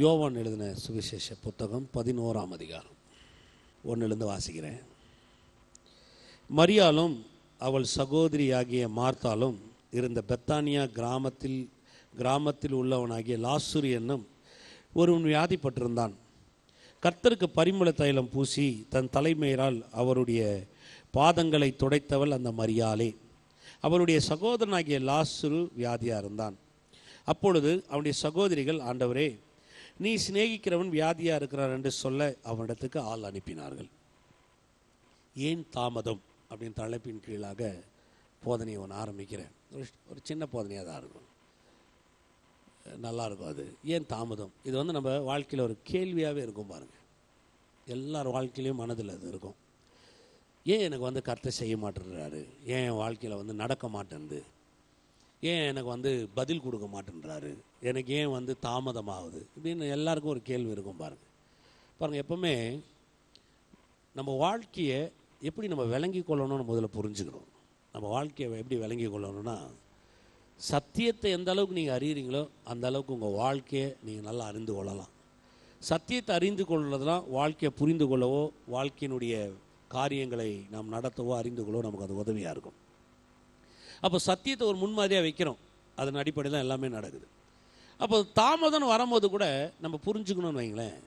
யோவான் எழுதின சுவிசேஷ புத்தகம் 11ஆம் அதிகாரம் 1 வாசிக்கிறேன். மரியாளும் அவள் சகோதரியாகிய மார்த்தாலும் இருந்த பெத்தானியா கிராமத்தில் உள்ளவனாகிய லாசரு என்னும் ஒருவன் வியாதிப்பட்டிருந்தான். கர்த்தருக்கு பரிமள தைலம் பூசி தன் தலைமையினால் அவருடைய பாதங்களை துடைத்தவள் அந்த மரியாளே. அவருடைய சகோதரனாகிய லாசரு வியாதியாக இருந்தான். அப்பொழுது அவனுடைய சகோதரிகள், ஆண்டவரே, நீ சிநேகிக்கிறவன் வியாதியாக இருக்கிறான் என்று சொல்ல அவனிடத்துக்கு ஆள் அனுப்பினார்கள். ஏன் தாமதம் அப்படின்னு தலைப்பின் கீழாக போதனையை ஒன்று ஆரம்பிக்கிறேன். ஒரு சின்ன போதனையாக தான் இருக்கும், நல்லாயிருக்கும். அது ஏன் தாமதம், இது நம்ம வாழ்க்கையில் ஒரு கேள்வியாகவே இருக்கும் பாருங்கள். எல்லார் வாழ்க்கையிலையும் மனதில் அது இருக்கும். ஏன் எனக்கு கர்த்தர் செய்ய மாட்டேன்றாரு, ஏன் என் வாழ்க்கையில் நடக்க மாட்டேன்து, ஏன் எனக்கு பதில் கொடுக்க மாட்டேன்றாரு, எனக்கு ஏன் தாமதமாகுது இப்படின்னு எல்லாருக்கும் ஒரு கேள்வி இருக்கும் பாருங்கள். எப்போவுமே நம்ம வாழ்க்கையை எப்படி நம்ம விளங்கி கொள்ளணும்னு முதல்ல புரிஞ்சுக்கணும். நம்ம வாழ்க்கையை எப்படி விளங்கி கொள்ளணும்னா, சத்தியத்தை எந்த அளவுக்கு நீங்கள் அறியறீங்களோ அந்த அளவுக்கு உங்கள் வாழ்க்கையை நீங்கள் நல்லா அறிந்து கொள்ளலாம். சத்தியத்தை அறிந்து கொள்வதுலாம் வாழ்க்கையை புரிந்து கொள்ளவோ, வாழ்க்கையினுடைய காரியங்களை நாம் நடத்தவோ அறிந்து கொள்ளவோ நமக்கு அது உதவியாக இருக்கும். அப்போ சத்தியத்தை ஒரு முன்மாதிரியாக வைக்கிறோம், அதன் அடிப்படையில் தான் எல்லாமே நடக்குது. அப்போ தாமதம் வரும்போது கூட நம்ம புரிஞ்சுக்கணும்னு வைங்களேன்,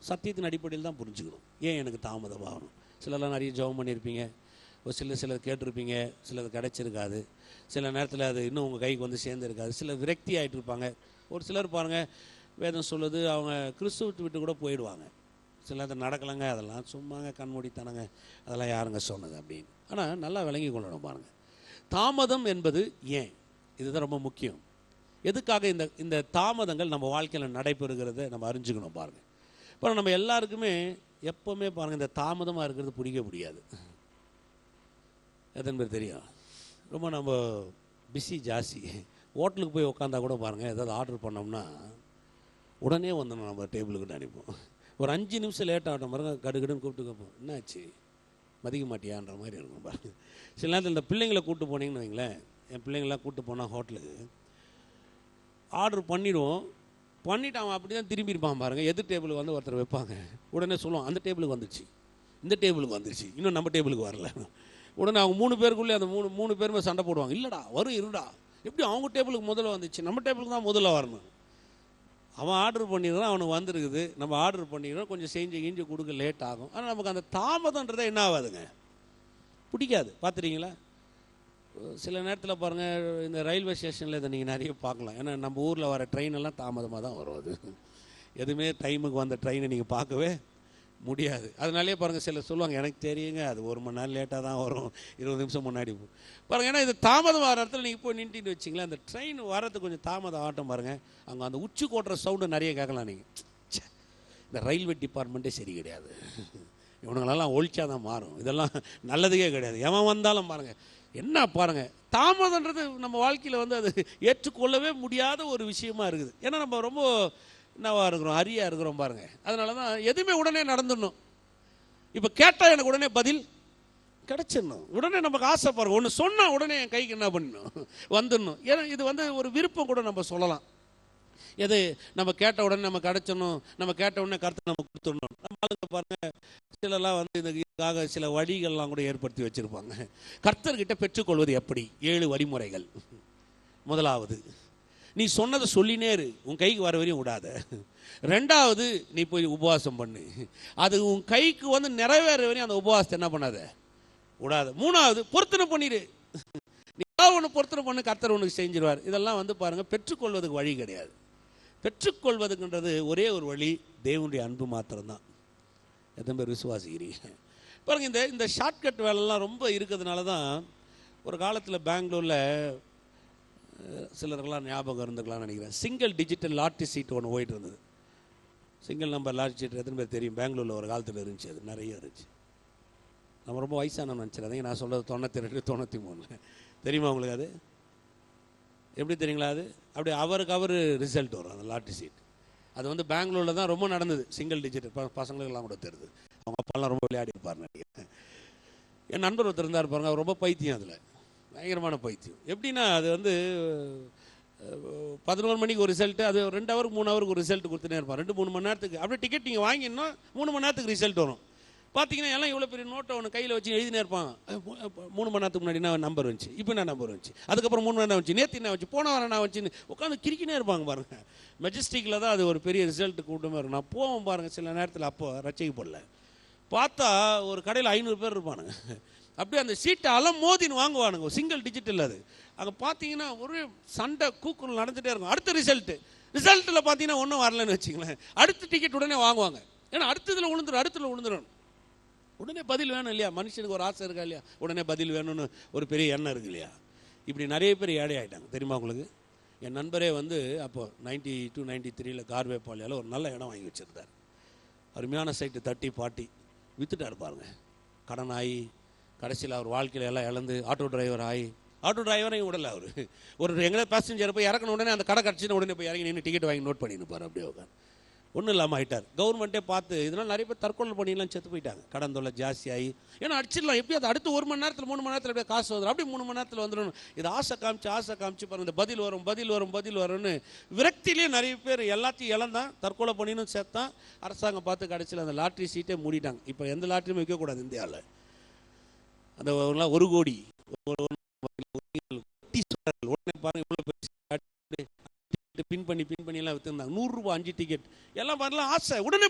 சத்தியத்தின் அடிப்படையில் தான் புரிஞ்சுக்கணும். ஏன் எனக்கு தாமதம் ஆகணும். சிலர்லாம் நிறைய ஜெபம் பண்ணியிருப்பீங்க, ஒரு சிலர் கேட்டிருப்பீங்க, சிலது கிடைச்சிருக்காது, சில நேரத்தில் அது இன்னும் உங்கள் கைக்கு சேர்ந்துருக்காது, சிலர் விரக்தி ஆகிட்டு இருப்பாங்க. ஒரு சிலர் பாருங்கள், வேதம் சொல்லுது அவங்க கிறிஸ்துவத்தை விட்டு கூட போயிடுவாங்க. சில நேரத்தில் நடக்கலைங்க, அதெல்லாம் சும்மாங்க, கண்மூடித்தானங்க, அதெல்லாம் யாருங்க சொன்னது அப்படின்னு. ஆனால் நல்லா விளங்கி கொள்ளணும் பாருங்கள். தாமதம் என்பது ஏன், இதுதான் ரொம்ப முக்கியம். எதுக்காக இந்த தாமதங்கள் நம்ம வாழ்க்கையில் நடைபெறுகிறத நம்ம அறிஞ்சுக்கணும் பாருங்கள். இப்போ நம்ம எல்லாருக்குமே எப்போவுமே பாருங்கள், இந்த தாமதமாக இருக்கிறது பிடிக்க முடியாது. எத்தனை பேர் தெரியும், ரொம்ப நம்ம பிஸி ஜாஸ்தி. ஹோட்டலுக்கு போய் உட்காந்தா கூட பாருங்கள், ஏதாவது ஆர்டர் பண்ணோம்னா உடனே நம்ம டேபிளுக்கு அனுப்போம். ஒரு 5 நிமிஷம் லேட் ஆகட்டும் பாருங்க, கடுகடுன்னு கூப்பிட்டு கேட்போம், என்னாச்சு மதிக்க மாட்டியான்ற மாதிரி இருக்கும் பாருங்கள். சில நேரத்தில் இந்த பிள்ளைங்களை கூப்பிட்டு போனீங்கன்னு வைங்களேன், என் பிள்ளைங்களாம் கூப்பிட்டு போனால் ஹோட்டலுக்கு ஆர்டர் பண்ணிவிடுவோம், பண்ணிவிட்டு அவன் அப்படி தான் திரும்பி இருப்பான் பாருங்கள். எதிர் டேபிளுக்கு ஒருத்தர் வைப்பாங்க, உடனே சொல்லுவான் அந்த டேபிளுக்கு வந்துடுச்சு, இந்த டேபிளுக்கு வந்துடுச்சு, இன்னும் நம்ம டேபிளுக்கு வரல. உடனே அவங்க 3 பேருக்குள்ளே அந்த மூணு பேருமே சண்டை போடுவாங்க. இல்லைடா வரும் இருடா, எப்படி அவங்க டேபிளுக்கு முதல்ல வந்துச்சு, நம்ம டேபிளுக்கு தான் முதல்ல வரணும். அவன் ஆர்டர் பண்ணிடுறான், அவனுக்கு வந்துருக்குது, நம்ம ஆர்டர் பண்ணிடுறோம், கொஞ்சம் செஞ்சு கொடுக்க லேட் ஆகும். ஆனால் நமக்கு அந்த தாமதன்றதை என்ன ஆகாதுங்க, பிடிக்காது. பார்த்துறீங்களா, சில நேரத்தில் பாருங்கள், இந்த ரயில்வே ஸ்டேஷனில் இதை நீங்கள் நிறைய பார்க்கலாம். ஏன்னா நம்ம ஊரில் வர ட்ரெயின் எல்லாம் தாமதமாக தான் வரும். அது எதுவுமே டைமுக்கு வந்த ட்ரெயினை நீங்கள் பார்க்கவே முடியாது. அதனாலே பாருங்கள், சிலர் சொல்லுவாங்க, எனக்கு தெரியுங்க அது 1 மணி நேரம் லேட்டாக தான் வரும், 20 நிமிஷம் முன்னாடி பாருங்கள். ஏன்னா இது தாமதம் வர இடத்துல நீங்கள் போய் நின்றுட்டு வச்சிங்களேன், அந்த ட்ரெயின் வரது கொஞ்சம் தாமதம் ஆட்டம் பாருங்கள், அங்கே அந்த உச்சி கோட்டுற சவுண்டு நிறைய கேட்கலாம். நீங்கள் இந்த ரயில்வே டிபார்ட்மெண்ட்டே சரி கிடையாது, இவனுங்களெல்லாம் ஒழிச்சா தான் மாறும், இதெல்லாம் நல்லதுக்கே கிடையாது. எவன் வந்தாலும் பாருங்கள் என்ன பாருங்கள், தாமதன்றது நம்ம வாழ்க்கையில் அது ஏற்றுக்கொள்ளவே முடியாத ஒரு விஷயமா இருக்குது. ஏன்னா நம்ம ரொம்ப என்னவா இருக்கிறோம், அரியாக இருக்கிறோம் பாருங்கள். அதனால தான் எதுவுமே உடனே நடந்துடணும். இப்போ கேட்டால் எனக்கு உடனே பதில் கிடச்சிடணும், உடனே நமக்கு ஆசை பாருங்கள். ஒன்று சொன்னால் உடனே என் கைக்கு என்ன பண்ணணும், வந்துடணும். ஏன்னா இது ஒரு விருப்பம் கூட நம்ம சொல்லலாம். எது நம்ம கேட்ட உடனே நம்ம கிடச்சிடணும், நம்ம கேட்ட உடனே கருத்தை நம்ம கொடுத்துடணும். நம்ம ஆளுங்க பாருங்கள், சிலர்லாம் இதுக்காக சில வழிகள்லாம் கூட ஏற்படுத்தி வச்சுருப்பாங்க. கர்த்தர்கிட்ட பெற்றுக்கொள்வது எப்படி, 7 வழிமுறைகள். முதலாவது, நீ சொன்னதை சொல்லினே இரு, உன் கைக்கு வர வரையும் விடாத. 2வது, நீ போய் உபவாசம் பண்ணு, அது உன் கைக்கு நிறைவேற வரையும் அந்த உபவாசத்தை என்ன பண்ணாத, விடாத. 3வது, பொருத்தனை பண்ணிடு, நீ ஒன்று பொருத்தனை பண்ணு, கர்த்தர் உனக்கு செஞ்சிருவார். இதெல்லாம் பாருங்கள், பெற்றுக்கொள்வதுக்கு வழி கிடையாது. பெற்றுக்கொள்வதுக்குன்றது ஒரே ஒரு வழி, தேவனுடைய அன்பு மாத்திரம்தான். எத்தனை பேர் விசுவாசிக்கிறீங்க பாருங்கள். இந்த ஷார்ட்கட் வேலைலாம் ரொம்ப இருக்கிறதுனால தான் ஒரு காலத்தில் பெங்களூரில் சிலருக்கெல்லாம் ஞாபகம் இருந்துக்கலாம்னு நினைக்கிறேன், சிங்கிள் டிஜிட்டல் லாட்டரி சீட் ஒன்று போயிட்டு இருந்தது. சிங்கிள் நம்பர் லாட்டரி சீட் எத்தனை பேர் தெரியும், பெங்களூரில் ஒரு காலத்தில் இருந்துச்சு, அது நிறைய இருந்துச்சு. நம்ம ரொம்ப வயசானவன்னு நினச்சிடாதீங்க, நான் சொல்கிறது 92 93 தெரியுமா உங்களுக்கு? அது எப்படி தெரியுங்களா? அது அப்படி அவருக்கு ரிசல்ட் வரும் அந்த லாட்டரி சீட். அது பெங்களூரில் தான் ரொம்ப நடந்தது, சிங்கிள் டிஜிட். பசங்களுக்கெல்லாம் கூட தெரியுது, அவங்க அப்பாலாம் ரொம்ப விளையாடி இருப்பார் நினைக்கிறேன். என் நண்பர் ஒருத்தர் இருந்தார் பாருங்க, அவர் ரொம்ப பைத்தியம், அதில் பயங்கரமான பைத்தியம். எப்படின்னா அது 11 மணிக்கு ஒரு ரிசல்ட்டு, அது 2 ஹவருக்கு 3 ஹவருக்கு ஒரு ரிசல்ட் கொடுத்துட்டே இருப்பான். 2-3 மணி நேரத்துக்கு அப்படியே டிக்கெட் நீங்கள் வாங்கினா 3 மணி நேரத்துக்கு ரிசல்ட் வரும். பார்த்தீங்கன்னா எல்லாம் இவ்வளோ பெரிய நோட்டை ஒன்று கையில் வச்சு எழுதினே இருப்பான். 3 மணி நேரத்துக்கு முன்னாடி நான் நம்பர் வந்துச்சு, இப்போ என்ன நம்பர் வந்துச்சு, அதுக்கப்புறம் 3 மணி நேரம் வந்துச்சு, நேற்று என்ன வந்துச்சு, போன வாரம் நான் வச்சுன்னு உட்காந்து கிரிக்கினே இருப்பாங்க பாருங்கள். மெஜஸ்டிக்கில் தான் அது ஒரு பெரிய ரிசல்ட்டு கூட்டமாக இருக்கும். நான் போவோம் பாருங்கள் சில நேரத்தில், அப்போ ரசிக்கப்படல பார்த்தா ஒரு கடையில் 500 பேர் இருப்பானுங்க. அப்படியே அந்த சீட்டை மோதின்னு வாங்குவானுங்க. சிங்கிள் டிஜிட்டல் அது. அங்கே பார்த்தீங்கன்னா ஒரு சண்டை கூக்குரல் நடந்துகிட்டே இருக்கும். அடுத்த ரிசல்ட்டில் பார்த்தீங்கன்னா ஒன்றும் வரலன்னு வச்சுங்களேன், அடுத்த டிக்கெட் உடனே வாங்குவாங்க. ஏன்னா அடுத்ததில் விழுந்துடும். உடனே பதில் வேணும் இல்லையா, மனுஷனுக்கு ஒரு ஆசை இருக்கா இல்லையா, உடனே பதில் வேணும்னு ஒரு பெரிய எண்ணம் இருக்கு இல்லையா. இப்படி நிறைய பேர் ஏழை ஆகிட்டாங்க தெரியுமா உங்களுக்கு. என் நண்பரே வந்து அப்போ 92-93 கார்வேப்பாளையால் ஒரு நல்ல இடம் வாங்கி வச்சுருந்தார். அருமையான சைட்டு 30-40 விற்றுட்டார் பாருங்க. கடன் ஆகி கடைசியில் அவர் வாழ்க்கையில் எல்லாம் இழந்து ஆட்டோ டிரைவரையும் விடலை. அவர் ஒரு எங்கே பேசஞ்சரை போய் இறக்கணும், உடனே அந்த கடை கிடச்சின்னு உடனே போய் இறங்கி நின்று டிக்கெட் வாங்கி நோட் பண்ணிருப்பார். அப்படியே உட்காந்து ஒன்றும் இல்லாமல் ஆகிட்டார். கவர்மெண்ட்டே பார்த்து இதனால் நிறைய பேர் தற்கொலை பண்ணிலாம் செத்து போயிட்டாங்க. கடன் தொல்லை ஜாஸ்தியாகி. ஏன்னா அடிச்சிடலாம் எப்படி, அது அடுத்து 1 மணி நேரத்தில் 3 மணி நேரத்தில் அப்படியே காசு வந்துடும், அப்படி 3 மணி நேரத்தில் வந்துடும். இது ஆசை காமிச்சு பாருங்க, இந்த பதில் வரும்னு விரக்தியிலே நிறைய பேர் எல்லாத்தையும் இழந்தான், தற்கொலை பண்ணினும் சேர்த்தான். அரசாங்கம் பார்த்து கடைசியில் அந்த லாட்ரி சீட்டே மூடிட்டாங்க. இப்போ எந்த லாட்ரியுமே வைக்கக்கூடாது இந்தியாவில். அந்த 1 கோடி உடனே பாருங்க இவ்வளோ பின் பண்ணி எல்லாம் வித்துருந்தாங்க. 100 ரூபாய் 5 டிக்கெட் எல்லாம் வரலாம் ஆசை. உடனே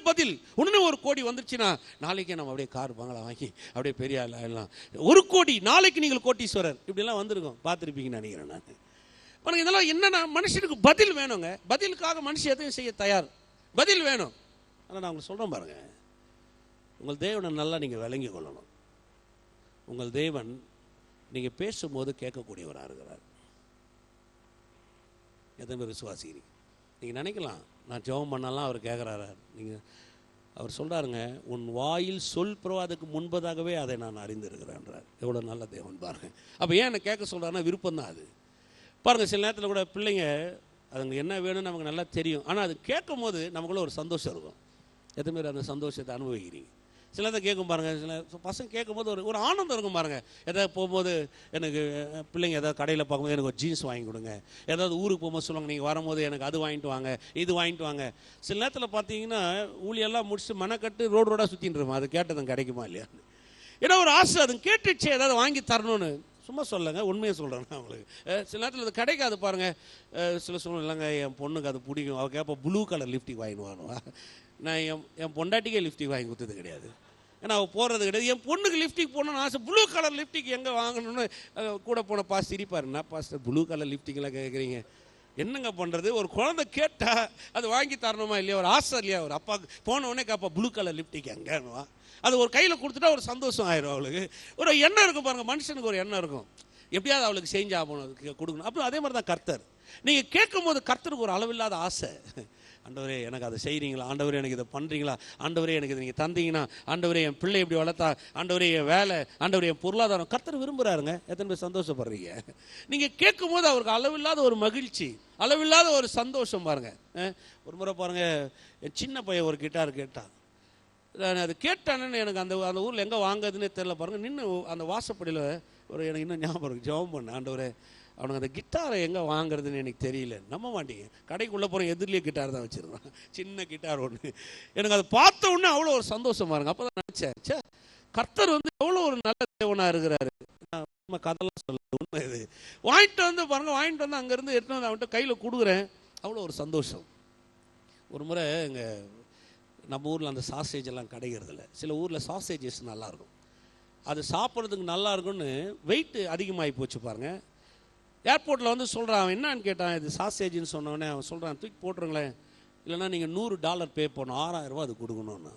உடனே 1 கோடி வந்துருச்சுன்னா நாளைக்கே நம்ம அப்படியே கார் பங்களா வாங்கி அப்படியே பெரிய எல்லாம் 1 கோடி, நாளைக்கு நீங்கள் கோட்டீஸ்வரர் இப்படிலாம் வந்திருக்கோம், பார்த்துருப்பீங்கன்னு நினைக்கிறேன் நான். பாருங்க இதெல்லாம் என்னன்னா மனுஷனுக்கு பதில் வேணுங்க. பதிலுக்காக மனுஷன் எதையும் செய்ய தயார், பதில் வேணும். ஆனால் நான் உங்களுக்கு சொல்கிறேன் பாருங்க, உங்கள் தேவனை நல்லா நீங்கள் விளங்கி கொள்ளணும். உங்கள் தேவன் நீங்கள் பேசும்போது கேட்கக்கூடியவராக இருக்கிறார். எத்தனை பேர் விசுவாசிக்கிறீங்க? நீங்கள் நினைக்கலாம் நான் ஜெபம் பண்ணலாம் அவர் கேட்குறாரு. அவர் சொல்கிறாருங்க, உன் வாயில் சொல் அதுக்கு முன்பதாகவே அதை நான் அறிந்திருக்கிறேன்றார். எவ்வளோ நல்ல தேவன் பாருங்க. அப்போ ஏன் என்னை கேட்க சொல்கிறாருன்னா விருப்பம் தான் அது. பாருங்கள் சில நேரத்தில் கூட பிள்ளைங்க அதுங்க என்ன வேணும்னு நமக்கு நல்லா தெரியும், ஆனால் அது கேட்கும் போது நமக்குள்ள ஒரு சந்தோஷம் இருக்கும். எத்தனை பேர் அந்த சந்தோஷத்தை அனுபவிக்கிறீங்க? சில இதை கேட்கும் பாருங்கள், சில பசங்க கேட்கும்போது ஒரு ஆனந்தம் இருக்கும் பாருங்கள். எதாவது போகும்போது எனக்கு பிள்ளைங்க ஏதாவது கடையில் பார்க்கும்போது எனக்கு ஒரு ஜீன்ஸ் வாங்கி கொடுங்க, ஏதாவது ஊருக்கு போகும்போது சொல்லுவாங்க நீங்கள் வரும்போது எனக்கு அது வாங்கிட்டு வாங்க, இது வாங்கிட்டு வாங்க. சில நேரத்தில் பார்த்தீங்கன்னா ஊழியெல்லாம் முடிச்சு மனக்கட்டு ரோடாக சுற்றின்னு இருக்கோம், அது கேட்டதும் கிடைக்குமா இல்லையா. ஏன்னா ஒரு ஆசை அது கேட்டுச்சு ஏதாவது வாங்கி தரணும்னு. சும்மா சொல்லுங்க, உண்மையை சொல்கிறேன் அவங்களுக்கு. சில நேரத்தில் அது கிடைக்காது பாருங்கள். சில சூழ்நிலை இல்லைங்க என் பொண்ணுக்கு அது பிடிக்கும், அவள் கேட்பா ப்ளூ கலர் லிப்டிக் வாங்கிட்டு வாங்குவா. நான் என் பொண்டாட்டிக்கே லிப்டிக் வாங்கி கொடுத்தது கிடையாது, ஏன்னா அவள் போடுறது கிடையாது. என் பொண்ணுக்கு லிப்டிக் போடணும்னு ஆசை. ப்ளூ கலர் லிப்டிக் எங்கே வாங்கணும்னு கூட போன பாஸ் சிரிப்பார். என்ன பாஸ்டர் ப்ளூ கலர் லிப்டிக்கெல்லாம் கேட்குறீங்க, என்னங்க பண்ணுறது? ஒரு குழந்தை கேட்டால் அது வாங்கி தரணுமா இல்லையா, ஒரு ஆசை இல்லையா. ஒரு அப்பாவுக்கு போனவுடனே கேட்பா ப்ளூ கலர் லிப்டிக் எங்கேன்னுவா. அது ஒரு கையில் கொடுத்துட்டா ஒரு சந்தோஷம் ஆயிரும் அவளுக்கு. ஒரு எண்ணம் இருக்கும் பாருங்கள், மனுஷனுக்கு ஒரு எண்ணம் இருக்கும், எப்படியாவது அவளுக்கு செஞ்சு ஆகணும் கொடுக்கணும். அப்புறம் அதே மாதிரி தான் கர்த்தர். நீங்கள் கேட்கும் போது கர்த்தருக்கு ஒரு அளவில்லாத ஆசை. ஆண்டவரே எனக்கு அதை செய்கிறீங்களா, ஆண்டவரே எனக்கு இதை பண்ணுறீங்களா, ஆண்டவரே எனக்கு இதை நீங்கள் தந்தீங்கன்னா, ஆண்டவரே என் பிள்ளை இப்படி வளர்த்தா, ஆண்டவரே என் வேலை, ஆண்டவரே என் பொருளாதாரம். கர்த்தர் விரும்புகிறாருங்க. எத்தனை பேர் சந்தோஷப்படுறீங்க? நீங்கள் கேட்கும் போது அவருக்கு அளவில்லாத ஒரு மகிழ்ச்சி, அளவில்லாத ஒரு சந்தோஷம் பாருங்கள். ஒரு முறை பாருங்கள், என் சின்ன பையன் ஒரு கிட்டார் கேட்டான். நான் அது கேட்டானேன்னு எனக்கு அந்த ஊரில் எங்கே வாங்குறதுன்னே தெரில பாருங்கள். நின்று அந்த வாசப்படியில் ஒரு எனக்கு இன்னும் ஞாபகம் இருக்குது, ஜெபம் பண்ணேன், ஆண்டவரே அவனுக்கு அந்த கிட்டாரை எங்கே வாங்குறதுன்னு எனக்கு தெரியல. நம்ப மாட்டீங்க, கடைக்குள்ளே போகிற எதிரிலேயே கிட்டார் தான் வச்சுருந்தான், சின்ன கிட்டார் ஒன்று. எனக்கு அதை பார்த்த உடனே அவ்வளோ ஒரு சந்தோஷம் பாருங்க. அப்போ தான் நினச்சேன், சே கர்த்தர் வந்து எவ்வளோ ஒரு நல்ல தேவனாக இருக்கிறாரு. நம்ம கதெல்லாம் சொல்ல உண்மை இது. வாங்கிட்டு வந்து பாருங்கள், வாங்கிட்டு வந்து அங்கேருந்து எடுத்து வந்து அவன்கிட்ட கையில் கொடுக்குறேன், அவ்வளோ ஒரு சந்தோஷம். ஒரு முறை இங்கே நம்ம ஊரில் அந்த சாசேஜ் எல்லாம் கிடைக்கிறதில்ல. சில ஊரில் சாசேஜஸ் நல்லாயிருக்கும், அது சாப்பிட்றதுக்கு நல்லா இருக்குன்னு வெயிட்டு அதிகமாகி போச்சு பாருங்கள். ஏர்போர்ட்டில் வந்து சொல்கிறான், அவன் என்னான்னு கேட்டான், இது சாசேஜின்னு சொன்னோடனே அவன் சொல்கிறான், தூக்கி போட்டுருங்களேன், இல்லைனா நீங்கள் $100 பே பண்ணணும், $6000 அது கொடுக்கணும்னு.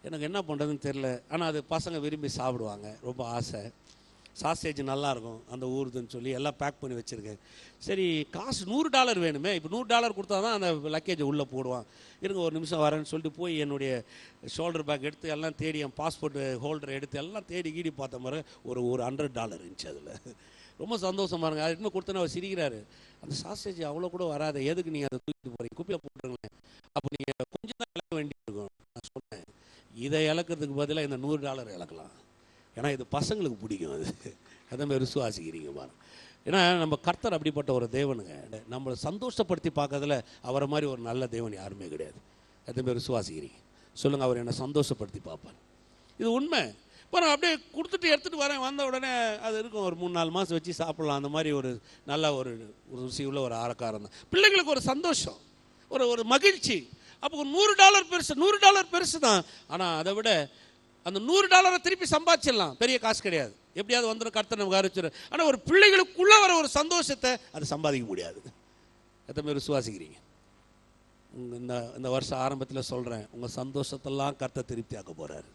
எனக்கு என்ன பண்ணுறதுன்னு தெரில. ஆனால் அது பசங்க விரும்பி சாப்பிடுவாங்க, ரொம்ப ஆசை. சாசேஜ் நல்லாயிருக்கும் அந்த ஊருதுன்னு சொல்லி எல்லாம் பேக் பண்ணி வச்சுருக்கேன். சரி காசு $100 வேணுமே, இப்போ $100 கொடுத்தா தான் அந்த லக்கேஜை உள்ளே போடுவான். இருங்க ஒரு நிமிஷம் வரேன்னு சொல்லிட்டு போய் என்னுடைய ஷோல்டர் பேக் எடுத்து எல்லாம் தேடி, என் பாஸ்போர்ட் ஹோல்டர் எடுத்து எல்லாம் தேடி கீடி பார்த்த மாதிரி ஒரு $100 இருந்துச்சு. அதில் ரொம்ப சந்தோஷமாக இருங்க. அது இன்னும் கொடுத்தோன்னு அவர் சிரிக்கிறாரு, அந்த சாசேஜ் அவ்வளோ கூட வராது, எதுக்கு நீங்கள் அதை தூக்கிட்டு போகிறீங்க, குப்பையில் போட்டுருங்களேன், அப்போ நீங்கள் கொஞ்சம் தான் இழக்க வேண்டியிருக்கும். நான் சொன்னேன், இதை இழக்கிறதுக்கு பதிலாக இந்த $100 இழக்கலாம், ஏன்னா இது பசங்களுக்கு பிடிக்கும். அது அதே மாதிரி விசுவாசிக்கிறீங்க பாருங்க. ஏன்னா நம்ம கர்த்தர் அப்படிப்பட்ட ஒரு தேவனுங்க. நம்மளை சந்தோஷப்படுத்தி பார்க்கறதுல அவரை மாதிரி ஒரு நல்ல தேவன் யாருமே கிடையாது. எத்தனை பேர் விசுவாசிக்கிறீங்க சொல்லுங்கள்? அவர் என்னை சந்தோஷப்படுத்தி பார்ப்பார். இது உண்மை. இப்போ நான் அப்படியே கொடுத்துட்டு எடுத்துகிட்டு வரேன், வந்த உடனே அது இருக்கும், ஒரு 3-4 மாதம் வச்சு சாப்பிட்லாம். அந்த மாதிரி ஒரு நல்ல ஒரு ருசி உள்ள ஒரு ஆரக்காரம் தான். பிள்ளைங்களுக்கு ஒரு சந்தோஷம், ஒரு மகிழ்ச்சி. அப்போ ஒரு $100 பெருசு, $100 பெருசு தான். ஆனால் அதை விட அந்த $100 திருப்பி சம்பாதிச்சிடலாம், பெரிய காசு கிடையாது, எப்படியாவது வந்துடும், கர்த்தர் நமக்கு ஆரம்பிச்சிடும். ஆனால் ஒரு பிள்ளைகளுக்குள்ளே வர ஒரு சந்தோஷத்தை அது சம்பாதிக்க முடியாது. எத்தனை பேர் விசுவாசிக்கிறீங்க? இந்த வருஷம் ஆரம்பத்தில் சொல்கிறேன், உங்கள் சந்தோஷத்தெல்லாம் கர்த்தர் திருப்தி ஆக்க போகிறாரு.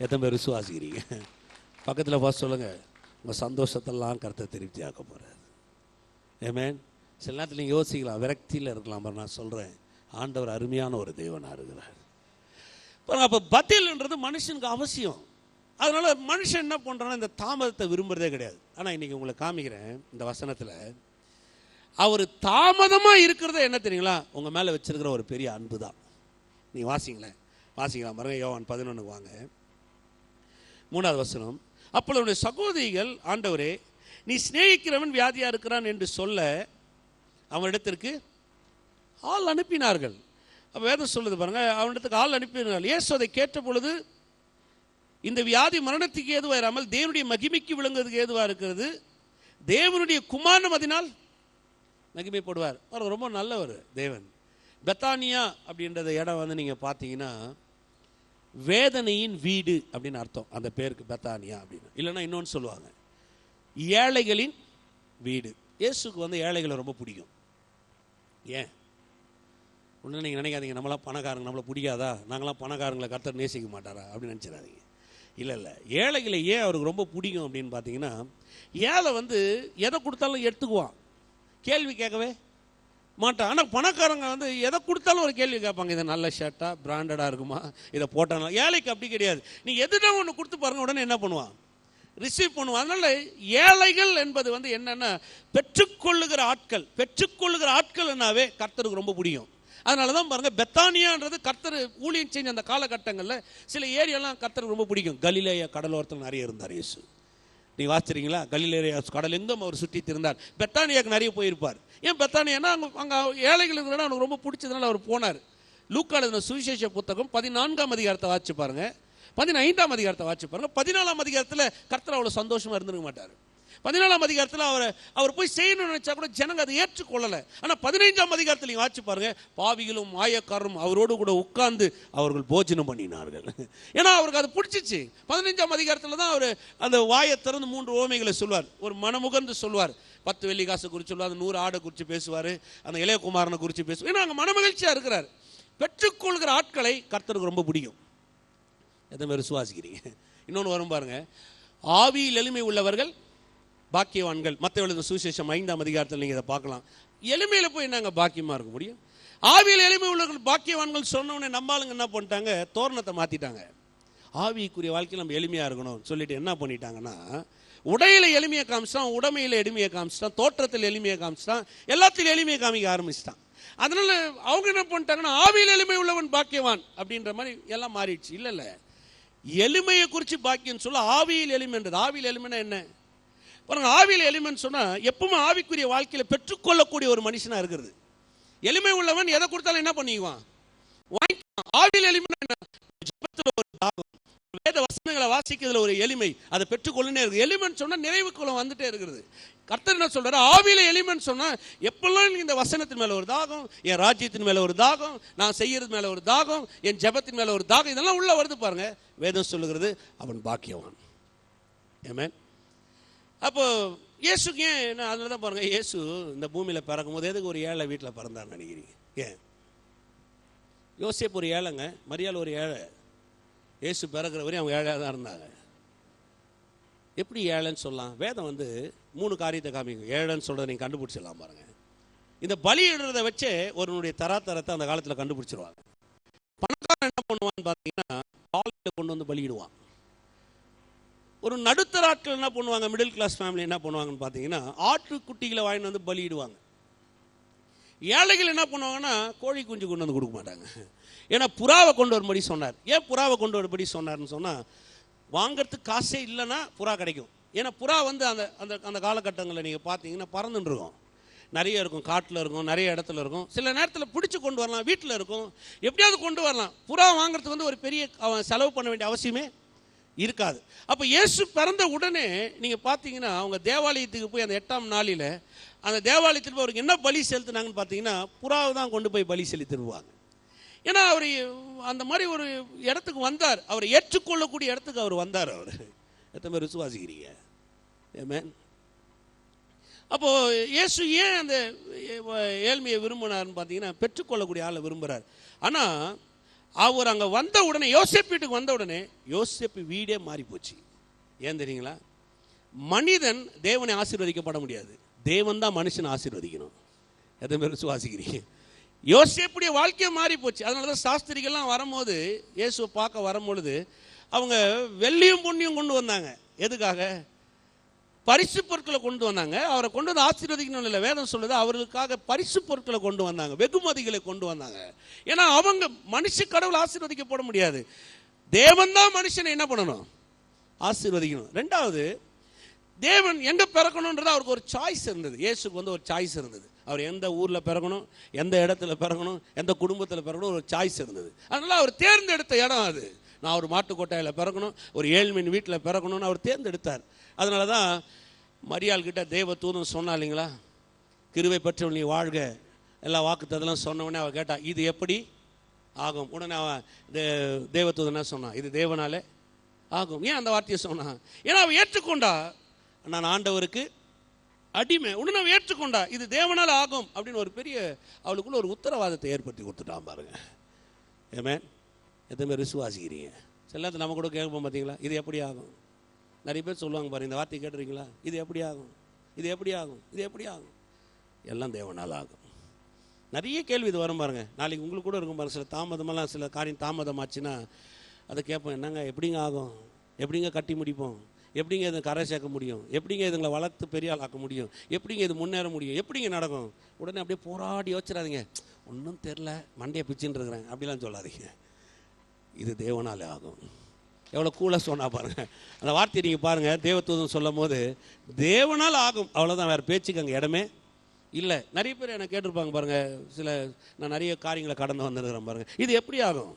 எத்தனை பேர் விசுவாசிக்கிறீங்க? பக்கத்தில் ஃபர்ஸ்ட் சொல்லுங்கள், உங்கள் சந்தோஷத்தெல்லாம் கர்த்தர் திருப்தி ஆக்க போகிறாரு. ஆமென். சில நேரத்தில் நீங்கள் யோசிக்கலாம், விரக்தியில் இருக்கலாம். நான் சொல்கிறேன், ஆண்டவர் அருமையான ஒரு தேவனாக இருக்கிறார். அப்போ பதில்ன்றது மனுஷனுக்கு அவசியம். அதனால் மனுஷன் என்ன பண்ணுறான்னா இந்த தாமதத்தை விரும்புகிறதே கிடையாது. ஆனால் இன்றைக்கி உங்களுக்கு காமிக்கிறேன் இந்த வசனத்தில், அவர் தாமதமாக இருக்கிறத என்ன தெரியுங்களா, உங்கள் மேலே வச்சிருக்கிற ஒரு பெரிய அன்பு தான். நீங்கள் வாசிக்கலாம் பாருங்க, யோவான் 11 வாங்க, 3வது வசனம். அப்பொழுது அவனுடைய சகோதரிகள், ஆண்டவரே நீ சிநேகிக்கிறவன் வியாதியாக இருக்கிறான் என்று சொல்ல அவனிடத்திற்கு ஆள் அனுப்பினார்கள். அப்போ வேதம் சொல்லுது பாருங்க, அவனிடத்துக்கு ஆள் அனுப்பினார்கள். இயேசு அதை கேட்ட பொழுது, இந்த வியாதி மரணத்துக்கு ஏதுவாக இராமல் தேவனுடைய மகிமைக்கு விளங்குவதற்கு ஏதுவாக இருக்கிறது, தேவனுடைய குமாரன் அதனால் மகிமைப்படுவார். அவர் ரொம்ப நல்லவர் தேவன். பெத்தானியா அப்படின்றத இடம் வந்து நீங்கள் பார்த்தீங்கன்னா வேதனையின் வீடு அப்படின்னு அர்த்தம் அந்த பேருக்கு, பெத்தானியா அப்படின்னு. இல்லைன்னா இன்னொன்று சொல்லுவாங்க, ஏழைகளின் வீடு. இயேசுக்கு வந்து ஏழைகளை ரொம்ப பிடிக்கும். ஏன் ஒன்று நீங்கள் நினைக்காதீங்க, நம்மளாம் பணக்காரங்க நம்மளை பிடிக்காதா, நாங்களாம் பணக்காரங்களை கர்த்தர் நேசிக்க மாட்டாரா அப்படின்னு நினச்சிடாதீங்க. இல்லை, ஏழைகளை ஏன் அவருக்கு ரொம்ப பிடிக்கும் அப்படின்னு பார்த்தீங்கன்னா, ஏழை வந்து எதை கொடுத்தாலும் எடுத்துக்குவான், கேள்வி கேட்கவே மாட்டான். ஆனால் பணக்காரங்க வந்து எதை கொடுத்தாலும் ஒரு கேள்வி கேட்பாங்க, இதை நல்ல ஷர்ட்டாக பிராண்டடாக இருக்குமா, இதை போட்டாலும். ஏழைக்கு அப்படி கிடையாது. நீங்கள் எதுனா ஒன்று கொடுத்து பாருங்க, உடனே என்ன பண்ணுவான், ரிசீவ் பண்ணுவான். அதனால ஏழைகள் என்பது வந்து என்னன்னா பெற்றுக்கொள்ளுகிற ஆட்கள்னாவே கர்த்தருக்கு ரொம்ப பிடிக்கும். அதனால தான் பாருங்க, பெத்தானியான்றது கர்த்தர் ஊழியம் செஞ்ச அந்த காலகட்டங்களில் சில ஏரியெல்லாம் கர்த்தருக்கு ரொம்ப பிடிக்கும். கலிலேயா கடலோரத்தில் நிறைய இருந்தார் இயேசு. நீங்கள் வாசிச்சிருக்கீங்களா? கலிலேயா கடல் எங்கும் அவர் சுற்றி இருந்தார். பெத்தானியாவுக்கு நிறைய போயிருப்பார். ஏன் பெத்தானியானா அங்கே ஏழைகள் இருக்கிறனா அவனுக்கு ரொம்ப பிடிச்சதுனால அவர் போனார். லூக்கா எழுதின சுவிசேஷ புத்தகம் 14ஆம் அதிகாரத்தை வாசிச்சு பாருங்க, 15ஆம் அதிகாரத்தை வாசிச்சு பாருங்க. 14ஆம் அதிகாரத்தில் கர்த்தர் அவ்வளோ சந்தோஷமாக இருந்திருக்க மாட்டார். 14ஆம் அதிகாரத்தில் அவர் போய் செய்யணும்னு நினைச்சா கூட ஜனங்க அதை ஏற்றுக்கொள்ளலை. ஆனால் 15ஆம் அதிகாரத்தில் நீங்கள் வாசிச்சு பாருங்க, பாவிகளும் மாயக்காரரும் அவரோடு கூட உட்கார்ந்து அவர்கள் போஜனம் பண்ணினார்கள். ஏன்னா அவருக்கு அது பிடிச்சிச்சு. 15ஆம் அதிகாரத்தில் தான் அவர் அந்த வாயை திறந்து 3 உவமைகளை சொல்வார். ஒரு மனமுகர்ந்து சொல்வார். 10 வெள்ளி காசு குறித்து சொல்லுவார், அந்த 100 ஆடை குறித்து பேசுவார், அந்த இளையகுமாரனை குறித்து பேசுவார். ஏன்னா அங்கே மனமகிழ்ச்சியாக இருக்கிறார். பெற்றுக்கொள்கிற ஆட்களை கர்த்தருக்கு ரொம்ப பிடிக்கும். எத்தனை பேர் விசுவாசிக்கிறீங்க? இன்னொன்று வரும் பாருங்க, ஆவியில் எளிமை உள்ளவர்கள் பாக்கியவான்கள். மத்தேயு சுவிசேஷம் 5ஆம் அதிகாரத்தில் நீங்கள் இதை பார்க்கலாம். எளிமையில் போய் என்னங்க பாக்கியமாக இருக்க முடியும்? ஆவியில் எளிமை உள்ளவர்கள் பாக்கியவான்கள் சொன்னோடனே நம்மளுங்க என்ன பண்ணிட்டாங்க, தோரணத்தை மாற்றிட்டாங்க. ஆவிக்குரிய வாழ்க்கையில் நம்ம எளிமையாக இருக்கணும் சொல்லிட்டு என்ன பண்ணிட்டாங்கன்னா, உடையில எளிமையை காமிச்சிட்டான், உடமையில் எளிமையை காமிச்சிட்டான், தோற்றத்தில் எளிமையை காமிச்சிட்டான், எல்லாத்திலும் எளிமையை காமிக்க ஆரம்பிச்சிட்டான். அதனால அவங்க என்ன பண்ணிட்டாங்கன்னா, ஆவியில் எளிமை உள்ளவன் பாக்கியவான் அப்படின்ற மாதிரி எல்லாம் மாறிடுச்சு. இல்லை, எளிமையை குறித்து பாக்கியம் சொல்ல ஆவியில் எளிமைன்றது. ஆவியில் எளிமைன்னா என்ன பாருங்க, ஆவியில் எளிமைன்னு சொன்னால் எப்பவுமே ஆவிக்குரிய வாழ்க்கையில் பெற்றுக்கொள்ளக்கூடிய ஒரு மனுஷனாக இருக்கிறது. எளிமை உள்ளவன் எதை கொடுத்தாலும் என்ன பண்ணிக்குவான், வாங்கிக்குவான். ஆவியில் எளிமைன்னா என்ன, ஜெபத்தில் ஒரு தாகம், வேத வசனங்களை வாசிக்கிறதுல ஒரு எளிமை, அதை பெற்றுக்கொள்ளுனே இருக்கு. எளிமைன்னு சொன்னால் நிறைவுக்குள்ள வந்துட்டே இருக்கிறது. கர்த்தர் என்ன சொல்றாரு, ஆவியில எளிமைன்னு சொன்னா எப்பெல்லாம் இந்த வசனத்தின் மேல ஒரு தாகம், என் ராஜ்யத்தின் மேல ஒரு தாகம், நான் செய்யறது மேல ஒரு தாகம், என் ஜெபத்தின் மேல ஒரு தாகம், இதெல்லாம் உள்ள வருது பாருங்க. வேதம் சொல்லுகிறது அவன் பாக்கியவான். ஆமென். அப்போ இயேசுக்கு ஏன், அதனால தான் பாருங்க, இயேசு இந்த பூமியில பிறக்கும் போது எதுக்கு ஒரு ஏழை வீட்டில் பிறந்தான்னு நினைக்கிறீங்க? ஏன்? யோசேப்பு ஒரு ஏழைங்க, மரியாள் ஒரு ஏழை. இயேசு பிறக்கிற வரையும் அவங்க ஏழையாக தான் இருந்தாங்க. எப்படி ஏழைன்னு சொல்லலாம்? வேதம் வந்து 3 காரியத்தை காமிக்கும். ஏழைன்னு சொல்கிறத நீங்கள் கண்டுபிடிச்சிடலாம் பாருங்க. இந்த பலியிடுறதை வச்சே ஒருவனுடைய தராதரத்தை அந்த காலத்தில் கண்டுபிடிச்சிருவாங்க. பணக்காரன் என்ன பண்ணுவான்னு பார்த்தீங்கன்னா, காலையில் கொண்டு வந்து பலியிடுவான். ஒரு நடுத்தர ஆட்கள் என்ன பண்ணுவாங்க, மிடில் கிளாஸ் ஃபேமிலி என்ன பண்ணுவாங்கன்னு பார்த்தீங்கன்னா, ஆட்டுக்குட்டிகளை வாங்கிட்டு வந்து பலியிடுவாங்க. ஏழைகள் என்ன பண்ணுவாங்கன்னா, கோழி குஞ்சு கொண்டு வந்து கொடுக்க மாட்டாங்க. ஏன்னா புறாவை கொண்டு வரும்படி சொன்னார். ஏன் புறாவை கொண்டு வரும்படி சொன்னார்னு சொன்னால், வாங்கிறதுக்கு காசே இல்லைன்னா புறா கிடைக்கும். ஏன்னா புறா வந்து அந்த அந்த அந்த காலகட்டங்களில் நீங்கள் பார்த்தீங்கன்னா பறந்துட்டு இருக்கும், நிறைய இருக்கும், காட்டில் இருக்கும், நிறைய இடத்துல இருக்கும். சில நேரத்தில் பிடிச்சி கொண்டு வரலாம், வீட்டில் இருக்கும், எப்படியாவது கொண்டு வரலாம். புறா வாங்குறதுக்கு வந்து ஒரு பெரிய செலவு பண்ண வேண்டிய அவசியமே இருக்காது. அப்போ இயேசு பிறந்த உடனே நீங்கள் பார்த்தீங்கன்னா அவங்க தேவாலயத்துக்கு போய் அந்த 8ஆம் நாளில் அந்த தேவாலயத்தில் போய் அவருக்கு என்ன பலி செலுத்தினாங்கன்னு பார்த்தீங்கன்னா புறாவை தான் கொண்டு போய் பலி செலுத்திடுவாங்க. ஏன்னா அவர் அந்த மாதிரி ஒரு இடத்துக்கு வந்தார், அவர் ஏற்றுக்கொள்ளக்கூடிய இடத்துக்கு அவர் வந்தார். அவர் எத்தனை பேர் விசுவாசிக்கிறீங்க? ஆமென். அப்போது இயேசு ஏன் அந்த ஏழ்மையை விரும்பினார்னு பார்த்தீங்கன்னா பெற்றுக்கொள்ளக்கூடிய ஆளை விரும்புகிறார். ஆனால் அவர் அங்கே வந்த உடனே, யோசேப்பு வீட்டுக்கு வந்த உடனே யோசேப்பு வீடே மாறி போச்சு. ஏன் தெரியுங்களா? மனிதன் தேவனை ஆசீர்வதிக்கப்பட முடியாது, தேவன் தான் மனுஷனை ஆசீர்வதிக்கணும். எத்தனை பேர் விசுவாசிக்கிறீங்க? யோசேப்புடைய வாழ்க்கையை மாறி போச்சு. அதனால தான் சாஸ்திரிகள்லாம் வரும்போது, இயேசுவை பார்க்க வரும்பொழுது அவங்க வெள்ளியும் பொன்னியும் கொண்டு வந்தாங்க. எதுக்காக? பரிசு பொருட்களை கொண்டு வந்தாங்க. அவரை கொண்டு வந்து ஆசீர்வதிக்கணும் இல்லை, வேதம் சொல்லுது அவர்களுக்காக பரிசு பொருட்களை கொண்டு வந்தாங்க, வெகுமதிகளை கொண்டு வந்தாங்க. ஏன்னா அவங்க மனுஷ கடவுள் ஆசீர்வதிக்கப்பட முடியாது, தேவன் தான் மனுஷனை என்ன பண்ணணும்? ஆசீர்வதிக்கணும். ரெண்டாவது, தேவன் எங்க பிறக்கணும்ன்றது அவருக்கு ஒரு சாய்ஸ் இருந்தது. இயேசுக்கு வந்து ஒரு சாய்ஸ் இருந்தது. அவர் எந்த ஊரில் பிறக்கணும், எந்த இடத்துல பிறக்கணும், எந்த குடும்பத்தில் பிறக்கணும், ஒரு சாய்ஸ் இருந்தது. அதனால அவர் தேர்ந்தெடுத்த இடம் அது. நான் ஒரு மாட்டுக்கொட்டாயில் பிறக்கணும், ஒரு ஏழ்மையின் வீட்டில் பிறக்கணும்னு அவர் தேர்ந்தெடுத்தார். அதனால தான் மரியாள் கிட்ட தேவ தூதன் சொன்னா இல்லைங்களா, கிருபை பெற்றவள் நீ வாழ்க, எல்லா வாக்குத்தத்தெல்லாம் சொன்னவொடனே அவள் கேட்டா இது எப்படி ஆகும்? உடனே அவன் தேவ தூதன் என்ன சொன்னான்? இது தேவனாலே ஆகும். ஏன் அந்த வார்த்தையை சொன்னான்? ஏன்னா அவள் ஏற்றுக்கொண்டா, நான் ஆண்டவருக்கு அடிமை. உடனே அவள் ஏற்றுக்கொண்டா இது தேவனால் ஆகும் அப்படின்னு ஒரு பெரிய அவளுக்குள்ள ஒரு உத்தரவாதத்தை ஏற்படுத்தி கொடுத்துட்டான் பாருங்க. ஆமென். எத்தனை பேர் விசுவாசிக்கிறீங்க? சில நேரத்தில் நம்ம கூட கேட்போம் பார்த்தீங்களா, இது எப்படி ஆகும்? நிறைய பேர் சொல்லுவாங்க பாருங்க, இந்த வார்த்தையை கேட்டுறீங்களா, இது எப்படி ஆகும், இது எப்படி ஆகும், இது எப்படி ஆகும்? எல்லாம் தேவனால் ஆகும். நிறைய கேள்வி இது வரும் பாருங்க. நாளைக்கு உங்களுக்கு கூட இருக்கும் பாருங்க, சில தாமதமெல்லாம் சில காரியம் தாமதமாச்சுன்னா அதை கேட்போம், என்னங்க எப்படிங்க ஆகும், எப்படிங்க கட்டி முடிப்போம், எப்படிங்க இதை கரை சேர்க்க முடியும், எப்படிங்க இதுங்களை வளர்த்து பெரிய ஆள் ஆக்க முடியும், எப்படிங்க இது முன்னேற முடியும், எப்படிங்க நடக்கும்? உடனே அப்படியே போராடி யோசிச்சிடாதீங்க, ஒன்றும் தெரில மண்டையை பிச்சுன்னு இருக்கிறேன் அப்படிலாம் சொல்லாதீங்க. இது தேவனாலே ஆகும். எவ்வளோ கூலாக சொன்னா பாருங்க அந்த வார்த்தையை. நீங்கள் பாருங்கள், தேவதூதன் சொல்லும் போது தேவனால் ஆகும், அவ்வளோதான், வேறு பேச்சுக்கு அங்கே இடமே இல்லை. நிறைய பேர் என்னை கேட்டிருப்பாங்க பாருங்கள், நான் நிறைய காரியங்களை கடந்து வந்துருக்கிறேன் பாருங்கள், இது எப்படி ஆகும்,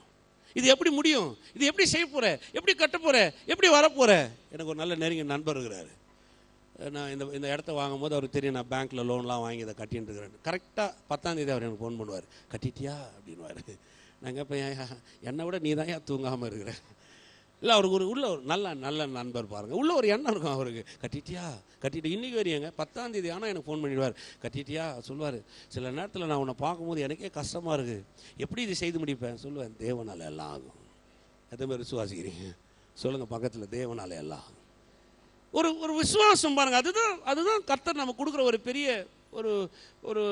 இது எப்படி முடியும், இது எப்படி செய்ய போகிற, எப்படி கட்ட போகிற, எப்படி வரப்போகிற? எனக்கு ஒரு நல்ல நெருங்கிய நண்பர் இருக்கிறார். நான் இந்த இடத்த வாங்கும் போது அவருக்கு தெரியும் நான் பேங்க்கில் லோன்லாம் வாங்கி இதை கட்டின்னு இருக்கிறேன். கரெக்டாக 10ஆம் தேதி அவர் எனக்கு ஃபோன் பண்ணுவார், கட்டிட்டியா அப்படின்வார். நாங்கள் இப்போ என்னை விட நீ தான் ஏன் தூங்காமல் இருக்கிற? இல்லை, அவருக்கு உள்ள ஒரு நல்ல நண்பர் பாருங்கள், உள்ள ஒரு எண்ணம் இருக்கும் அவருக்கு, கட்டிட்டியா கட்டிட்டு இன்றைக்கி வரையங்க 10ஆம் தேதி ஆனால் எனக்கு ஃபோன் பண்ணிடுவார், கட்டிட்டியா சொல்லுவார். சில நேரத்தில் நான் உன்னை பார்க்கும்போது எனக்கே கஷ்டமாக இருக்குது, எப்படி இது செய்து முடிப்பேன்? சொல்லுவேன், தேவனால் எல்லாம் ஆகும். எத்தனை பேர் விசுவாசிக்கிறீங்க? சொல்லுங்கள் பக்கத்தில், தேவனால் எல்லாம் ஆகும். ஒரு விசுவாசம் பாருங்கள், அதுதான் கர்த்தர் நம்ம கொடுக்குற ஒரு பெரிய ஒரு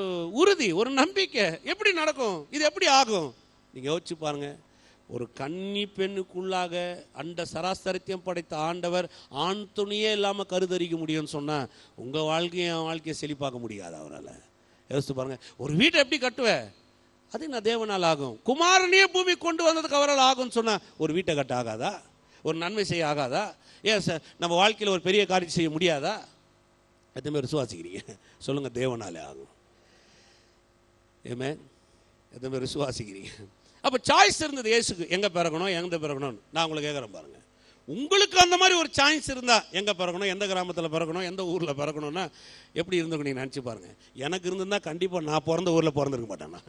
உறுதி, ஒரு நம்பிக்கை. எப்படி நடக்கும், இது எப்படி ஆகும்? நீங்கள் யோசிச்சு பாருங்கள். ஒரு கன்னி பெண்ணுக்குள்ளாக அண்ட சராசரித்தியம் படைத்த ஆண்டவர் ஆண் துணியே இல்லாமல் கருதறிக்க முடியும்னு சொன்னால் உங்கள் என் வாழ்க்கையை செழிப்பாக்க முடியாது அவரால். யோசிச்சு பாருங்கள், ஒரு வீட்டை எப்படி கட்டுவேன்? அது நான் தேவனால் ஆகும். குமாரனையே பூமி கொண்டு வந்ததுக்கு அவரால் ஆகும்னு சொன்னால் ஒரு வீட்டை கட்ட ஆகாதா? ஒரு நன்மை செய்ய ஆகாதா? ஏன் சார் நம்ம வாழ்க்கையில் ஒரு பெரிய காரியம் செய்ய முடியாதா? எத்தனை பேர் விசுவாசிக்கிறீங்க? சொல்லுங்கள், தேவனாலே ஆகும். ஆமென். எத்தனை பேர் விசுவாசிக்கிறீங்க? அப்போ சாய்ஸ் இருந்தது இயேசுக்கு, எங்கே பிறக்கணும், எங்கே பிறக்கணும்னு. நான் உங்களை கேட்குறேன் பாருங்கள், உங்களுக்கு அந்த மாதிரி ஒரு சாய்ஸ் இருந்தால் எங்கே பிறக்கணும், எந்த கிராமத்தில் பிறக்கணும், எந்த ஊரில் பிறக்கணும்னா எப்படி இருந்திருக்கும் நீங்கள் நினச்சி பாருங்கள். எனக்கு இருந்திருந்தால் கண்டிப்பாக நான் பிறந்த ஊரில் பிறந்திருக்க மாட்டேன்னா,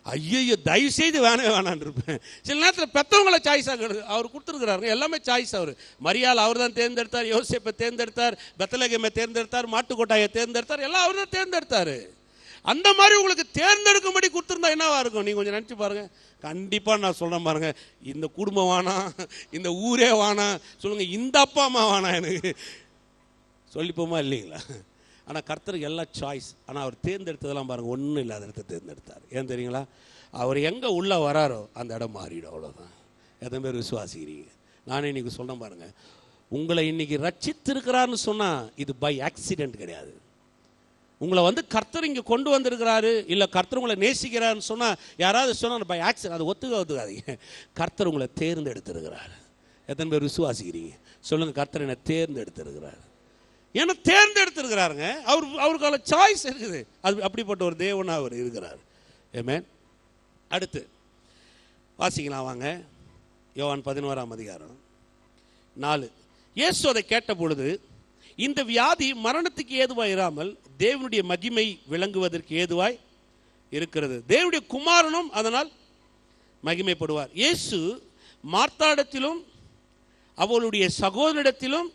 ஐயோ தயவுசெய்து வேணான்னு இருப்பேன். சில நேரத்தில் பெற்றவங்களை சாய்ஸாக அவர் கொடுத்துருக்குறாருங்க, எல்லாமே சாய்ஸ். அவர் மரியாள் அவர் தான் தேர்ந்தெடுத்தார், யோசேப்பை தேர்ந்தெடுத்தார், பெத்லகேமை தேர்ந்தெடுத்தார், மாட்டுக்கொட்டாயை தேர்ந்தெடுத்தார், எல்லாம் அவர் தான் தேர்ந்தெடுத்தார். அந்த மாதிரி உங்களுக்கு தேர்ந்தெடுக்கும்படி கொடுத்துருந்தா என்னவா இருக்கும்? நீங்கள் கொஞ்சம் நினச்சி பாருங்கள். கண்டிப்பாக நான் சொல்கிறேன் பாருங்கள், இந்த குடும்பம் வேணாம், இந்த ஊரே வேணாம், சொல்லுங்கள் இந்த அப்பா அம்மா வேணாம் எனக்கு சொல்லிப்போமா இல்லைங்களா? ஆனால் கர்த்தருக்கு எல்லாம் சாய்ஸ். ஆனால் அவர் தேர்ந்தெடுத்ததெல்லாம் பாருங்கள், ஒன்றும் இல்லாத இடத்த தேர்ந்தெடுத்தார். ஏன் தெரியுங்களா? அவர் எங்கே உள்ளே வராரோ அந்த இடம் மாறிடும், அவ்வளோதான். எத்தனை பேர் விசுவாசிக்கிறீங்க? நானே இன்றைக்கி சொல்கிறேன் பாருங்கள், உங்களை இன்றைக்கி ரட்சித்திருக்கிறான்னு சொன்னால் இது பை ஆக்சிடென்ட் கிடையாது. உங்களை கர்த்தர் இங்கே கொண்டு வந்திருக்கிறாரு, இல்லை கர்த்தர் உங்களை நேசிக்கிறாருன்னு சொன்னால் யாராவது சொன்னால் பை ஆக்சிடென்ட், அது ஒத்துக்காதீங்க. கர்த்தர் உங்களை தேர்ந்தெடுத்திருக்கிறார். எத்தனை பேர் விசுவாசிக்கிறீங்க? சொல்லுங்கள், கர்த்தர் என்னை தேர்ந்தெடுத்திருக்கிறார். ஏன்னா தேர்ந்தெடுத்திருக்கிறாருங்க. அவருக்கான சாய்ஸ் இருக்குது. அது அப்படிப்பட்ட ஒரு தேவனாக அவர் இருக்கிறார். ஆமென். அடுத்து வாசிக்கலாம் வாங்க. யோவான் 11ஆம் அதிகாரம் 4. இயேசு அதை கேட்ட பொழுது, இந்த வியாதி மரணத்துக்கு ஏதுவாய் இராமல் தேவனுடைய மகிமை விளங்குவதற்கு ஏதுவாய் இருக்கிறது. தேவனுடைய குமாரனும் அதனால் மகிமைப்படுவார். இயேசு மார்த்தாடத்திலும் அவளுடைய சகோதரிடத்திலும்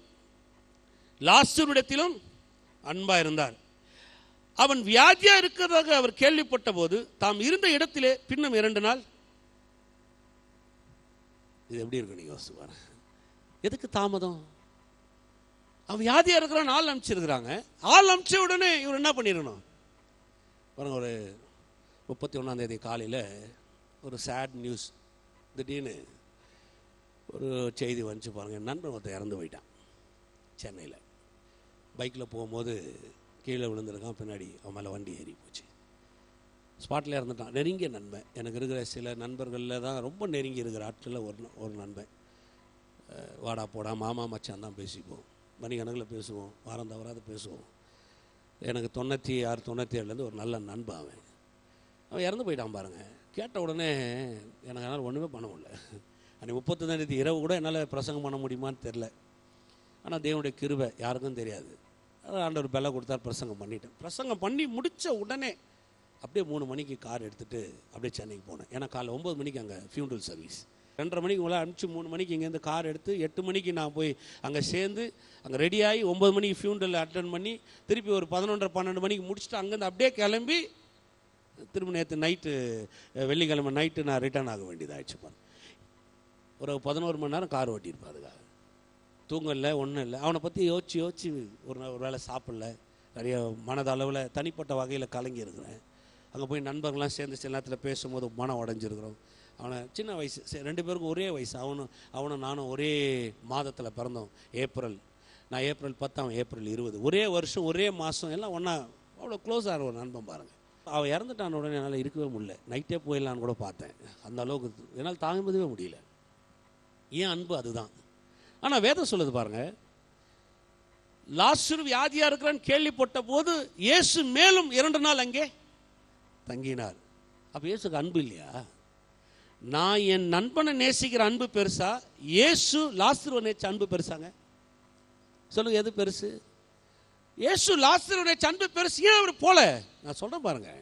லாசருவிடத்திலும் அன்பா இருந்தார். அவன் வியாதியா இருக்கிறதாக அவர் கேள்விப்பட்ட போது தாம் இருந்த இடத்திலே பின்னும் 2 நாள். இது எப்படி இருக்கு நீங்க யோசிச்சு பாருங்க. எதுக்கு தாமதம்? அவன் வியாதியா இருக்கிறான், ஆள் அனுப்பிச்சிருக்கிறாங்க. ஆள் அனுப்பிச்ச உடனே இவர் என்ன பண்ணிடணும் பாருங்க. ஒரு 31ஆம் தேதி காலையில் ஒரு சேட் நியூஸ் திடீர்னு ஒரு செய்தி வந்துச்சு பாருங்க. என் நண்பன் ஒருத்தர் இறந்து போயிட்டான் சென்னையில். பைக்கில் போகும்போது கீழே விழுந்திருக்கான். பின்னாடி அவன் மேலே வண்டி ஏறி போச்சு. ஸ்பாட்டில் இறந்துட்டான். நெருங்கிய நண்பன். எனக்கு இருக்கிற சில நண்பர்களில் தான் ரொம்ப நெருங்கி இருக்கிற ஆட்களில் ஒரு நண்பன். வாடா போடா மாமா மச்சான் தான் பேசிப்போம். மணிக்கணக்கில் பேசுவோம். வாரம் தவறாத பேசுவோம். எனக்கு 96 97 ஒரு நல்ல நண்பன். அவன் இறந்து போயிட்டான் பாருங்கள். கேட்ட உடனே எனக்கு என்னால் ஒன்றுமே பண்ண முடியல. அன்றைக்கி 31ஆம் தேதி இரவு கூட என்னால் பிரசங்கம் பண்ண முடியுமான்னு தெரில. ஆனால் தேவனுடைய கிருபை யாருக்கும் தெரியாது. ஆண்டவர் பெல்ல கொடுத்தார், பிரசங்கம் பண்ணிட்டேன். பிரசங்கம் பண்ணி முடித்த உடனே அப்படியே 3 மணிக்கு கார் எடுத்துகிட்டு அப்படியே சென்னைக்கு போனேன். ஏன்னா காலைல 9 மணிக்கு அங்கே ஃபியூனரல் சர்வீஸ். 2:30 மணிக்கு உங்களை அனுப்பிச்சு 3 மணிக்கு இங்கேருந்து கார் எடுத்து 8 மணிக்கு நான் போய் அங்கே சேர்ந்து அங்கே ரெடியாகி 9 மணிக்கு ஃபியூனரல் அட்டன் பண்ணி திருப்பி ஒரு 11:30 12 மணிக்கு முடிச்சுட்டு அங்கேருந்து அப்படியே கிளம்பி திரும்ப நேற்று நைட்டு வெள்ளிக்கிழமை நைட்டு நான் ரிட்டர்ன் ஆக வேண்டியதாகிடுச்சு. ஒரு 11 மணி நேரம் கார் ஓட்டியிருப்பாருங்க. தூங்கலை, ஒன்றும் இல்லை. அவனை பற்றி யோசிச்சு ஒரு வேளை சாப்பிடல. நிறைய மனதளவில் தனிப்பட்ட வகையில் கலங்கி இருக்கிறேன். அங்கே போய் நண்பர்கள்லாம் சேர்ந்து சில நேரத்தில் பேசும்போது மனம் உடஞ்சிருக்கிறோம். அவனை சின்ன வயசு, 2 பேருக்கும் ஒரே வயசு. அவனும் நானும் ஒரே மாதத்தில் பிறந்தோம். நான் ஏப்ரல் 10, அவன் ஏப்ரல் 20. ஒரே வருஷம் ஒரே மாதம் எல்லாம் ஒன்றா. அவ்வளோ க்ளோஸாக ஒரு நண்பன் பாருங்கள். அவன் இறந்துட்டான உடனே என்னால் இருக்கவே முடியல. நைட்டே போயிடலான்னு கூட பார்த்தேன். அந்த அளவுக்கு என்னால் தாங்கவே முடியல. ஏன் அன்பு அதுதான். ஆனால் வேதம் சொல்லுது பாருங்க, லாசரு வியாதியா இருக்கிறான்னு கேள்விப்பட்ட போது இயேசு மேலும் 2 நாள் அங்கே தங்கினார். அப்ப இயேசுக்கு அன்பு இல்லையா? நான் என் நண்பனை நேசிக்கிற அன்பு பெருசா, இயேசு லாசருவை நேசிச்ச அன்பு பெருசாங்க? சொல்லுங்க, எது பெருசு? இயேசு லாசருவை நேசிச்ச அன்பு பெருசு. ஏன் அவர் போல? நான் சொல்றேன் பாருங்க,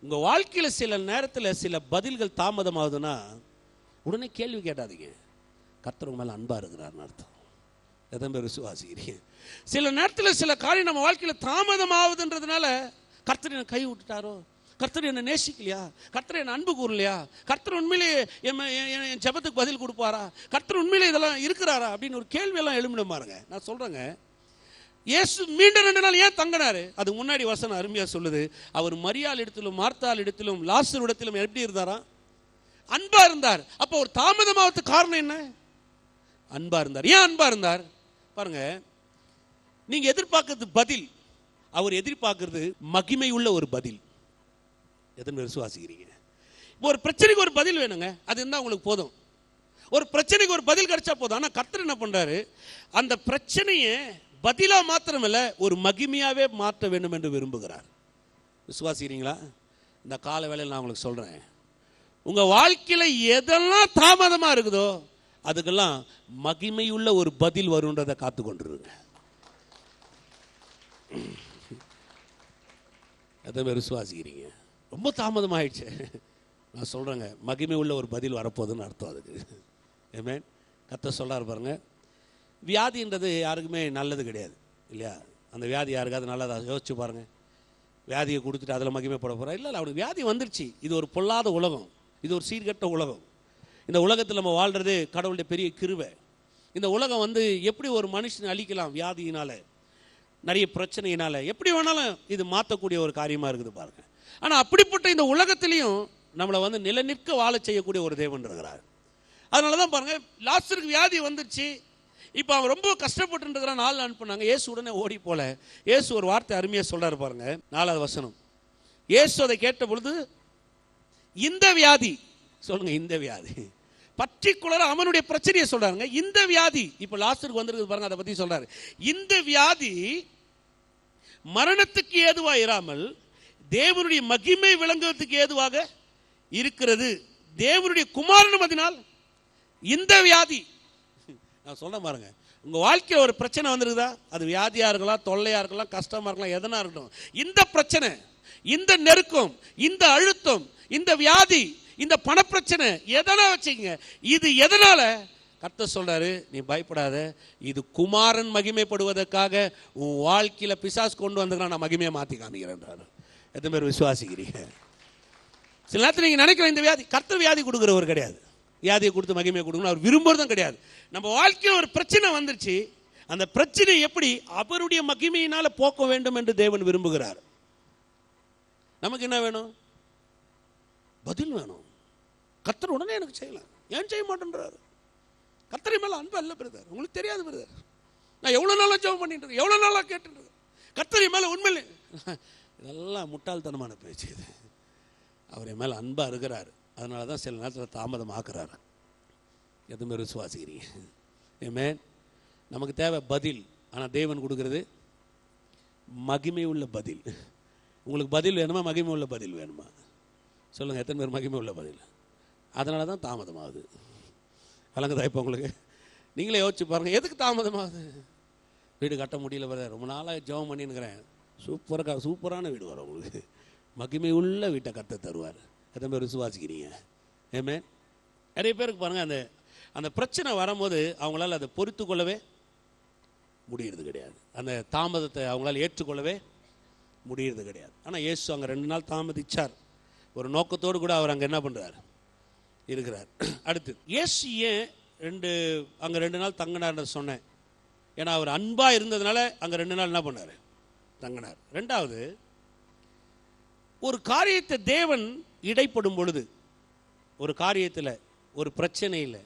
உங்க வாழ்க்கையில சில நேரத்தில் சில பதில்கள் தாமதமாகுதுன்னா உடனே கேள்வி கேட்டாதீங்க. கர்த்தர் உங்க மேல அன்பா இருக்கிறார்னு அர்த்தம். எதன் பேர் விசுவாசிக்கிறீங்க? சில நேரத்தில் சில காரியம் நம்ம வாழ்க்கையில் தாமதம் ஆகுதுன்றதுனால கர்த்தர் என்னை கை விட்டுட்டாரோ, கர்த்தர் என்னை நேசிக்கலையா, கர்த்தர் என்னை அன்பு கூறலையா, கர்த்தர் உண்மையிலே என் ஜெபத்துக்கு பதில் கொடுப்பாரா, கர்த்தர் உண்மையிலே இதெல்லாம் இருக்கிறாரா அப்படின்னு ஒரு கேள்வியெல்லாம் எழுமிடும் பாருங்க. நான் சொல்றேங்க, இயேசு மீண்டும் 2 நாள் ஏன் தங்கினாரு? அதுக்கு முன்னாடி வசனம் அருமையா சொல்லுது. அவர் மரியாள் இடத்திலும் மார்த்தாள் இடத்திலும் லாசரு இடத்திலும் எப்படி இருந்தாரா? அன்பா இருந்தார். அப்போ ஒரு தாமதமாவதுக்கு காரணம் என்ன? அன்பா இருந்தார். ஏன் அன்பா இருந்தார் பாருங்க. நீங்க எதிர்பார்க்கிறது பதில், அவர் எதிர்பார்க்கிறது மகிமை உள்ள ஒரு பதில். எத்தனை விசுவாசிக்கிறீங்க? ஒரு பிரச்சனைக்கு ஒரு பதில் வேணுங்க, அது இருந்தா உங்களுக்கு போதும். ஒரு பிரச்சனைக்கு ஒரு பதில் கிடைச்சா போதும். ஆனா கர்த்தர் என்ன பண்றாரு, அந்த பிரச்சனையை பதிலா மாத்திரமில்ல ஒரு மகிமையாவே மாற்ற வேண்டும் என்று விரும்புகிறார். விசுவாசிக்கிறீங்களா? இந்த கால வேளையில் நான் உங்களுக்கு சொல்றேன், உங்க வாழ்க்கையில எதெல்லாம் தாமதமா இருக்குதோ அதுக்கெல்லாம் மகிமையுள்ள ஒரு பதில் வரும்ன்றதை காத்து கொண்டிருங்க. எத்தனை பேர் விசுவாசிக்கிறீங்க? ரொம்ப தாமதம் ஆயிடுச்சு. நான் சொல்றேங்க, மகிமை உள்ள ஒரு பதில் வரப்போகுதுன்னு அர்த்தம் அதுக்கு. ஆமென். கர்த்தர் சொல்றாரு பாருங்க, வியாதின்றது யாருக்குமே நல்லது கிடையாது இல்லையா? அந்த வியாதி யாருக்காவது நல்லதா? யோசிச்சு பாருங்க. வியாதியை கொடுத்துட்டு அதில் மகிமைப்பட போகிறா? இல்லை, அவனுக்கு வியாதி வந்துருச்சு. இது ஒரு பொல்லாத உலகம், இது ஒரு சீர்கெட்ட உலகம். இந்த உலகத்தில் நம்ம வாழ்றது கடவுளுடைய பெரிய கிருபை. இந்த உலகம் எப்படி ஒரு மனுஷனை அழிக்கலாம், வியாதியினால, நிறைய பிரச்சனையினால, எப்படி வேணாலும் இது மாற்றக்கூடிய ஒரு காரியமாக இருக்குது பாருங்க. ஆனால் அப்படிப்பட்ட இந்த உலகத்திலையும் நம்மளை நிலநிற்க வாழ செய்யக்கூடிய ஒரு தேவன் இருக்கிறார். அதனால தான் பாருங்க, லாசருக்கு வியாதி வந்துருச்சு. இப்போ அவன் ரொம்ப கஷ்டப்பட்டு இருக்கிறான். 4 அனுப்புனாங்க. இயேசு உடனே ஓடி போல. இயேசு ஒரு வார்த்தை அருமையாக சொல்றாரு பாருங்க, 4வது வசனம். இயேசு அதை கேட்ட பொழுது, இந்த வியாதி, சொல்லுங்க, இந்த வியாதி, பர்டிகுலரா அவனுடைய பிரச்சனையை சொல்றாங்க. இந்த வியாதி இப்ப லாசருக்கு வந்திருக்கு பாருங்க, அதை பத்தி சொல்றாரு. இந்த வியாதி மரணத்துக்கு ஏதுவா இராமல் தேவனுடைய மகிமை விளங்குவதற்கு ஏதுவாக இருக்கிறது. தேவனுடைய குமாரனும் அதனால் இந்த வியாதி. நான் சொல்றேன் பாருங்க, உங்க வாழ்க்கையில் ஒரு பிரச்சனை வந்திருக்குதா, அது வியாதியா இருக்கலாம், தொல்லையா இருக்கலாம், கஷ்டமா இருக்கலாம், எதனா இருக்கட்டும், இந்த பிரச்சனை, இந்த நெருக்கம், இந்த அழுத்தம், இந்த வியாதி, இந்த பணப்பிரச்சனை எதனா வச்சுக்கங்க, இது எதனால கர்த்தர் சொல்றாரு, நீ பயப்படாத, இது குமாரன் மகிமைப்படுவதற்காக உன் வாழ்க்கையில பிசாசு கொண்டு வந்திருக்கான், நான் மகிமையை மாத்தி காமிக்கிறேன்றாரு. எத்தனை பேர் விசுவாசிக்கிறீங்க? சில நேரத்தில் நீங்க நினைக்கிற இந்த வியாதி, கர்த்தர் வியாதி கொடுக்கிறவர் கிடையாது, வியாதியை கொடுத்து மகிமையை கொடுக்கணும் அவர் விரும்புறதும் கிடையாது. நம்ம வாழ்க்கையில் ஒரு பிரச்சனை வந்துருச்சு, அந்த பிரச்சனை எப்படி அவருடைய மகிமையினால போக்க வேண்டும் என்று தேவன் விரும்புகிறார். நமக்கு என்ன வேணும்? பதில் வேணும். கர்த்தர் உடனே எனக்கு செய்யலாம், ஏன் செய்ய மாட்டேன்றாரு? கர்த்தரை மேல அன்பு அல்ல பிரதர், உங்களுக்கு தெரியாது பிரதர். நான் எவ்வளவு நாளா ஜெபம் பண்ணிட்டு இருக்கேன், எவ்வளவு நாளா கேட்டு இருக்கேன், கர்த்தரை மேல உண்மையிலே. இதெல்லாம் முட்டாள்தனமான பேச்சு. இது அவர் மேல அன்பா இருக்கிறார், அதனால தான் சில நேரத்தில் தாமதம் ஆக்குறாரு. எதுவுமே விசுவாசிக்கிறீங்க? ஆமென். நமக்கு தேவை பதில், ஆனால் தேவன் கொடுக்கறது மகிமை உள்ள பதில். உங்களுக்கு பதில் வேணுமா, மகிமை உள்ள பதில் வேணுமா? சொல்லுங்கள், எத்தனை பேர் மகிமை உள்ள பதில்? அதனால தான் தாமதமாகுது. வழங்குதா இப்போ உங்களுக்கு? நீங்களே யோசிச்சு பாருங்கள், எதுக்கு தாமதமாகுது? வீடு கட்ட முடியல பிரதர், ரொம்ப நாளாக ஜெபம் பண்ணின்னுக்கிறேன், சூப்பரான வீடு வரும் உங்களுக்கு, மகிமை உள்ள வீட்டை கர்த்தர் தருவார். எத்தனை பேர் விசுவாசிக்கிறீங்க? ஆமென். நிறைய பேருக்கு பாருங்கள், அந்த அந்த பிரச்சனை வரும்போது அவங்களால அதை பொறுத்து கொள்ளவே முடியறது கிடையாது, அந்த தாமதத்தை அவங்களால ஏற்றுக்கொள்ளவே முடியறது கிடையாது. ஆனால் இயேசு அங்கே 2 நாள் தாமதிச்சார், ஒரு நோக்கத்தோடு கூட அவர் அங்கே என்ன பண்ணுறார், இருக்கிறார். அடுத்து இயேசு ஏன் அங்கே 2 நாள் தங்கினார்னு சொன்னேன், ஏன்னா அவர் அன்பாக இருந்ததுனால அங்கே 2 நாள் என்ன பண்ணார், தங்கினார். ரெண்டாவது, ஒரு காரியத்தை தேவன் இடைப்படும் பொழுது, ஒரு காரியத்தில் ஒரு பிரச்சனையில்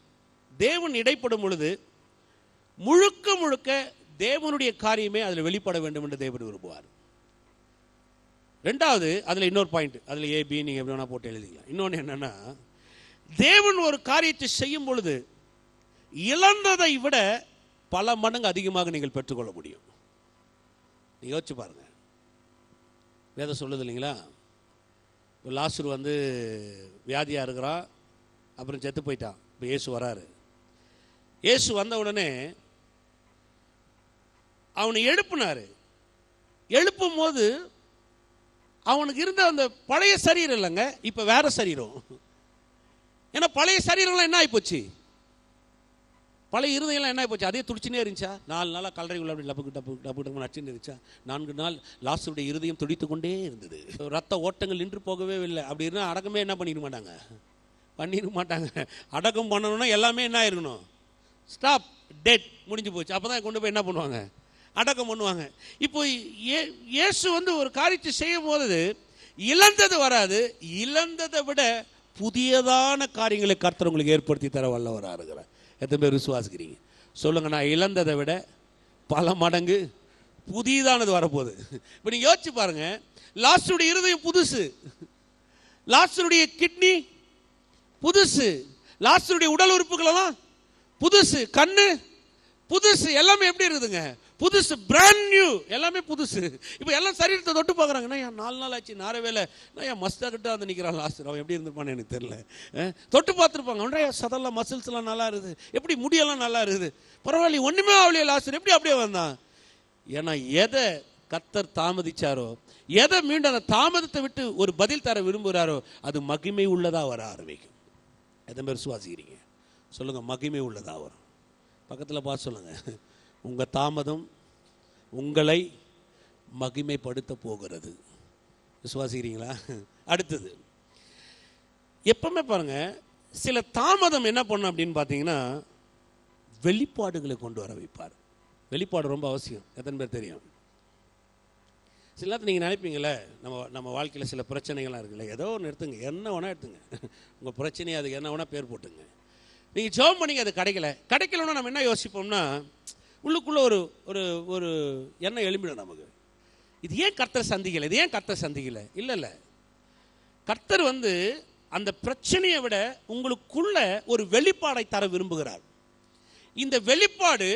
தேவன் இடைப்படும் பொழுது முழுக்க முழுக்க தேவனுடைய காரியமே அதில் வெளிப்பட வேண்டும் என்று தேவன் விரும்புவார். ரெண்டாவது, அதில் இன்னொரு பாயிண்ட், அதில் ஏபி நீங்கள் எப்படி வேணா போட்டு எழுதிக்கலாம். இன்னொன்று என்னன்னா, தேவன் ஒரு காரியத்தை செய்யும் பொழுது இழந்ததை விட பல மடங்கு அதிகமாக நீங்கள் பெற்றுக்கொள்ள முடியும். நீங்கள் யோசிச்சு பாருங்க, வேதம் சொல்லுது இல்லைங்களா, லாசரு வியாதியாக இருக்கிறான், அப்புறம் செத்து போயிட்டான். இப்போ இயேசு வராரு. இயேசு வந்த உடனே அவனை எழுப்புனாரு. எழுப்பும் போது அவனுக்கு இருந்த அந்த பழைய சரீரம் இல்லைங்க, இப்போ வேற சரீரம். ஏன்னா பழைய சரீரம்லாம் என்ன ஆகிப்போச்சு, பழைய இருதயம்லாம் என்ன ஆகிப்போச்சு, அதே துடிச்சுனே இருந்துச்சா? 4 நாளாக கல்லறைக்குள்ள அப்படி டப்பு டப்பு டப்பு டப்பு நச்சுன்னு இருந்துச்சா? 4 நாள் லாசருடைய இருதயம் துடித்து கொண்டே இருந்தது, ரத்த ஓட்டங்கள் நின்று போகவே இல்லை. அப்படி இருந்தால் அடக்கமே என்ன பண்ணிட மாட்டாங்க. அடக்கம் பண்ணணும்னா எல்லாமே என்ன ஆயிருக்கணும், ஸ்டாப், டெட், முடிஞ்சு போச்சு. அப்போ தான் கொண்டு போய் என்ன பண்ணுவாங்க, அடக்கம் பண்ணுவாங்க. இப்போ இயேசு ஒரு காரியத்தை செய்யும் போது இழந்தது வராது, இழந்ததை விட புதியதான காரியங்களை கர்த்தர் உங்களுக்கு ஏற்படுத்தி தர வல்லவராக இருக்கிறார். எத்தனை பேர் விசுவாசிக்கிறீங்க? சொல்லுங்க, நான் இழந்ததை விட பல மடங்கு புதியதானது வரப்போகுது. இப்போ நீங்கள் யோசிச்சு பாருங்க, லாசருடைய இருதயம் புதுசு, லாசருடைய கிட்னி புதுசு, லாசருடைய உடல் உறுப்புகள் எல்லாம் புதுசு, கண்ணு புதுசு, எல்லாமே எப்படி இருக்குதுங்க, புதுசு, பிராண்ட் நியூ, எல்லாமே புதுசு. இப்போ எல்லாம் சரீரத்தை தொட்டு பார்க்குறாங்க. நான் 4 நாள் ஆச்சு, நாரவேல நான் மஸ்தாக கிட்ட நிற்கிறான் லாஸ்டர், அவன் எப்படி இருந்திருப்பான்னு எனக்கு தெரியல. தொட்டு பார்த்துருப்பாங்க, அவன்றைய சதெல்லாம் மசில்ஸ்லாம் நல்லா இருக்குது, எப்படி முடியெல்லாம் நல்லா இருக்குது, பரவாயில்ல, ஒன்றுமே அவளையே லாஸ்டர் எப்படி அப்படியே வந்தான். ஏன்னா எதை கர்த்தர் தாமதிச்சாரோ, எதை மீண்டும் அந்த தாமதத்தை விட்டு ஒரு பதில் தர விரும்புகிறாரோ, அது மகிமை உள்ளதாக வர ஆரம்பிக்கும். எத்தனை பேர் விசுவாசிக்கிறீங்க? சொல்லுங்க, மகிமை உள்ளதாக வரும். பக்கத்தில் பார்த்து சொல்லுங்க, உங்கள் தாமதம் உங்களை மகிமைப்படுத்த போகிறது. விசுவாசிக்கிறீங்களா? அடுத்தது, எப்பவுமே பாருங்க, சில தாமதம் என்ன பண்ணும் அப்படின்னு பார்த்தீங்கன்னா, வெளிப்பாடுகளை கொண்டு வர வைப்பார். வெளிப்பாடு ரொம்ப அவசியம். எத்தனை பேர் தெரியும்? சில நேரத்தில் நீங்கள் நினைப்பீங்களே, நம்ம வாழ்க்கையில் சில பிரச்சனைகள்லாம் இருக்குல்ல, ஏதோ ஒன்று எடுத்துங்க, என்ன வேணால் எடுத்துங்க, உங்கள் பிரச்சனையை அதுக்கு என்ன வேணால் பேர் போட்டுங்க. நீங்கள் ஜெபம் பண்ணிங்க, அது கிடைக்கலன்னா நம்ம என்ன யோசிப்போம்னா, உள்ளுக்குள்ளே ஒரு ஒரு எண்ணம் எழும்பிடும் நமக்கு, இது ஏன் கர்த்தர் சந்திக்கலை, இது ஏன் கர்த்தர் சந்திக்கலை. இல்லை, கர்த்தர் அந்த பிரச்சனையை விட உங்களுக்குள்ள ஒரு வெளிப்பாடை தர விரும்புகிறார். இந்த வெளிப்பாடு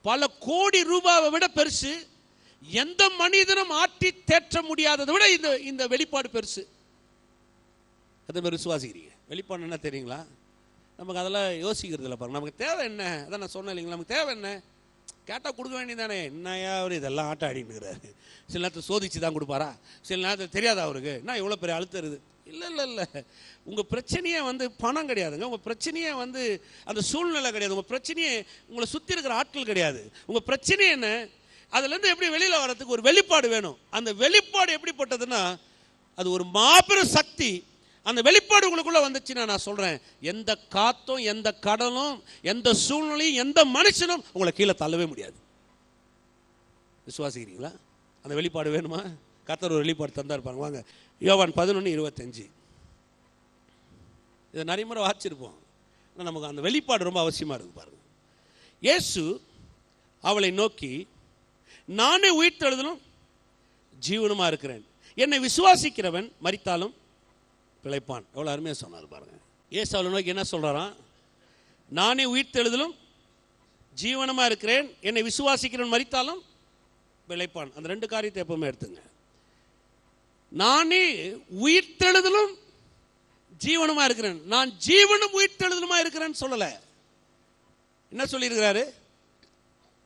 பல கோடி ரூபாவை விட பெருசு. எந்த மனிதனும் ஆட்டி தேற்ற முடியாததை விட இந்த வெளிப்பாடு பெருசு. அதை மாதிரி விசுவாசிக்கிறீங்க. வெளிப்பாடு என்ன தெரியுங்களா? நமக்கு அதெல்லாம் யோசிக்கிறது இல்லை. பாருங்க, நமக்கு தேவை என்ன? அதான் நான் சொன்னேன் இல்லைங்களா, நமக்கு தேவை என்ன? கேட்டால் கொடுக்க வேண்டியதானே. என்னையா அவர் இதெல்லாம் ஆட்ட ஆடினுக்கிறாரு. சில நேரத்தில் சோதிச்சு தான் கொடுப்பாரா? சில நேரத்தில் தெரியாதா அவருக்கு என்ன இவ்வளோ பெரிய அழுத்தம் இருக்குது? இல்லை. உங்கள் பிரச்சனையே பணம் கிடையாதுங்க. உங்கள் பிரச்சனையே அந்த சூழ்நிலை கிடையாது. உங்கள் பிரச்சனையே உங்களை சுற்றி இருக்கிற ஆட்கள் கிடையாது. உங்கள் பிரச்சனை என்ன? அதுலேருந்து எப்படி வெளியில் வர்றதுக்கு ஒரு வெளிப்பாடு வேணும். அந்த வெளிப்பாடு எப்படிப்பட்டதுன்னா, அது ஒரு மாபெரும் சக்தி. அந்த வெளிப்பாடு உங்களுக்குள்ள வந்துச்சுன்னா நான் சொல்றேன், எந்த காத்தும் எந்த கடலும் எந்த சூழ்நிலையும் எந்த மனுஷனும் உங்களை கீழே தள்ளவே முடியாது. விசுவாசிக்கிறீங்களா? அந்த வெளிப்பாடு வேணுமா? கர்த்தர் ஒரு வெளிப்பாடு தந்தா இருப்பாங்க. வாங்க, யோவான் 11:25. இதை நிறைய முறை வாசிச்சிருப்போம். நமக்கு அந்த வெளிப்பாடு ரொம்ப அவசியமா இருக்கு. பாருங்க, இயேசு அவளை நோக்கி, நானே உயிர்த்தெழுதலும் ஜீவனுமா இருக்கிறேன். என்னை விசுவாசிக்கிறவன் மரித்தாலும் பிழைப்பான். எவ்வளோ அருமையாக சொன்னார் பாருங்க. இயேசு அவளை நோக்கி என்ன சொல்றாராம்? நானே உயிர்த்தெழுதலும் ஜீவனமா இருக்கிறேன், என்னை விசுவாசிக்கிறவன் மரித்தாலும் பிழைப்பான். அந்த ரெண்டு காரியத்தை எப்பவுமே எடுத்துங்க. நானே உயிர்த்தெழுதலும் ஜீவனுமா இருக்கிறேன். நான் ஜீவனும் உயிர்த்தெழுதலுமா இருக்கிறேன்னு சொல்லல. என்ன சொல்லி இருக்கிறாரு?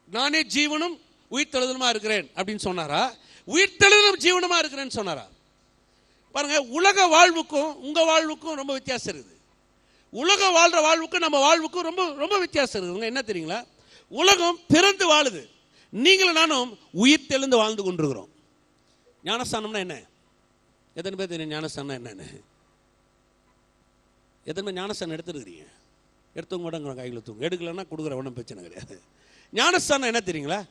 நானே ஜீவனும் உயிர்த்தெழுதலுமா இருக்கிறேன் அப்படின்னு சொன்னாரா? உயிர்த்தெழுதலும் ஜீவனுமா இருக்கிறேன்னு சொன்னாரா? பாருங்க, உலக வாழ்வுக்கும் உங்க வாழ்வுக்கும் ரொம்ப வித்தியாசம் இருக்குது. உலக வாழ்ற வாழ்வுக்கும் நம்ம வாழ்வுக்கும் ரொம்ப ரொம்ப வித்தியாசம் இருக்குதுங்க. என்ன தெரியுங்களா? உலகம் பிறந்து வாழுது, நீங்களும் நானும் உயிர் தெழுந்து வாழ்ந்து கொண்டிருக்கிறோம். ஞானஸ்தானம்னா என்ன? எத்தனை பேர் தெரியும் ஞானஸ்தானம் என்னன்னு? எத்தனை பேர் ஞானஸ்தானம் எடுத்துருக்கிறீங்க? எடுத்தவங்க கூட கையில் தூங்க, எடுக்கலன்னா கொடுக்குற ஒன்றும் பிரச்சனை கிடையாது. ஞானஸ்தானம் என்ன தெரியுங்களா?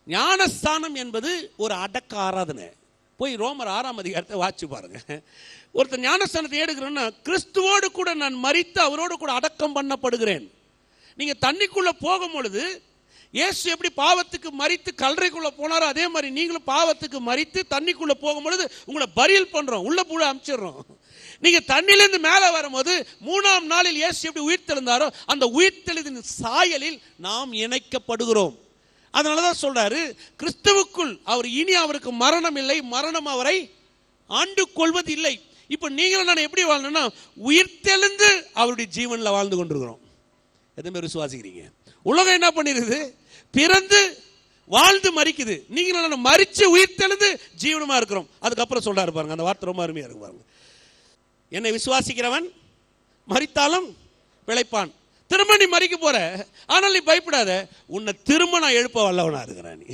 ஞானஸ்தானம் என்பது ஒரு அடக்க ஆராதனை. போய் ரோமர் 6ஆம் அதிகாரத்தை வாசிச்சு பாருங்க. ஒருத்தர் ஞானஸ்தானத்தை எடுக்கிறோன்னா, கிறிஸ்துவோடு கூட நான் மரித்து அவரோடு கூட அடக்கம் பண்ணப்படுகிறேன். நீங்க தண்ணிக்குள்ள போகும் பொழுது இயேசு எப்படி பாவத்துக்கு மரித்து கல்லறைக்குள்ள போனாரோ, அதே மாதிரி நீங்களும் பாவத்துக்கு மரித்து தண்ணிக்குள்ள போகும் பொழுது உங்களை பரியல் பண்றோம், உள்ள கூட அனுப்பிச்சிடுறோம். நீங்க தண்ணிலிருந்து மேலே வரும்போது 3ஆம் நாளில் இயேசு எப்படி உயிர்த்தெழுந்தாரோ, அந்த உயிர்த்தெழுதின் சாயலில் நாம் இணைக்கப்படுகிறோம். அதனாலதான் சொல்றாரு, கிறிஸ்துவுக்குள் அவர் இனி அவருக்கு மரணம் இல்லை, மரணம் அவரை ஆண்டு கொள்வது இல்லை. இப்ப நீங்களும் நான் எப்படி வாழணும்னா, உயிர்த்தெழுந்து அவருடைய ஜீவன்ல வாழ்ந்து கொண்டிருக்கிறோம். எதுவுமே விசுவாசிக்கிறீங்க? உலகம் என்ன பண்ணிருக்குது? பிறந்து வாழ்ந்து மரிக்குது. நீங்களும் நான் மரிச்சு உயிர்த்தெழுந்து ஜீவனமா இருக்கிறோம். அதுக்கப்புறம் சொல்றாரு பாருங்க, அந்த வார்த்தை ரொம்ப அருமையா இருக்கு பாருங்க. என்னை விசுவாசிக்கிறவன் மரித்தாலும் பிழைப்பான். திரும்ப நீ மறிக்க போற, ஆனால் நீ பயப்படாத, உன்னை திரும்ப நான் எழுப்ப வல்லவனா இருக்கிறேன். நீ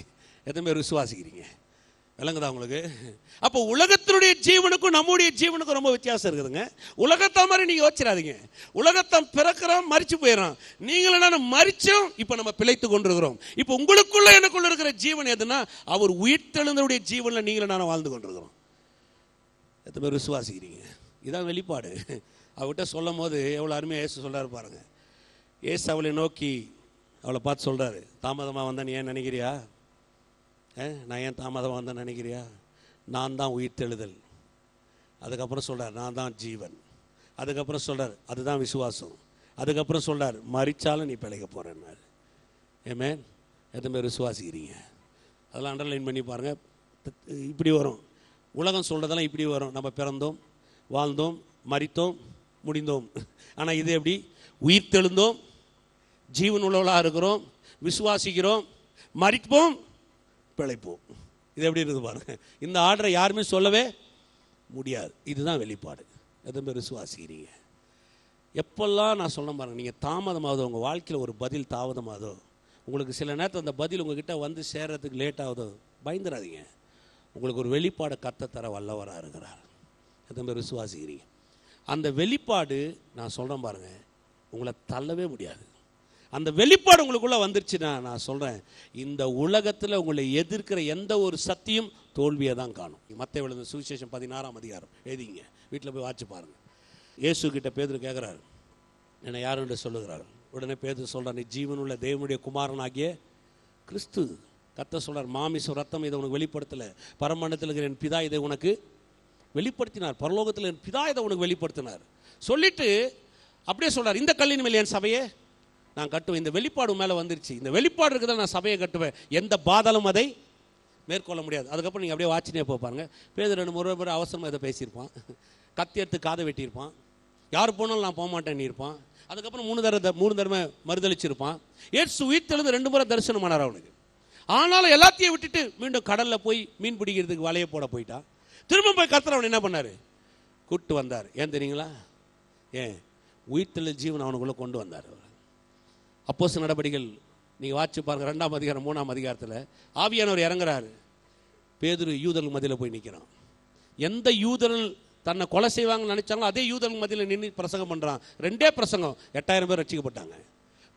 எத்தனை பேர் விசுவாசிக்கிறீங்க? விளங்குதா உங்களுக்கு? அப்போ உலகத்தினுடைய ஜீவனுக்கும் நம்முடைய ஜீவனுக்கும் ரொம்ப வித்தியாசம் இருக்குதுங்க. உலகத்தை மாதிரி நீங்க யோசிச்சிடாதீங்க. உலகத்தை பிறக்கிறோம், மறிச்சு போயிடறோம். நீங்களும் நானும் மறிச்சோம், இப்போ நம்ம பிழைத்து கொண்டிருக்கிறோம். இப்போ உங்களுக்குள்ள எனக்குள்ள இருக்கிற ஜீவன் எதுனா, அவர் உயிர்த்தெழுந்தவருடைய ஜீவனில் நீங்களும் நானும் வாழ்ந்து கொண்டிருக்கிறோம். எத்தனை பேர் விசுவாசிக்கிறீங்க? இதான் வெளிப்பாடு. அவர்கிட்ட சொல்லும் போது எவ்வளோ அருமையாக இயேசு சொல்றாரு பாருங்க. இயேசு அவளை நோக்கி அவளை பார்த்து சொல்றாரு, தாமதமாக வந்தேன் நீ ஏன் நினைக்கிறியா? நான் ஏன் தாமதமாக வந்தேன் நினைக்கிறியா? நான் தான் உயிர்த்தெழுதல். அதுக்கப்புறம் சொல்றார், நான் தான் ஜீவன். அதுக்கப்புறம் சொல்றார், அதுதான் விசுவாசம். அதுக்கப்புறம் சொல்றார், மரிச்சாலும் நீ பிழைக்க போறேன்னாரு. ஆமென். எத்தனை பேர் விசுவாசிக்கிறீங்க? அதெல்லாம் அண்டர்லைன் பண்ணி பாருங்க. இப்படி வரும், உலகம் சொல்றதெல்லாம் இப்படி வரும். நம்ம பிறந்தோம், வாழ்ந்தோம், மரித்தோம், முடிந்தோம். ஆனால் இது எப்படி? உயிர்த்தெழுந்தோம், ஜீவன் உள்ளவளாக இருக்கிறோம், விசுவாசிக்கிறோம், மரிப்போம், பிழைப்போம். இது எப்படி இருக்குது பாருங்க. இந்த ஆர்டரை யாருமே சொல்லவே முடியாது. இதுதான் வெளிப்பாடு. எத்தனை பேர் விசுவாசிக்கிறீங்க? எப்பெல்லாம் நான் சொன்ன பாருங்க, நீங்கள் தாமதமாகுதோ, உங்கள் வாழ்க்கையில் ஒரு பதில் தாமதமாகுதோ, உங்களுக்கு சில நேரத்தில் அந்த பதில் உங்ககிட்ட வந்து சேர்றதுக்கு லேட் ஆகுதோ, பயந்துடாதீங்க. உங்களுக்கு ஒரு வெளிப்பாடு கர்த்தர் தர வல்லவராக இருக்கிறார். எத்தனை பேர் விசுவாசிக்கிறீங்க? அந்த வெளிப்பாடு நான் சொல்கிறேன் பாருங்க, உங்களை தள்ளவே முடியாது. அந்த வெளிப்பாடு உங்களுக்குள்ள வந்துருச்சுன்னா நான் சொல்றேன், இந்த உலகத்தில் உங்களை எதிர்க்கிற எந்த ஒரு சக்தியும் தோல்வியை தான் காணும். மத்தேயு எழுதின சுவிசேஷம் 16ஆம் அதிகாரம் எழுதிங்க, வீட்டில் போய் வாட்சி பாருங்க. இயேசு கிட்ட பேதுரு கேட்குறாரு, என்னை யார் என்று சொல்லுகிறார்? உடனே பேதுரு சொல்றார், நீ ஜீவனுள்ள தேவனுடைய குமாரனாகிய கிறிஸ்து. கர்த்தர் சொல்றார், மாமிசம் ரத்தம் இதை உனக்கு வெளிப்படுத்தலை, பரமண்டலத்தில் இருக்கிற என் பிதா இதை உனக்கு வெளிப்படுத்தினார். பரலோகத்தில் என் பிதா இதை உனக்கு வெளிப்படுத்தினார். சொல்லிட்டு அப்படியே சொல்றார், இந்த கல்லின் மேலே என் சபையை நான் கட்டுவேன். இந்த வெளிப்பாடு மேலே வந்துருச்சு. இந்த வெளிப்பாடு இருக்குதான் நான் சபையை கட்டுவேன், எந்த பாதாளம் அதை மேற்கொள்ள முடியாது. அதுக்கப்புறம் நீங்கள் அப்படியே வாட்சினே போப்பாருங்க. பேதுரு 2 முறை அவசரமாக இதை பேசியிருப்பான், கத்தி எடுத்து காதை வெட்டியிருப்பான், யார் போனாலும் நான் போக மாட்டேன்னு இருப்பான். அதுக்கப்புறம் 3 தடவை மறுதளிச்சிருப்பான். இயேசு உயிர்த்தெழுந்து 2 முறை தரிசனமானார் அவனுக்கு. ஆனாலும் எல்லாத்தையும் விட்டுட்டு மீண்டும் கடலில் போய் மீன் பிடிக்கிறதுக்கு வலையை போட போயிட்டான். திரும்ப போய் கர்த்தர் அவன் என்ன பண்ணார், கூப்பிட்டு வந்தார். ஏன் தெரியுங்களா? ஏன் உயிர்த்தெழு ஜீவன் அவனுக்குள்ளே கொண்டு வந்தார். அப்போஸ்தலர் நடபடிகள் நீங்கள் வாட்சி பாருங்க, 2ஆம் அதிகாரம் 3ஆம் அதிகாரத்தில் ஆவியானவர் இறங்குறாரு. பேதுரு யூதர்கள் மத்தியில் போய் நிற்கிறான். எந்த யூதர்கள் தன்னை கொலை செய்வாங்கன்னு நினைச்சாங்களோ அதே யூதர்கள் மத்தியில் நின்று பிரசங்கம் பண்ணுறான். 2 பிரசங்கம் 8000 பேர் ரட்சிக்கப்பட்டாங்க.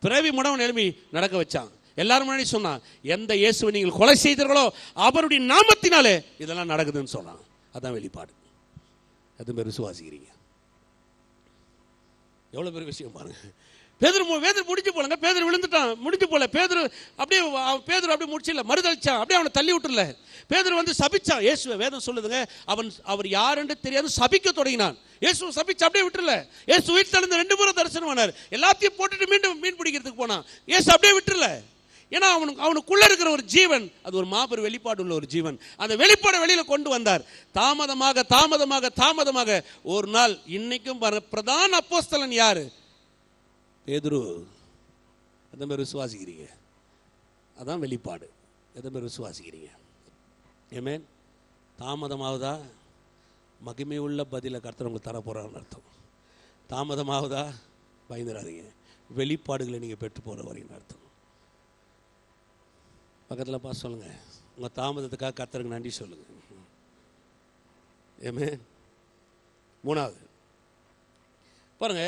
பிறவி முடவன் எழுப்பி நடக்க வச்சான். எல்லாரும் முன்னாடி சொன்னான், எந்த இயேசுவை நீங்கள் கொலை செய்தீர்களோ அவருடைய நாமத்தினாலே இதெல்லாம் நடக்குதுன்னு சொன்னான். அதான் வெளிப்பாடு. அது பேர் விசுவாசிக்கிறீங்க. எவ்வளோ பெரிய விஷயம் பாருங்க. பேதுரு முடிஞ்சு போலங்க. பேதுரு விழுந்துட்டான், முடிஞ்சு போல. பேதுரு அப்படியே முடிச்சிடல, மறுதளிச்சான், அப்படியே அவனை தள்ளி விட்டுல. பேதுரு வந்து சபிச்சான் இயேசுவை. வேதம் சொல்லுதுங்க, அவர் யாருன்னு தெரியாது சபிக்க தொடங்கினான். இயேசு சபிச்சு அப்படியே விட்டுல. இயேசு உயிர்த்தெழுந்து 2 முறை தரிசனம் ஆனார். எல்லாத்தையும் போட்டுட்டு மீண்டும் மீன் பிடிக்கிறதுக்கு போனான். இயேசு அப்படியே விட்டுல. ஏன்னா அவனுக்குள்ள இருக்கிற ஒரு ஜீவன், அது ஒரு மாபெரும் வெளிப்பாடு உள்ள ஒரு ஜீவன். அந்த வெளிப்பாடு வெளியில கொண்டு வந்தார். தாமதமாக ஒரு நாள், இன்னைக்கும் பிரதான அப்போஸ்தலன் யாரு? பேதுரு. எத்தனை பேர் விசுவாசிக்கிறீங்க? அதான் வெளிப்பாடு. எத்தனை பேர் விசுவாசிக்கிறீங்க? ஆமென். தாமதமாவதா? மகிமை உள்ள பதிலை கர்த்தர் உங்களுக்கு தர போறாருன்னு அர்த்தம். தாமதமாவதா? பயந்துடாதீங்க, வெளிப்பாடுகளை நீங்கள் பெற்று போகிற வரைக்கும் அர்த்தம். பக்கத்தில் பார்த்து சொல்லுங்க, உங்கள் தாமதத்துக்காக கர்த்தருக்கு நன்றி சொல்லுங்க. ஆமென். 3வது பாருங்க,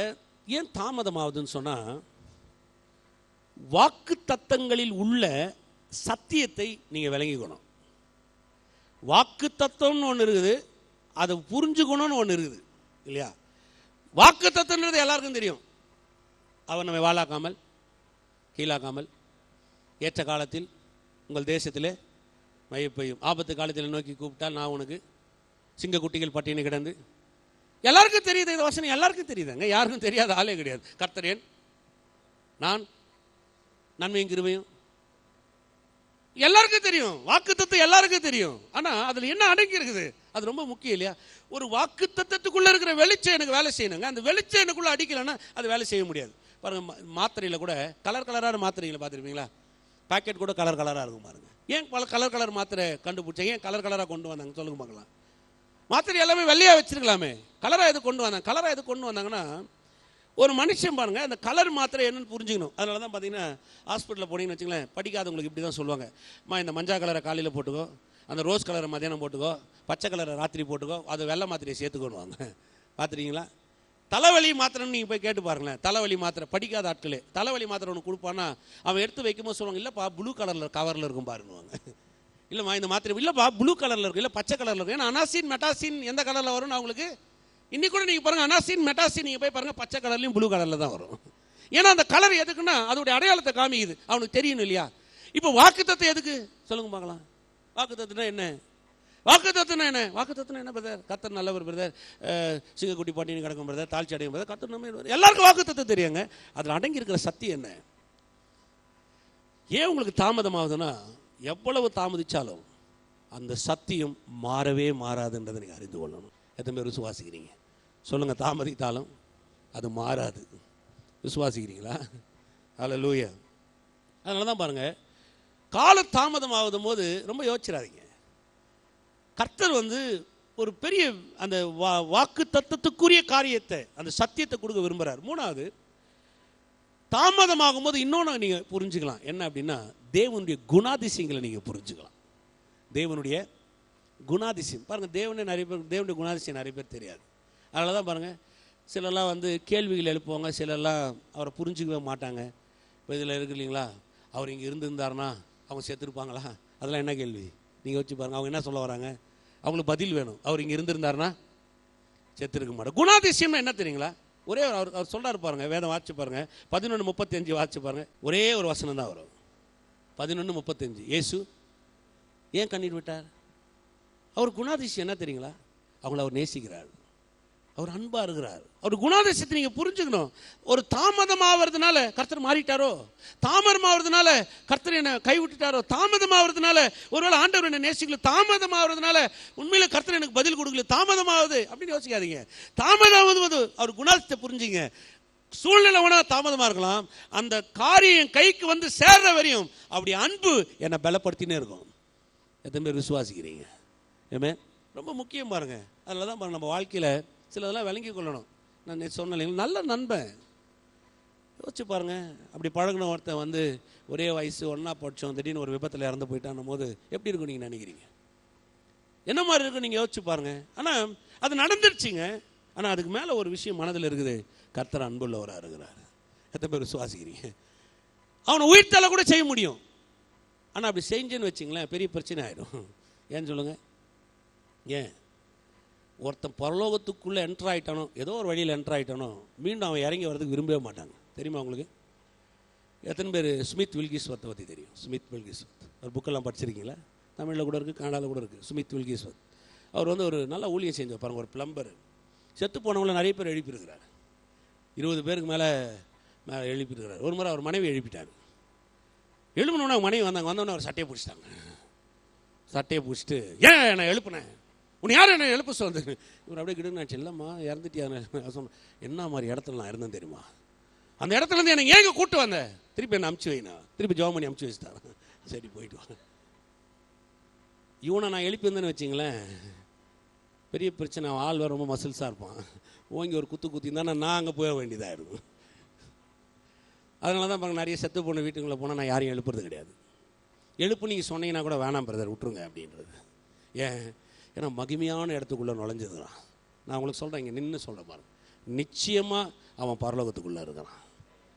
ஏன் தாமதமாகுதுன்னு சொன்னால், வாக்கு தத்தங்களில் உள்ள சத்தியத்தை நீங்கள் விளங்கிக்கணும். வாக்கு தத்துவம்னு ஒன்று இருக்குது, அதை புரிஞ்சுக்கணும்னு ஒன்று இருக்குது இல்லையா? வாக்கு தத்துவன்றது எல்லாருக்கும் தெரியும். அவர் நம்மை வாழாக்காமல் கீழாக்காமல் ஏற்ற காலத்தில் உங்கள் தேசத்திலே மழை பெய்யும், ஆபத்து காலத்தில் நோக்கி கூப்பிட்டால் நான் உனக்கு சிங்கக்குட்டிகள் பட்டினி கிடந்து. எல்லாருக்கும் தெரியுது இந்த வசனம், எல்லாருக்கும் தெரியுதுங்க. யாருக்கும் தெரியாத ஆளே கிடையாது. கர்த்தர் என் நான் நன்மையும் கிருபையும் எல்லாருக்கும் தெரியும். வாக்குத்தத்தம் எல்லாருக்கும் தெரியும். ஆனால் அதில் என்ன அடங்கி இருக்குது அது ரொம்ப முக்கியம் இல்லையா? ஒரு வாக்குத்தத்தத்துக்குள்ளே இருக்கிற வெளிச்சம் எனக்கு வேலை செய்யணுங்க. அந்த வெளிச்சம் எனக்குள்ளே அடிக்கலைன்னா அது வேலை செய்ய முடியாது. பாருங்க, மாத்திரையில் கூட கலர் கலரான மாத்திரைகளை பார்த்துருப்பீங்களா? பேக்கெட் கூட கலர் கலராக இருக்கும் பாருங்க. ஏன் பல கலர் மாத்திரை கண்டுபிடிச்சாங்க? ஏன் கலராக கொண்டு வந்தாங்க சொல்லுங்க பார்க்கலாம். மாத்திரை எல்லாமே வெள்ளையாக வச்சிருக்கலாமே, கலராக எது கொண்டு வந்தாங்க? கலராக எது கொண்டு வந்தாங்கன்னா, ஒரு மனுஷன் பாருங்க, அந்த கலர் மாத்திரை என்னன்னு புரிஞ்சுக்கணும். அதனால தான் பார்த்தீங்கன்னா ஹாஸ்பிட்டலில் போனீங்கன்னு வச்சுங்களேன், படிக்காதவங்களுக்கு இப்படி தான் சொல்லுவாங்க, இந்த மஞ்சள் கலரை காலையில் போட்டுக்கோ, அந்த ரோஸ் கலரை மதியானம் போட்டுக்கோ, பச்சை கலரை ராத்திரி போட்டுக்கோ, அது வெள்ளை மாத்திரையை சேர்த்துக்கொள்வாங்க. பார்த்துறீங்களா? தலைவலி மாத்திரைன்னு நீங்கள் போய் கேட்டு பாருங்களேன். தலைவலி மாத்திரை படிக்காத ஆட்களே தலைவலி மாத்திரை ஒன்று கொடுப்பான்னா, அவன் எடுத்து வைக்கும்போது சொல்லுவாங்க, இல்லைப்பா ப்ளூ கலரில் கவரில் இருக்கும் பாருங்குவாங்க. இல்லைம்மா இந்த மாத்திரை இல்லைப்பா ப்ளூ கலரில் இருக்கும், இல்லை பச்சை கலரில் இருக்கும். ஏன்னா அனாசின் மெட்டாசின் எந்த கலரில் வரும்னு அவங்களுக்கு இன்னைக்கு கூட நீங்கள் பாருங்கள், அனாசின் மெட்டாசின் நீங்கள் போய் பாருங்கள், பச்சை கலர்லையும் ப்ளூ கலரில் தான் வரும். ஏன்னா அந்த கலர் எதுக்குன்னா அதோடைய அடையாளத்தை காமிக்குது, அவனுக்கு தெரியணும் இல்லையா? இப்போ வாக்குத்தத்தம் எதுக்கு சொல்லுங்க பார்க்கலாம். வாக்குத்தத்தம்னா என்ன? வாக்குத்தத்தம்னா என்ன? வாக்குத்தத்தம்னா என்ன பிரதர்? கர்த்தர் நல்லவர் பிரதர், சிங்கக்குட்டி பாட்டின்னு கிடக்கும் பிரதர், தாழ்ச்சி அடையும் பிரதர், கர்த்தர் நம்ம எல்லாருக்கும் வாக்குத்தத்தம் தெரியுங்க. அதில் அடங்கி இருக்கிற சத்தியம் என்ன? ஏன் உங்களுக்கு தாமதமாகுதுன்னா, எவ்வளவு தாமதிச்சாலும் அந்த சத்தியம் மாறவே மாறாதுன்றதை நீங்கள் அறிந்து கொள்ளணும். எத்தனை பேர் விசுவாசிக்கிறீங்க சொல்லுங்க? தாமதித்தாலும் அது மாறாது. விசுவாசிக்கிறீங்களா? அல்லேலூயா. அதனால தான் பாருங்க, கால தாமதம் ஆகும் போது ரொம்ப யோசிச்சிடாதீங்க. கர்த்தர் ஒரு பெரிய அந்த வாக்கு தத்தத்துக்குரிய காரியத்தை, அந்த சத்தியத்தை கொடுக்க விரும்புகிறார். 3வது, தாமதமாகும் போது இன்னொன்று நீங்கள் புரிஞ்சுக்கலாம். என்ன அப்படின்னா, தேவனுடைய குணாதிசயங்களை நீங்கள் புரிஞ்சுக்கலாம். தேவனுடைய குணாதிசயம் பாருங்கள். தேவனுடைய குணாதிசயம் நிறைய பேர் தெரியாது. அதனால தான் பாருங்கள், சிலர்லாம் கேள்விகள் எழுப்புவாங்க, சிலர்லாம் அவரை புரிஞ்சுக்கவே மாட்டாங்க. இப்போ இதில் இருக்கு இல்லைங்களா, அவர் இங்கே இருந்திருந்தாருன்னா அவங்க செத்துருப்பாங்களா? அதெல்லாம் என்ன கேள்வி நீங்கள் வச்சு பாருங்கள். அவங்க என்ன சொல்ல வராங்க? அவங்களுக்கு பதில் வேணும். அவர் இங்கே இருந்திருந்தாருன்னா செத்துருக்க மாட்டார். குணாதிசயம்னா என்ன தெரியுங்களா? ஒரே அவர் சொல்கிறாரு பாருங்க, வேதம் வாட்சி பாருங்க, 11:35 வாட்சி பாருங்க. ஒரே ஒரு வசனம் தான் வரும். 11:35. இயேசு ஏன் கண்ணீர் விட்டார்? அவர் குணாதிசயம் என்ன தெரியுங்களா? அவங்கள அவர் நேசிக்கிறார், அவர் அன்பா இருக்கிறார். அவர் குணாதிசயத்தை நீங்க புரிஞ்சுக்கணும். ஒரு தாமதம் ஆவறதுனால கர்த்தர் மாறிட்டாரோ, தாமதம் ஆவறதுனால கர்த்தர் என்ன கைவிட்டுட்டாரோ, தாமதம் ஆவறதுனால ஒருவேளை ஆண்டவர் என்ன நேசிக்கல, தாமதம் ஆவறதுனால உண்மையில கர்த்தர் எனக்கு பதில் கொடுக்கல, தாமதம் ஆகுது அப்படின்னு யோசிக்காதீங்க. தாமதம் ஆகுது அவர் குணாதிசயத்தை புரிஞ்சுங்க. சூழ்நிலை வேணா தாமதமா இருக்கலாம், அந்த காரியம் கைக்கு வந்து சேர்ற வரையும் அப்படி அன்பு என்னை பலப்படுத்தினே இருக்கும். எத்தனை பேர் விசுவாசிக்கிறீங்க? ஏமே ரொம்ப முக்கியம் பாருங்க. அதில் தான் பாருங்க நம்ம வாழ்க்கையில் சிலதெல்லாம் விளங்கி கொள்ளணும். நான் சொன்னேன், நல்ல நண்பன் யோசிச்சு பாருங்க. அப்படி பழகின ஒருத்தன் வந்து ஒரே வயசு ஒன்றா படித்தோம், திடீர்னு ஒரு விபத்தில் இறந்து போயிட்டான் போது எப்படி இருக்கும் நீங்கள் நினைக்கிறீங்க? என்ன மாதிரி இருக்கும் நீங்கள் யோசிச்சு பாருங்க. ஆனால் அது நடந்துருச்சுங்க. ஆனால் அதுக்கு மேலே ஒரு விஷயம் மனதில் இருக்குது, கர்த்தர் அன்புள்ளவராக இருக்கிறார். எத்தனை பேர் விசுவாசிக்கிறீங்க? அவனை உயிர்த்தலை கூட செய்ய முடியும். ஆனால் அப்படி செஞ்சேன்னு வச்சிங்களேன் பெரிய பிரச்சனை ஆகிடும். ஏன்னு சொல்லுங்க? ஏன் ஒருத்தன் பரலோகத்துக்குள்ளே என்ட்ரு ஆகிட்டானோ, ஏதோ ஒரு வழியில் என்ட்ரு ஆகிட்டானோ, மீண்டும் அவன் இறங்கி வரதுக்கு விரும்பவே மாட்டாங்க. தெரியுமா உங்களுக்கு? எத்தனை பேர் ஸ்மித் வில்கிஸ்வத்தை பற்றி தெரியும்? ஸ்மித் வில்கிஸ்வத் ஒரு புக்கெல்லாம் படிச்சிருக்கீங்களா? தமிழில் கூட இருக்குது, கன்னடாவில் கூட இருக்குது. ஸ்மித் வில்கிஸ்வத் அவர் வந்து ஒரு நல்ல ஊழியம் செஞ்சு பாருங்க. ஒரு பிளம்பர், செத்து போனவங்கள நிறைய பேர் எழுப்பியிருக்கிறார். 20 பேருக்கு மேலே எழுப்பியிருக்கிறார். ஒரு முறை அவர் மனைவி எழுப்பிட்டார். எழுப்பினோன்னா மனைவி வந்தோடனே அவர் சட்டையை பிடிச்சிட்டாங்க. சட்டையை பிடிச்சிட்டு, ஏன் நான் எழுப்புனேன், உன்னை யார் என்ன எழுப்ப சொல்லுது? இவர் அப்படியே கிடுனாச்சு, இல்லைம்மா இறந்துட்டியான்னு சொன்னேன். என்ன மாதிரி இடத்துல நான் இருந்தேன் தெரியுமா? அந்த இடத்துலேருந்து எனக்கு ஏங்க கூப்பிட்டு வந்தேன், திருப்பி என்ன அமுச்சு வைனா, திருப்பி ஜோம் பண்ணி அமுச்சு வச்சுட்டாங்க. சரி போயிட்டு வாங்க. இவனை நான் எழுப்பி வந்தேன்னு வச்சிங்களேன் பெரிய பிரச்சனை. ஆள் வேறு ரொம்ப மசில்ஸாக இருப்பான், ஓங்கி ஒரு குத்து குத்திருந்தா நான் அங்கே போக வேண்டியதாக இருக்கும். அதனால தான் பாருங்க, நிறைய செத்து போன வீட்டுக்குள்ளே போனால் நான் யாரையும் எழுப்புறது கிடையாது. எழுப்பு நீங்கள் சொன்னீங்கன்னா கூட வேணாம் பிரதர் விட்டுருங்க அப்படின்றது. ஏன்? ஏன்னா மகிமையான இடத்துக்குள்ளே நுழைஞ்சதுதான். நான் உங்களுக்கு சொல்கிறேன், இங்கே நின்று சொல்கிறேன் பாருங்க, நிச்சயமாக அவன் பரலோகத்துக்குள்ளே இருக்கிறான்.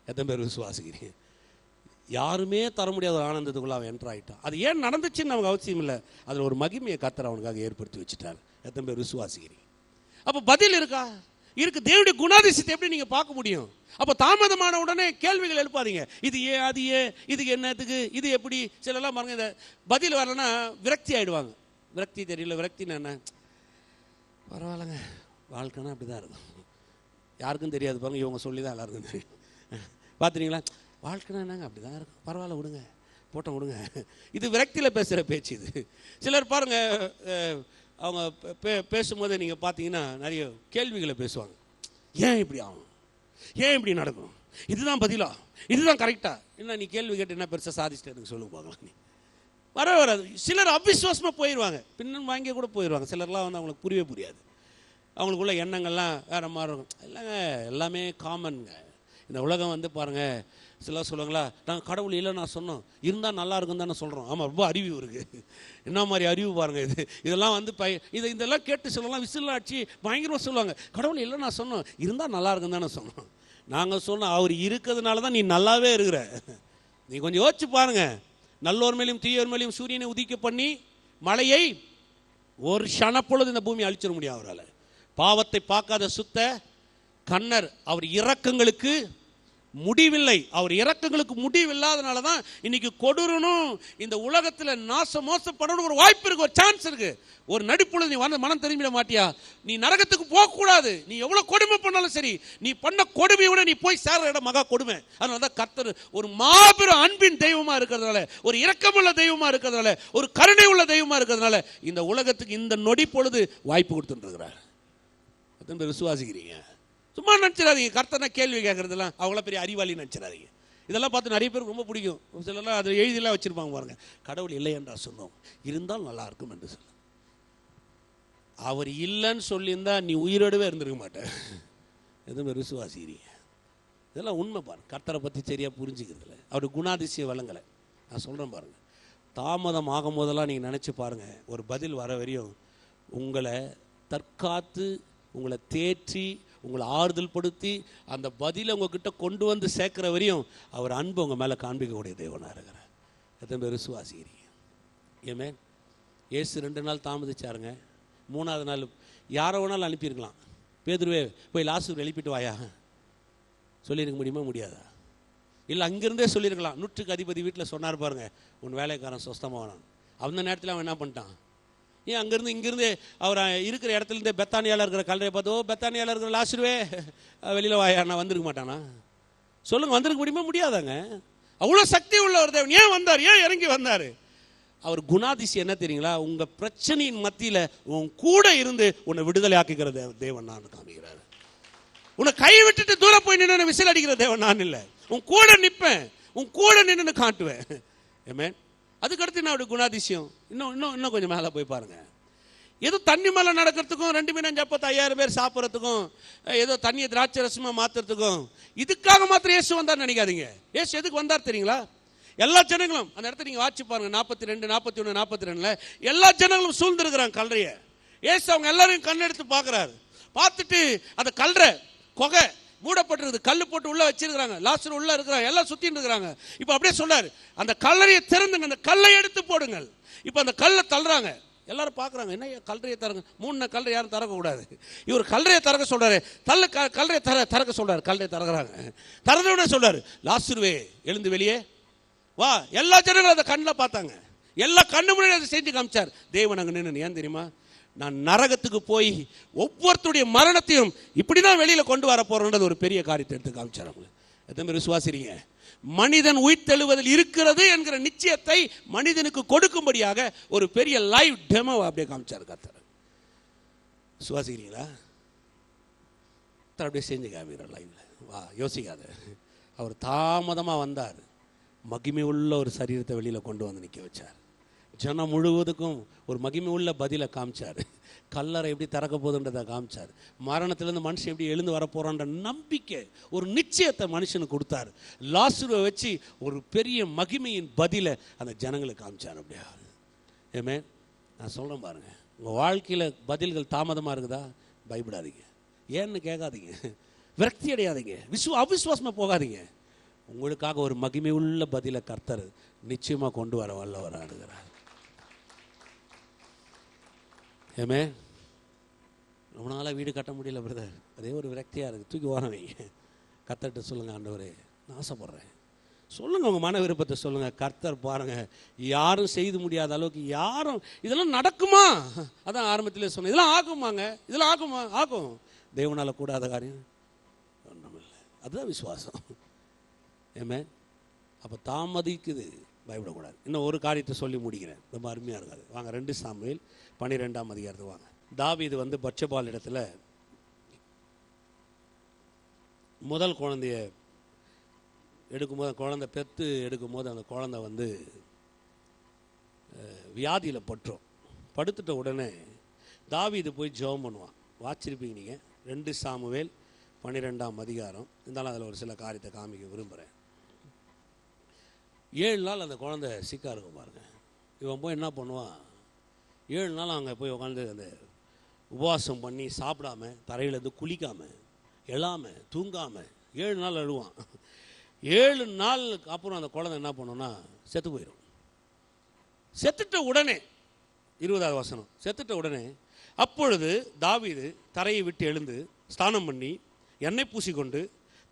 எத்தனை பேர் விசுவாசிக்கிறீங்க? யாருமே தர முடியாத ஒரு ஆனந்தத்துக்குள்ளே அவன் என்ட்ரு ஆகிட்டான். அது ஏன் நடந்துச்சுன்னு நமக்கு அவசியம் இல்லை, அதில் ஒரு மகிமையை கர்த்தர் அவனுக்காக ஏற்படுத்தி வச்சுட்டார். எத்தனை பேர் விசுவாசிக்கிறீங்க? அப்போ பதில் இருக்கா? இருக்கு. தேவனுடைய குணாதிசயத்தை எப்படி நீங்கள் பார்க்க முடியும்? அப்போ தாமதமான உடனே கேள்விகள் எழுப்பாதீங்க. இது ஏன், அது ஏன், இதுக்கு என்னத்துக்கு, இது எப்படி. சிலெல்லாம் பாருங்க, இந்த பதில் வரலன்னா விரக்தி ஆகிடுவாங்க. விரக்தி தெரியல, விரக்தின்னு என்ன, பரவாயில்லைங்க வாழ்க்கைன்னா அப்படி தான் இருக்கும். யாருக்கும் தெரியாது பாருங்க, இவங்க சொல்லி தான் எல்லாருக்கும் தெரியும். பார்த்துறீங்களா? வாழ்க்கைனா என்னங்க அப்படி தான் இருக்கும், பரவாயில்ல விடுங்க, போட்டோம் விடுங்க. இது விரக்தியில் பேசுகிற பேச்சு இது. சிலர் பாருங்கள், அவங்க பேசும்போது நீங்கள் பார்த்தீங்கன்னா நிறைய கேள்விகளை பேசுவாங்க. ஏன் இப்படி ஆகும், ஏன் இப்படி நடக்கும், இதுதான் பதிலா, இதுதான் கரெக்டா? என்ன நீ கேள்வி கேட்டு என்ன பெருசாக சாதிச்சுட்டு எனக்கு சொல்லுங்க பார்க்கலாம். நீ வராது. சிலர் அவிசுவாசமாக போயிடுவாங்க, பின்னும் வாங்கி கூட போயிடுவாங்க. சிலர்லாம் வந்து அவங்களுக்கு புரியவே புரியாது, அவங்களுக்குள்ள எண்ணங்கள்லாம் வேறு மாதிரி இருக்கும். இல்லைங்க, எல்லாமே காமனுங்க. இந்த உலகம் வந்து பாருங்கள், சில சொல்லுவாங்களா, நாங்கள் கடவுள் இல்லை நான் சொன்னோம், இருந்தால் நல்லா இருக்குன்னு தானே சொல்கிறோம். ஆமாம், ரொம்ப அறிவு இருக்குது. என்ன மாதிரி அறிவு பாருங்கள் இதெல்லாம் வந்து இதெல்லாம் கேட்டு சொல்லலாம், விசிலாட்சி பயங்கரமாக சொல்லுவாங்க. கடவுள் இல்லை நான் சொன்னோம், இருந்தால் நல்லா இருக்குன்னு தானே சொன்னோம். நாங்கள் சொன்னோம், அவர் இருக்கிறதுனால தான் நீ நல்லாவே இருக்கிற. நீ கொஞ்சம் யோசிச்சு பாருங்கள். நல்லோர் மேலேயும் தீயோர் மேலேயும் சூரியனை உதிக்க பண்ணி மழையை ஒரு க்ஷணப்பொழுது இந்த பூமி அழிச்சிட முடியும் அவரால். பாவத்தை பார்க்காத சுத்த கண்ணர், அவர் இரக்கங்களுக்கு முடிவில்லை. அவர் இரக்கங்களுக்கு முடிவில்லாதனால தான் இன்னைக்கு கொடூரனும் இந்த உலகத்தில் மோசப்படணும் ஒரு வாய்ப்பு இருக்கு, ஒரு சான்ஸ் இருக்கு. ஒரு நடிப்புல நீ மனம் திரும்பிட மாட்டியா? நீ நரகத்துக்கு போகக்கூடாது. நீ எவ்வளோ கொடுமை பண்ணாலும் சரி, நீ பண்ண கொடுமையை விட நீ போய் சேர இடம் மகா கொடுமை. அதனால தான் கர்த்தர் ஒரு மாபெரும் அன்பின் தெய்வமா இருக்கிறதுனால, ஒரு இரக்கமுள்ள தெய்வமா இருக்கிறதுனால, ஒரு கருணை உள்ள தெய்வமா இருக்கிறதுனால இந்த உலகத்துக்கு இந்த நொடி பொழுது வாய்ப்பு கொடுத்துட்டு இருக்கிறார். எத்தனை பேர் விசுவாசிக்கிறீங்க? சும்மா நினச்சிடாதீங்க, கர்த்தனை கேள்வி கேட்கறதுலாம் அவ்வளோ பெரிய அறிவாளி நினச்சிடாதீங்க. இதெல்லாம் பார்த்து நிறைய பேருக்கு ரொம்ப பிடிக்கும். சிலர்லாம் அதை எழுதிலாம் வச்சுருப்பாங்க பாருங்க, கடவுள் இல்லை என்றா சொன்னோம், இருந்தால் நல்லா இருக்கும் என்று சொல்ல. அவர் இல்லைன்னு சொல்லியிருந்தா நீ உயிரோடவே இருந்திருக்க மாட்டேன். எதுவுமே விசுவாசிக்கிறீங்க? இதெல்லாம் உண்மை பாருங்க. கர்த்தரை பற்றி சரியாக புரிஞ்சுக்கிறதுல அவருடைய குணாதிசய வளங்களை நான் சொல்கிறேன் பாருங்க. தாமதம் ஆகும் போதெல்லாம் நீங்கள் நினச்சி பாருங்கள், ஒரு பதில் வர வரையும் உங்களை தற்காத்து, உங்களை தேற்றி, உங்களை ஆறுதல் படுத்தி அந்த பதிலை உங்ககிட்ட கொண்டு வந்து சேர்க்குற வரையும் அவர் அன்பு உங்கள் மேலே காண்பிக்கக்கூடிய தேவனாக இருக்கிறார். எத்தனை பேர் விசுவாசிக்கிறீங்க? ஏமே ஏசு 2 நாள் தாமதிச்சாருங்க. 3ஆவது நாள் யாரை வேணாலும் அனுப்பியிருக்கலாம். பேதுருவே போய் லாசரு எழுப்பிட்டு வாயா சொல்லியிருக்க முடியுமா? முடியாதா? இல்லை அங்கேருந்தே சொல்லியிருக்கலாம். 100க்கு அதிபதி வீட்டில் சொன்னார் பாருங்க, உன் வேலைக்காரன் சொஸ்தமானான். அந்த நேரத்தில் அவன் என்ன பண்ணிட்டான்? ஏன் அங்கேருந்து இங்கேருந்து அவர் இருக்கிற இடத்துலேருந்து பெத்தானியாவில் இருக்கிற கல்லறையை பார்த்து, ஓ பெத்தானியாவில் இருக்கிற லாசருவே வெளியில் வாயா, நான் வந்திருக்க மாட்டானா? சொல்லுங்க, வந்திருக்க முடியுமா? முடியாதாங்க. அவ்வளோ சக்தி உள்ள ஒரு தேவன் ஏன் வந்தார்? ஏன் இறங்கி வந்தார்? அவர் குணாதிசயம் என்ன தெரியுங்களா? உங்கள் பிரச்சனையின் மத்தியில் உன் கூட இருந்து உன்னை விடுதலை ஆக்கிக்கிற தேவன் நான் காமிக்கிறார். உன்னை கை விட்டுட்டு தூரம் போய் நின்று விசில் அடிக்கிற தேவன் நான் இல்லை. உன் கூட நிற்பேன், உன் கூட நின்று காட்டுவேன். ஆமென். அதுக்கடுத்து என்ன அவருடைய குணாதிசயம்? இன்னும் கொஞ்சம் மேலே போய் பாருங்க. ஏதோ தண்ணி மேலே நடக்கிறதுக்கும் 2 மீன் 5 அப்பத்தை 5000 பேர் சாப்பிட்றதுக்கும் ஏதோ தண்ணியை திராட்சை ரசமாக மாற்றுறதுக்கும் இதுக்காக மாத்திரம் இயேசு வந்தார் நினைக்காதீங்க. இயேசு எதுக்கு வந்தார் தெரியுங்களா? எல்லா ஜனங்களும் அந்த இடத்த நீங்கள் வாட்சி பாருங்க. 42, 41, 42 எல்லா ஜனங்களும் சூழ்ந்துருக்கிறாங்க கல்லறையை. இயேசு அவங்க எல்லாரையும் கண்ணெடுத்து பார்க்குறாரு. பார்த்துட்டு அந்த கல்லறை கொகை மூடப்பட்டிருக்குது, கல் போட்டு உள்ள வச்சிருக்கிறாங்க, லாசரு உள்ள இருக்கிறாங்க, எல்லாம் சுத்திட்டு இருக்கிறாங்க. இப்போ அப்படியே சொல்றாரு, அந்த கல்லறையை திறந்துங்க, அந்த கல்லை எடுத்து போடுங்கள். இப்போ அந்த கல்லை தள்ளுறாங்க, எல்லாரும் பார்க்குறாங்க, என்ன கல்லறையை தரங்க, 3 கல்லறை யாரும் திறக்கக்கூடாது, இவர் கல்லறையை திறக்க சொல்றாரு, கல்லறையை திறக்க சொல்றாரு, கல்லறையை திறக்கிறாங்க. திறந்தவுடனே சொல்றாரு, லாசருவே எழுந்து வெளியே வா. எல்லா ஜனங்களும் அதை கண்ணில் பார்த்தாங்க, எல்லா கண்ணு முன்னாடி அதை செஞ்சு காமிச்சார். தேவன் அங்கே நின்று, ஏன் தெரியுமா? நான் நரகத்துக்கு போய் ஒவ்வொருத்தருடைய மரணத்தையும் இப்படிதான் வெளியில கொண்டு வர போறேன்றது ஒரு பெரிய காரியத்தை எடுத்து காமிச்சார். எத்தனை பேர் விசுவாசிறீங்க? மனிதன் உயிர்த்தெழுவதில் இருக்கிறது என்கிற நிச்சயத்தை மனிதனுக்கு கொடுக்கும்படியாக ஒரு பெரிய லைவ் டெமோ அப்படியே காமிச்சார் கர்த்தர். விசுவாசிக்கிறீங்களா? அப்படியே செஞ்சு காமிக்கிறார் லைவ்ல. வா, யோசிக்காத. அவர் தாமதமா வந்தார், மகிமை உள்ள ஒரு சரீரத்தை வெளியில கொண்டு வந்து நிற்க வச்சார். ஜனம் முழுவதுக்கும் ஒரு மகிமை உள்ள பதிலை காமிச்சார். கல்லறை எப்படி திறக்க போகுதுன்றதை காமிச்சார். மரணத்திலேருந்து மனுஷன் எப்படி எழுந்து வரப்போறான்ற நம்பிக்கை, ஒரு நிச்சயத்தை மனுஷனுக்கு கொடுத்தார். லாசருவை வச்சு ஒரு பெரிய மகிமையின் பதிலை அந்த ஜனங்களுக்கு காமிச்சார். அப்படியா? ஏமே நான் சொல்கிறேன் பாருங்க, உங்கள் வாழ்க்கையில் பதில்கள் தாமதமாக இருக்குதா? பயப்படாதீங்க, ஏன்னு கேட்காதீங்க, விரக்தி அடையாதீங்க, அவிசுவாசமாக போகாதீங்க. உங்களுக்காக ஒரு மகிமை உள்ள பதிலை கர்த்தர் நிச்சயமாக கொண்டு வர வல்லவராக இருக்கிறார். ஏமே ரொம்ப நாளாக வீடு கட்ட முடியல பிரதர், அதே ஒரு விரக்தியாக இருக்குது, தூக்கி ஓரம் வைங்க. கர்த்தர்கிட்ட சொல்லுங்கள், ஆண்டவரே நான் ஆசைப்படுறேன். சொல்லுங்கள், உங்கள் மன விருப்பத்தை சொல்லுங்கள். கர்த்தர் பாருங்கள், யாரும் செய்து முடியாத அளவுக்கு யாரும் இதெல்லாம் நடக்குமா? அதான் ஆரம்பத்திலே சொன்னேன், இதெல்லாம் ஆகுமாங்க, இதெல்லாம் ஆகுமா? ஆகும். தேவனால் கூடாத காரியம் ஒன்றும் இல்லை. அதுதான் விசுவாசம். ஏமே அப்போ தாமதிக்குது, பயப்படக்கூடாது. இன்னும் ஒரு காரியத்தை சொல்லி முடிக்கிறேன், ரொம்ப அருமையாக இருக்காது. வாங்க 2 சாமுவேல் 12ஆம் அதிகாரத்துக்கு வாங்க. தாவீது பத்சேபாள் இடத்துல முதல் குழந்தைய எடுக்கும்போது, குழந்தை பெற்று எடுக்கும்போது அந்த குழந்தை வியாதியில் பட்டுரும். படுத்துட்ட உடனே தாவீது போய் ஜெபம் பண்ணுவான். வாச்சிருப்பீங்க நீங்கள் 2 சாமுவேல் 12ஆம் அதிகாரம். இருந்தாலும் அதில் ஒரு சில காரியத்தை காமிக்க விரும்புகிறேன். 7 நாள் அந்த குழந்தை சிக்கா இருக்கும் பாருங்க. இவன் போய் என்ன பண்ணுவான், 7 நாள் அங்கே போய் உட்காந்து அந்த உபவாசம் பண்ணி சாப்பிடாம, தரையிலேருந்து குளிக்காமல், எழாமல், தூங்காமல் 7 நாள் அழுவான். 7 நாளுக்கு அப்புறம் அந்த குழந்தை என்ன பண்ணுன்னா செத்து போயிடும். செத்துட்ட உடனே 20ஆவது வசனம், செத்துட்ட உடனே அப்பொழுது தாவீது தரையை விட்டு எழுந்து ஸ்நானம் பண்ணி எண்ணெய் பூசிக்கொண்டு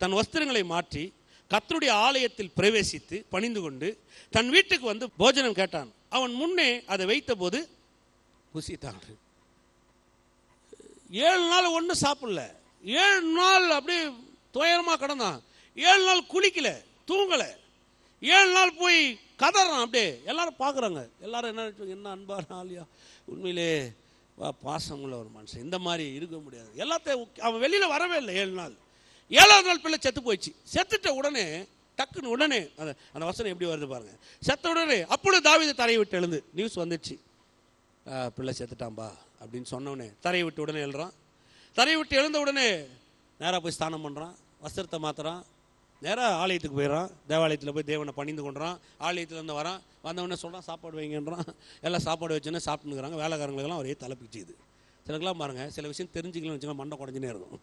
தன் வஸ்திரங்களை மாற்றி கர்த்தருடைய ஆலயத்தில் பிரவேசித்து பணிந்து கொண்டு தன் வீட்டுக்கு போஜனம் கேட்டான். அவன் முன்னே அதை வைத்த போது புசித்தான். 7 நாள் ஒன்றும் சாப்பிடல, 7 நாள் அப்படியே துயரமா கிடந்தான். 7 நாள் குளிக்கல, தூங்கல, 7 நாள் போய் கதறான். அப்படியே எல்லாரும் பார்க்குறாங்க. எல்லாரும் என்ன அன்பான ஆலியா, உண்மையிலே பாசமுள்ள ஒரு மனுஷன், இந்த மாதிரி இருக்க முடியாது. எல்லாத்தையும் அவன் வெளியில வரவே இல்லை 7 நாள். 7ஆவது நாள் பிள்ளை செத்து போயிடுச்சு. செத்துட்ட உடனே டக்குன்னு உடனே அந்த வசனம் எப்படி வருது பாருங்க. செத்த உடனே அப்பொழுது தாவீது தரையை விட்டு எழுந்து, நியூஸ் வந்துடுச்சு, பிள்ளை செத்துட்டான்பா அப்படின்னு சொன்னோடனே தரையை விட்டு உடனே எழுறான். தரையை விட்டு எழுந்த உடனே நேராக போய் ஸ்நானம் பண்ணுறான், வஸ்திரத்தை மாற்றுறான், நேராக ஆலயத்துக்கு போயிடறான். தேவாலயத்தில் போய் தேவனை பணிந்து கொண்டுறான். ஆலயத்துலேருந்து வரான், வந்தவொடனே சொல்கிறான் சாப்பாடு வைங்கன்றான். எல்லாம் சாப்பாடு வச்சுன்னு சாப்பிட்டுக்கிறாங்க. வேலைக்காரங்களுக்கெல்லாம் ஒரே தலைப்பிச்சுது. சிலக்கெல்லாம் பாருங்கள், சில விஷயம் தெரிஞ்சுக்கலாம்னு வச்சுக்கலாம், மண்டை குறைஞ்சினே இருக்கும்.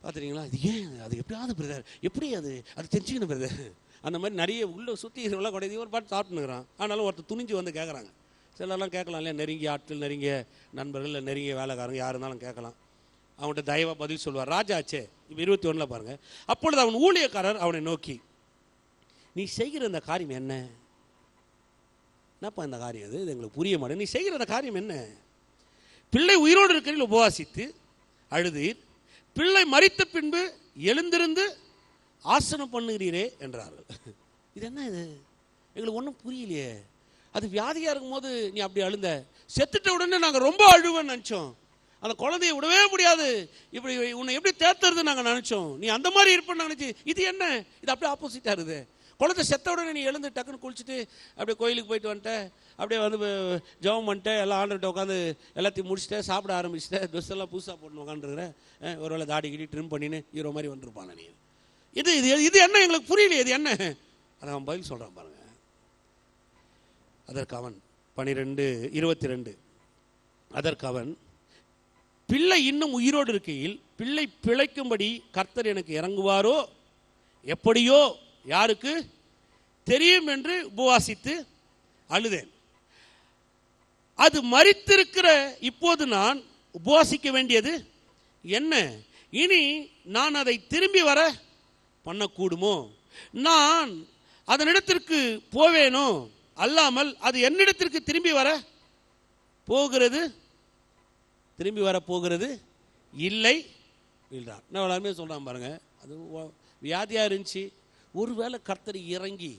பார்த்துறீங்களா? இது ஏன், அது எப்படியாவது பிரதர், எப்படி அது தெரிஞ்சுக்கணும் பிரதர், அந்த மாதிரி நிறைய உள்ள சுற்றி எல்லாம் குறைய ஒரு பாட்டு சாப்பிட்டுக்கிறான். ஆனாலும் ஒருத்தர் துணிஞ்சு கேட்குறாங்க. சிலர்லாம் கேட்கலாம் இல்லையா, நெருங்கிய ஆட்கள், நெருங்கிய நண்பர்கள், இல்லை நெருங்கிய வேலைக்காரங்க யார் இருந்தாலும் கேட்கலாம். அவன்கிட்ட தயவாக பதில் சொல்வார். ராஜாச்சே. இப்போ 21 பாருங்க. அப்பொழுது அவன் ஊழியக்காரர் அவனை நோக்கி, நீ செய்கிற இந்த காரியம் என்ன? என்னப்பா இந்த காரியம் இது எங்களுக்கு புரிய மாட்டேன், நீ செய்கிற அந்த காரியம் என்ன? பிள்ளை உயிரோடு இருக்கிறீர்கள் உபவாசித்து அழுதீர், பிள்ளை மரித்த பின்பு எழுந்திருந்து ஆசனம் பண்ணுகிறீரே என்றார்கள். இது என்ன இது? எங்களுக்கு ஒன்றும் புரியலையே. அது வியாதியாக இருக்கும்போது நீ அப்படி அழுந்த, செத்துட்ட உடனே நாங்கள் ரொம்ப அழுவேன்னு நினச்சோம். அந்த குழந்தைய விடவே முடியாது, இப்படி உன்னை எப்படி தேர்த்துறது நாங்கள் நினச்சோம். நீ அந்த மாதிரி இருப்பேன்னு நினச்சி, இது என்ன? இது அப்படியே ஆப்போசிட்டாக இருக்குது. குழந்தை செத்த உடனே நீ எழுந்து டக்குன்னு குளிச்சுட்டு அப்படியே கோயிலுக்கு போயிட்டு வந்துட்டேன், அப்படியே வந்து ஜெபம் பண்ணிட்டேன், எல்லாம் ஆண்டுகிட்ட உட்காந்து எல்லாத்தையும் முடிச்சுட்டேன், சாப்பிட ஆரம்பிச்சுட்டேன், ட்ரெஸ் எல்லாம் புதுசாக போட்டு உட்காந்துருக்கிறேன், ஒருவேளை தாடி கிடி ட்ரிம் பண்ணின்னு ஹீரோ மாதிரி வந்துருப்பான நீ. இது இது இது என்ன? எங்களுக்கு புரியலையே, இது என்ன? அதை அவன் பதில் சொல்கிறான் பாருங்க. அதற்கு அவன் 12:22, அதற்கு அவன், பிள்ளை இன்னும் உயிரோடு இருக்கையில் பிள்ளை பிழைக்கும்படி கர்த்தர் எனக்கு இறங்குவாரோ எப்படியோ யாருக்கு தெரியும் என்று உபவாசித்து அழுதேன். அது மரித்திருக்கிற இப்போது நான் உபவாசிக்க வேண்டியது என்ன? இனி நான் அதை திரும்பி வர பண்ணக்கூடுமோ? நான் அதனிடத்திற்கு போவேனோ அல்லாமல் அது என்னிடத்திற்கு திரும்பி வர போகிறது இல்லை என்றார். நான் எல்லாருமே சொல்கிறான் பாருங்க, அது வியாதியாக இருந்துச்சு, ஒருவேளை கர்த்தர் இறங்கி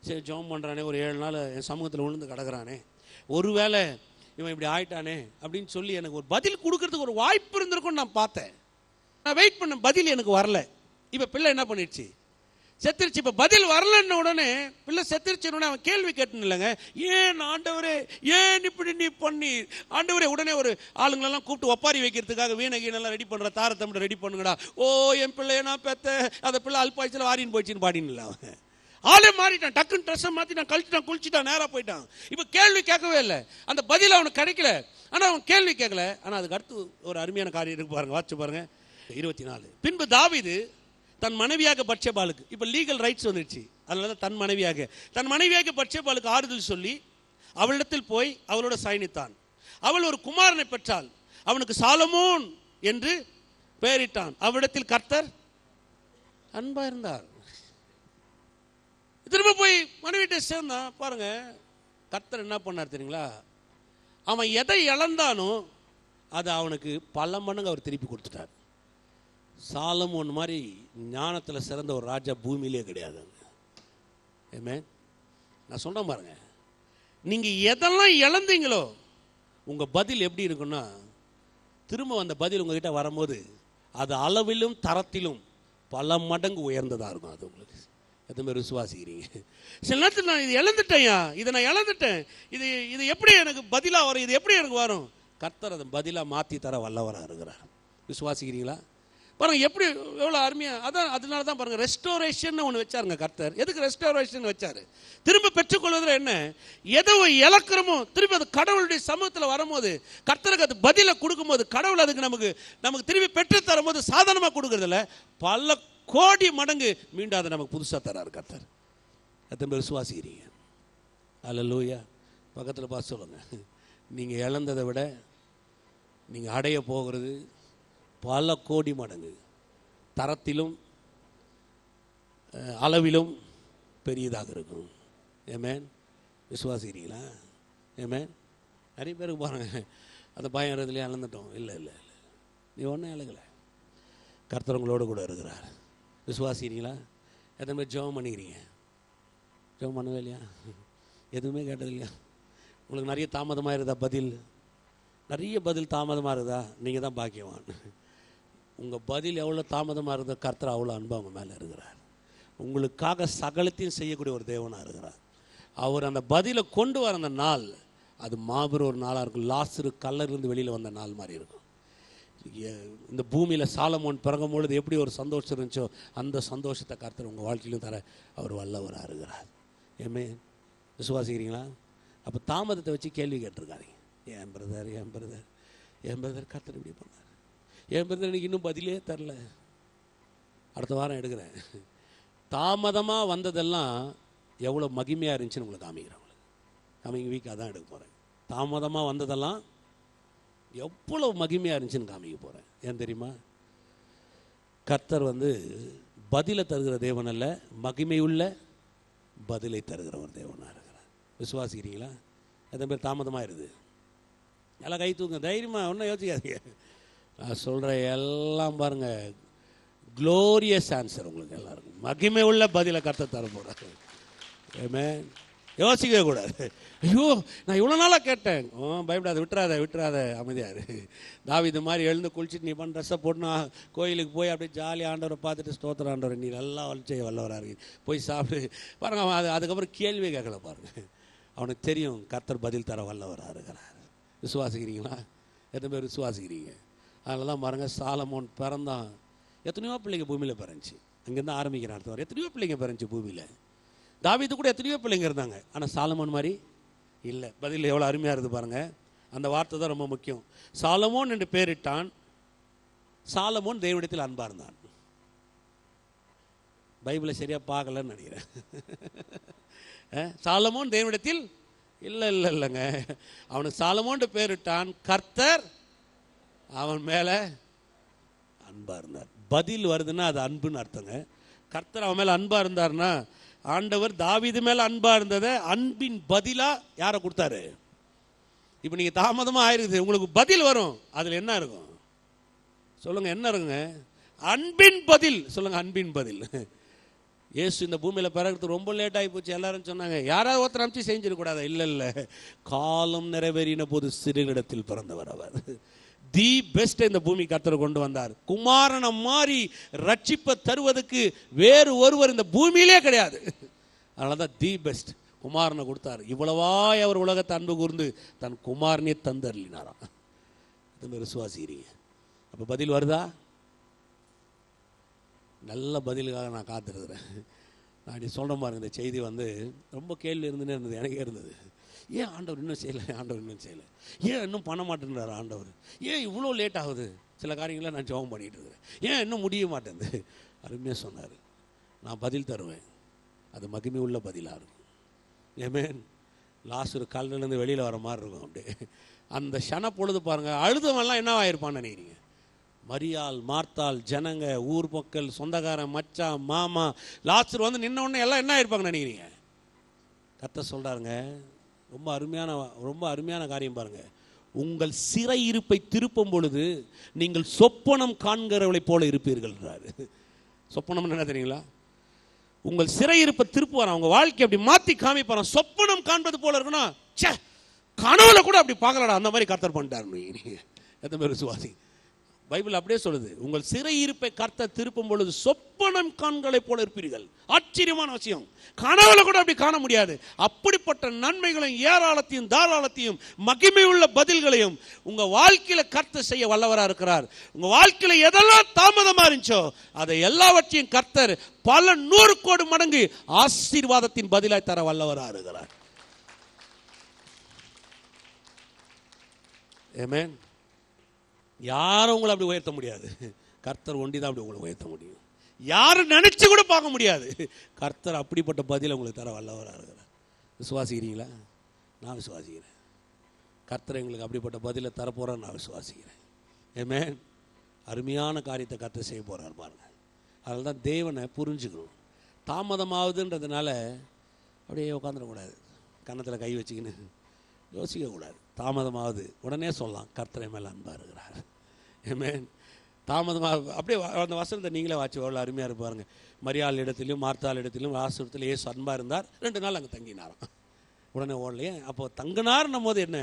சரி ஜெபம் பண்ணுறானே, ஒரு 7 நாள் என் சமூகத்தில் விழுந்து கிடக்குறானே, ஒருவேளை இவன் இப்படி ஆயிட்டானே அப்படின்னு சொல்லி எனக்கு ஒரு பதில் கொடுக்கறதுக்கு ஒரு வாய்ப்பு இருந்திருக்கும்னு நான் பார்த்தேன். நான் வெயிட் பண்ண, பதில் எனக்கு வரல. இப்போ பிள்ளை என்ன பண்ணிடுச்சு? செத்துருச்சு. இப்போ பதில் வரலன்னு உடனே பிள்ளை செத்துருச்சுன்னு அவன் கேள்வி கேட்டுன்னு இல்லைங்க, ஏன் ஆண்டவரே, ஏன் இப்படி நீ பண்ணி ஆண்டவரே? உடனே ஒரு ஆளுங்களெல்லாம் கூப்பிட்டு ஒப்பாரி வைக்கிறதுக்காக வீணகீனெல்லாம் ரெடி பண்ணுற, தாரத்தமிழ் ரெடி பண்ணுங்கடா. ஓ என் பிள்ளைய நான் பெத்த, அந்த பிள்ளை அல்பாய்ச்சல் வாரின்னு போயிடுச்சின்னு பாடின்னு அவன் ஆளே மாறிட்டான். டக்குன்னு ட்ரெஸ்ஸை மாற்றிட்டான், கழிச்சிட்டான், குளிச்சுட்டான், நேராக போயிட்டான். இப்போ கேள்வி கேட்கவே இல்லை, அந்த பதில் அவனுக்கு கிடைக்கல. ஆனால் அவன் கேள்வி கேட்கல. ஆனால் அதுக்கு அடுத்து ஒரு அருமையான காரியம் இருக்கு பாருங்க, வாட்சி பாருங்க. 24, பின்பு தாவீது தன் மனைவியாக பட்சேபாளுக்கு, இப்போ லீகல் ரைட்ஸ் வந்துடுச்சு, அதனால தான் தன் மனைவியாக பட்சேபாளுக்கு ஆறுதல் சொல்லி அவளிடத்தில் போய் அவளோட சயனித்தான். அவள் ஒரு குமாரனை பெற்றாள், அவனுக்கு சாலமோன் என்று பெயரிட்டான். அவளிடத்தில் கர்த்தர் அன்பா இருந்தார். திரும்ப போய் மனைவிட்ட சேர்ந்தான். பாருங்க கர்த்தர் என்ன பண்ணார் தெரியுங்களா? அவன் எதை இழந்தானோ அது அவனுக்கு பல மடங்கு அவர் திருப்பி கொடுத்துட்டார். சாலமோன் மாதிரி ஞானத்தில் சிறந்த ஒரு ராஜா பூமியிலே கிடையாது. நான் சொல்றேன் பாருங்க, நீங்க எதெல்லாம் இழந்தீங்களோ உங்க பதில் எப்படி இருக்குன்னா, திரும்ப அந்த பதில் உங்ககிட்ட வரும்போது அது அளவிலும் தரத்திலும் பல மடங்கு உயர்ந்ததா இருக்கும். அது உங்களுக்கு எத்தனை பேர் விசுவாசிக்கிறீங்க? சில நேரத்தில் நான் இது இழந்துட்டேன்யா, இதை நான் இழந்துட்டேன், இது எப்படி எனக்கு பதிலாக வரும், இது எப்படி எனக்கு வரும்? கர்த்தர் அதை பதிலாக மாற்றி தர வல்லவராக இருக்கிறார். விசுவாசிக்கிறீங்களா? பாருங்க எப்படி எவ்வளோ அருமையா. அதனால தான் பாருங்க ரெஸ்டோரேஷன் ஒன்று வச்சாருங்க கர்த்தர். எதுக்கு ரெஸ்டோரேஷன் வச்சாரு? திரும்ப பெற்றுக்கொள்வதில் என்ன, எதோ இழக்கிறோமோ திரும்பி அது கடவுளுடைய சமூகத்தில் வரும்போது, கர்த்தருக்கு அது பதிலை கொடுக்கும்போது, கடவுள் அதுக்கு நமக்கு திரும்பி பெற்று தரும்போது சாதாரணமாக கொடுக்கறதில்ல, பல கோடி மடங்கு மீண்டும் அதை நமக்கு புதுசாக தராரு கர்த்தர். எத்தனை பேர் விசுவாசிக்கிறீங்க? அல்லேலூயா. பக்கத்தில் பார்த்து சொல்லுங்க, நீங்கள் இழந்ததை விட நீங்கள் அடைய போகிறது பல கோடி மடங்கு தரத்திலும் அளவிலும் பெரியதாக இருக்கும். ஏமேன்? விசுவாசிக்கிறீங்களா? ஏமேன்? நிறைய பேருக்கு பாருங்க அந்த பயம் இடத்துலேயே இழந்துட்டோம். இல்லை இல்லை இல்லை, நீ ஒன்றும் இழகலை, கர்த்தர் உங்களோடு கூட இருக்கிறார். விசுவாசிக்கிறீங்களா? எத்தனை பேர் ஜெபம் பண்ணிக்கிறீங்க? ஜெபம் பண்ணவே இல்லையா? எதுவுமே கேட்டது இல்லையா? உங்களுக்கு நிறைய தாமதமாக இருக்குதா? நிறைய பதில் தாமதமாக இருக்குதா? நீங்கள் தான் பாக்கியவான். உங்கள் பதில் எவ்வளோ தாமதமாக இருக்குதோ கர்த்தர் அவ்வளோ அன்பு அவங்க மேலே இருக்கிறார். உங்களுக்காக சகலத்தையும் செய்யக்கூடிய ஒரு தேவனாக இருக்கிறார். அவர் அந்த பதிலை கொண்டு வர அந்த நாள் அது மாபெரும் ஒரு நாளாக இருக்கும். லாசரு கல்லறிலிருந்து வெளியில் வந்த நாள் மாதிரி இருக்கும். இந்த பூமியில் சாலமோன் பிறகும் பொழுது எப்படி ஒரு சந்தோஷம் இருந்துச்சோ அந்த சந்தோஷத்தை கர்த்தர் உங்கள் வாழ்க்கையிலும் தர அவர் வல்லவராக இருக்கிறார். ஏமே? விசுவாசிக்கிறீங்களா? அப்போ தாமதத்தை வச்சு கேள்வி கேட்டிருக்காதீங்க. ஏன் பிரதர் கர்த்தர் இப்படி பண்ணார், என் பிரதர் எனக்கு இன்னும் பதிலே தரல, அடுத்த வாரம் எடுக்கிறேன். தாமதமாக வந்ததெல்லாம் எவ்வளோ மகிமையாக இருந்துச்சுன்னு உங்களுக்கு காமிக்கிறேன். கமிங் வீக்காக தான் எடுக்க போகிறேன். தாமதமாக வந்ததெல்லாம் எவ்வளோ மகிமையாக இருந்துச்சுன்னு காமிக்க போகிறேன். ஏன் தெரியுமா? கர்த்தர் பதிலை தருகிற தேவன் அல்ல, மகிமையுள்ள பதிலை தருகிற ஒரு தேவனாக இருக்கிறார். விசுவாசிக்கிறீங்களா? எத்தனை பேர் தாமதமாயிருது? எல்லாம் கை தூங்க, தைரியமாக ஒன்றும் யோசிக்காதீங்க. நான் சொல்கிற எல்லாம் பாருங்கள், க்ளோரியஸ் ஆன்சர் உங்களுக்கு எல்லாருக்கும். மகிமை உள்ள பதிலை கர்த்தர் தர போகிறார். ஆமென். யோசிக்கவே கூடாது. ஐயோ நான் இவ்வளோ நாளாக கேட்டேன். பயப்படாத, விட்டுறாத அமைதியாரு. தாவீது மாதிரி எழுந்து குளிச்சுட்டு நீ பண்ண ட்ரெஸ்ஸை போட்டுனா கோயிலுக்கு போய் அப்படியே ஜாலியாக ஆண்டவரை பார்த்துட்டு ஸ்தோத்திர ஆண்டவரை நீ நல்லா வளர்ச்சி வல்லவராக இருக்கு, போய் சாப்பிடு பாருங்க. அவன் அதுக்கப்புறம் கேள்வியே கேட்கல பாருங்கள். அவனுக்கு தெரியும் கர்த்தர் பதில் தர வல்லவராக இருக்கிறார். விசுவாசிக்கிறீங்களா? எத்தனை பேர் விசுவாசிக்கிறீங்க? அதனால தான் பாருங்கள், சாலமோன் பிறந்தான். எத்தனையோ பிள்ளைங்க பூமியில் பிறந்துச்சு. அங்கேருந்து ஆரம்பிக்கிற அர்த்தம். எத்தனையோ பிள்ளைங்க பிறந்துச்சு பூமியில். தாவீது கூட எத்தனையோ பிள்ளைங்க இருந்தாங்க. ஆனால் சாலமோன் மாதிரி இல்லை. பதில் எவ்வளோ அருமையாக இருக்குது பாருங்கள். அந்த வார்த்தை தான் ரொம்ப முக்கியம். சாலமோன் என்று பெயரிட்டான். சாலமோன் தேவனிடத்தில் அன்பாக இருந்தான். பைபிளை சரியாக பார்க்கலன்னு நினைக்கிறேன். சாலமோன் தேவனிடத்தில் இல்லைங்க. அவனுக்கு சாலமோன் பெயரிட்டான். கர்த்தர் அவன் மேலே அன்பாக இருந்தார். பதில் வருதுன்னா அது அன்புன்னு அர்த்தங்க. கர்த்தர் அவன் மேலே அன்பாக இருந்தார்னா, ஆண்டவர் தாவீது மேலே அன்பாக இருந்ததை அன்பின் பதிலாக யாரை கொடுத்தாரு? இப்போ நீங்கள் தாமதமாக ஆயிருக்குது, உங்களுக்கு பதில் வரும். அதில் என்ன இருக்கும் சொல்லுங்கள்? என்ன இருக்குங்க? அன்பின் பதில். சொல்லுங்கள், அன்பின் பதில். இயேசு இந்த பூமியில் பிறகு ரொம்ப லேட் ஆகி போச்சு எல்லாரும் சொன்னாங்க. யாராவது ஒருத்தர் அனுப்பிச்சு செஞ்சிடக்கூடாது. இல்லை, காலம் நிறைவேறின போது சிறுகிடத்தில் பிறந்தவர் அவர். தி பெஸ்ட் இந்த பூமி கர்த்தர் கொண்டு வந்தார். குமாரனை மாறி ரட்சிப்பை தருவதற்கு வேறு ஒருவர் இந்த பூமியிலே கிடையாது. அதனால தான் தி பெஸ்ட் குமாரனை கொடுத்தார். இவ்வளவாய் அவர் உலகத்தை அன்பு கூர்ந்து தன் குமாரனே தந்தருளினாராம். இது விசுவாசிக்கிறீங்க? அப்போ பதில் வருதா? நல்ல பதிலுக்காக நான் காத்திருக்கிறேன். நான் இப்படி சொல்கிற பாருங்க, இந்த செய்தி ரொம்ப கேள்வி இருந்துன்னே இருந்தது, எனக்கே இருந்தது. ஏன் ஆண்டவர் இன்னும் செய்யலை, ஏன் இன்னும் பண்ண மாட்டேன்றார் ஆண்டவர், ஏன் இவ்வளோ லேட் ஆகுது? சில காரியங்களை நான் ஜெபம் பண்ணிகிட்டு இருக்கிறேன், ஏன் இன்னும் முடிய மாட்டேங்குது? அருமையாக சொன்னார், நான் பதில் தருவேன். அது மகிமை உள்ள பதிலாக இருக்கும். ஏமேன். லாஸ்ட் கல்லிலேருந்து வெளியில் வர மாதிரி இருக்கும். அப்படியே அந்த க்ஷண பொழுது பாருங்கள், அழுதவெல்லாம் என்னவாயிருப்பான்னு நினைக்கிறீங்க? மரியாள், மார்த்தாள், ஜனங்க, ஊர் மக்கள், சொந்தக்காரன், மச்சான், மாமா, லாஸ்டர் நின்ன உடனே எல்லாம் என்ன ஆயிருப்பாங்கன்னு நினைக்கிறீங்க? கர்த்தர் சொல்கிறாருங்க, ரொம்ப அருமையான காரியம் பாருங்கள். உங்கள் சிறை இருப்பை திருப்பும் பொழுது நீங்கள் சொப்பனம் காண்கிறவளைப் போல இருப்பீர்கள் என்றார். சொப்பனம் என்ன தெரியுங்களா? உங்கள் சிறை இருப்பை திருப்புவாராம், உங்கள் வாழ்க்கை அப்படி மாற்றி காமிப்பாராம். சொப்பனம் காண்பது போல இருக்குன்னா, கனவுல கூட அப்படி பார்க்கலடா, அந்த மாதிரி கர்த்தர் பண்ணிட்டார். எத்தனை பேர் விசுவாசி? பைபிள் அப்படியே சொல்லுது, உங்கள் சிறை இருப்பை கர்த்தர் திருப்பும் பொழுது சொப்பனம் காண்களை போல இருப்பீர்கள். ஆச்சரியமான விஷயம், கனவுல கூட அப்படி காண முடியாது. அப்படிப்பட்ட நன்மைகளையும் ஏராளத்தையும் தாராளத்தையும் மகிமை உள்ள பதில்களையும் உங்க வாழ்க்கையில கர்த்தர் செய்ய வல்லவரா இருக்கிறார். உங்க வாழ்க்கையில எதெல்லாம் தாமதமா இருந்துச்சோ அதை எல்லாவற்றையும் கர்த்தர் பல 100 கோடி மடங்கு ஆசீர்வாதத்தின் பதிலாய் தர வல்லவரா இருக்கிறார். ஆமென். யாரும் உங்களை அப்படி உயர்த்த முடியாது. கர்த்தர் ஒண்டி தான் அப்படி உங்களை உயர்த்த முடியும். யாரும் நினைச்சு கூட பார்க்க முடியாது. கர்த்தர் அப்படிப்பட்ட பதிலை உங்களுக்கு தர வல்லவராக இருக்கிறார். விசுவாசிக்கிறீங்களா? நான் விசுவாசிக்கிறேன். கர்த்தர் எங்களுக்கு அப்படிப்பட்ட பதிலை தரப்போறான்னு நான் விசுவாசிக்கிறேன். ஆமென். அருமையான காரியத்தை கர்த்தர் செய்ய போறார் பாருங்க. அதனால தான் தேவனை புரிஞ்சுக்கணும். தாமதமாகுதுன்றதுனால அப்படியே உட்காந்துடக்கூடாது, கன்னத்தில் கை வச்சுக்கின்னு யோசிக்கக்கூடாது. தாமதமாகுது உடனே சொல்லலாம், கர்த்தரை மேலே அன்பாக இருக்கிறார். ஆமென். தாமதமாக அப்படியே அந்த வசனத்தை நீங்களே வாட்சி எவ்வளோ அருமையாக இருப்பாருங்க. மரியாள் இடத்திலும் மார்த்தாள் இடத்திலும் ஆசிரியத்தில் ஏசு அன்பாக இருந்தார். 2 நாள் அங்கே தங்கினாராம். உடனே ஓடலையே. அப்போ தங்கினார்னும் போது என்ன,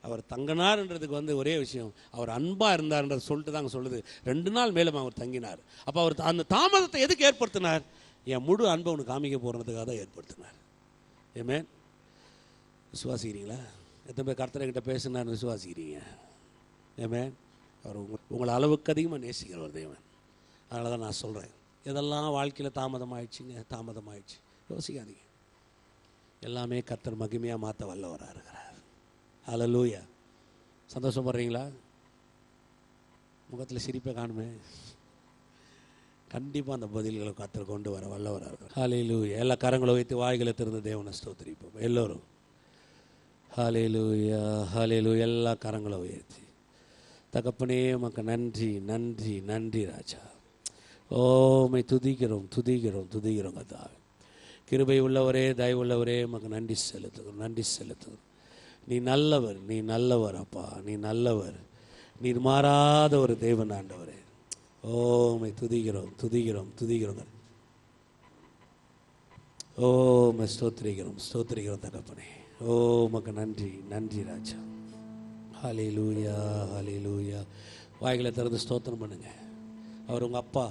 அவர் தங்கினார்ன்றதுக்கு ஒரே விஷயம், அவர் அன்பாக இருந்தார்ன்றது சொல்லிட்டு தாங்க சொல்லுது. 2 நாள் மேலும் அவர் தங்கினார். அப்போ அவர் அந்த தாமதத்தை எதுக்கு ஏற்படுத்தினார்? என் முழு அன்பை அவனுக்கு காமிக்க போகிறதுக்காக தான் ஏற்படுத்தினார். ஆமென். விசுவாசிக்கிறீங்களா? எத்தனை பேர் கர்த்தரை கிட்ட பேசினார்னு விசுவாசிக்கிறீங்க? ஆமென். அவர் உங்களை அளவுக்கு அதிகமாக நேசிக்கிற ஒரு தேவன். அதனால தான் நான் சொல்கிறேன், எதெல்லாம் வாழ்க்கையில் தாமதமாயிடுச்சு யோசிக்காதீங்க. எல்லாமே கர்த்தர் மகிமையாக மாற்ற வல்லவராக இருக்கிறார். ஹல்லேலூயா. சந்தோஷப்படுறீங்களா? முகத்தில் சிரிப்பை காணுமே. கண்டிப்பாக அந்த பதில்களை கர்த்தர் கொண்டு வர வல்லவராக இருக்கிறார். ஹல்லேலூயா. எல்லா கரங்களை வைத்து வாய்களை திறந்து தேவனை ஸ்தோத்திரிப்போம் எல்லோரும். ஹல்லேலூயா, ஹல்லேலூயா. எல்லா கரங்களை உயர்த்தி, தகப்பனே உமக்கு நன்றி நன்றி நன்றி ராஜா. ஓமை துதிக்கிறோம் கர்த்தாவே. கிருபை உள்ளவரே, தயவுள்ளவரே, உமக்கு நன்றி செலுத்துகிறோம், நன்றி செலுத்துகிறோம். நீ நல்லவர், நீ நல்லவர் அப்பா, நீ நல்லவர். நீர் மாறாத ஒரு தேவன் ஆண்டவரே. ஓ உம்மை துதிக்கிறோம், துதிக்கிறோம், துதிக்கிறோங்க. ஓ உம்மை ஸ்தோத்திரிக்கிறோம், ஸ்தோத்திரிக்கிறோம் தகப்பனே. ஓ உமக்கு நன்றி, நன்றி ராஜா. ஹல்லேலூயா, ஹல்லேலூயா. வாய்களை திறந்து ஸ்தோத்திரம் பண்ணுங்க. அவர் உங்கள் அப்பா.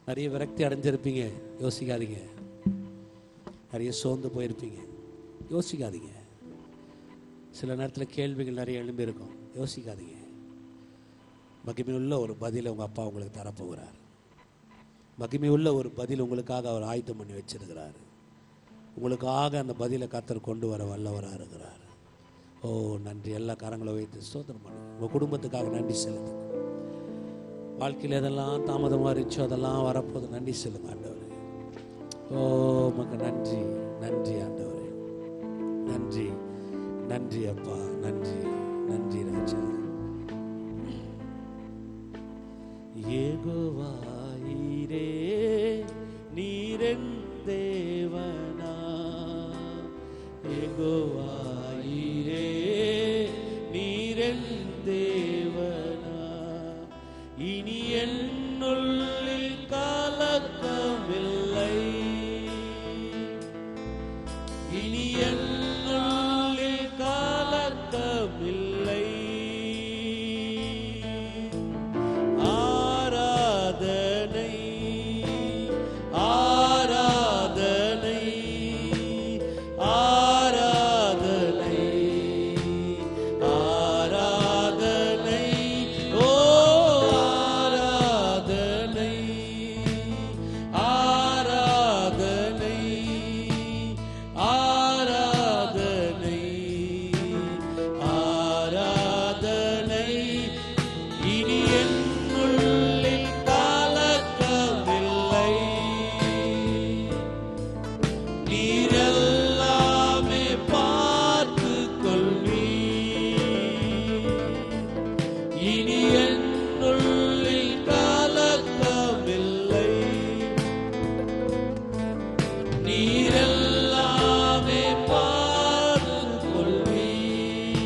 நிறைய விரக்தி அடைஞ்சிருப்பீங்க, யோசிக்காதீங்க. நிறைய சோர்ந்து போயிருப்பீங்க, யோசிக்காதீங்க. சில நேரத்தில் கேள்விகள் நிறைய எழும்பியிருக்கும், யோசிக்காதீங்க. மகிமையுள்ள ஒரு பதிலை உங்கள் அப்பா உங்களுக்கு தரப்போகிறார். மகிமையுள்ள ஒரு பதில் உங்களுக்காக அவர் ஆயத்தம் பண்ணி வச்சிருக்கிறார். உங்களுக்காக அந்த பதிலை கர்த்தர் கொண்டு வர வல்லவராக இருக்கிறார். ஓ நன்றி. எல்லா கரங்களை வைத்து ஸ்தோத்திரம் பண்ணுங்க. உங்கள் குடும்பத்துக்காக நன்றி செலுத்துங்க. வாழ்க்கையில் எதெல்லாம் தாமதமாக இருந்துச்சோ அதெல்லாம் வரப்போது நன்றி செல்லுங்க ஆண்டவரே. ஓ உமக்கு நன்றி, நன்றி ஆண்டவரே, நன்றி, நன்றி அப்பா, நன்றி, நன்றி ராஜா. யெகோவா ஈரே, நீரென் தேவனா. யெகோவா ஈரே, நீரென் தேவனா. இனி என்னுள்ளில் கலக்கமில்லை, இனி என்னுள்ளில் கலக்கமில்லை. ஆராதனை, ஆராதனை, ஆராதனை, ஆராதனை. ஓ ஆராதனை, ஆராதனை, ஆராதனை, ஆராதனை. இனி என்னுள்ளில் கலக்கமில்லை, நீரெல்லாமே பார்த்துக் கொள்வீர். இனி என்னுள்ளில் கலக்கமில்லை, நீரெல்லாமே பார்த்துக் கொள்வீர்.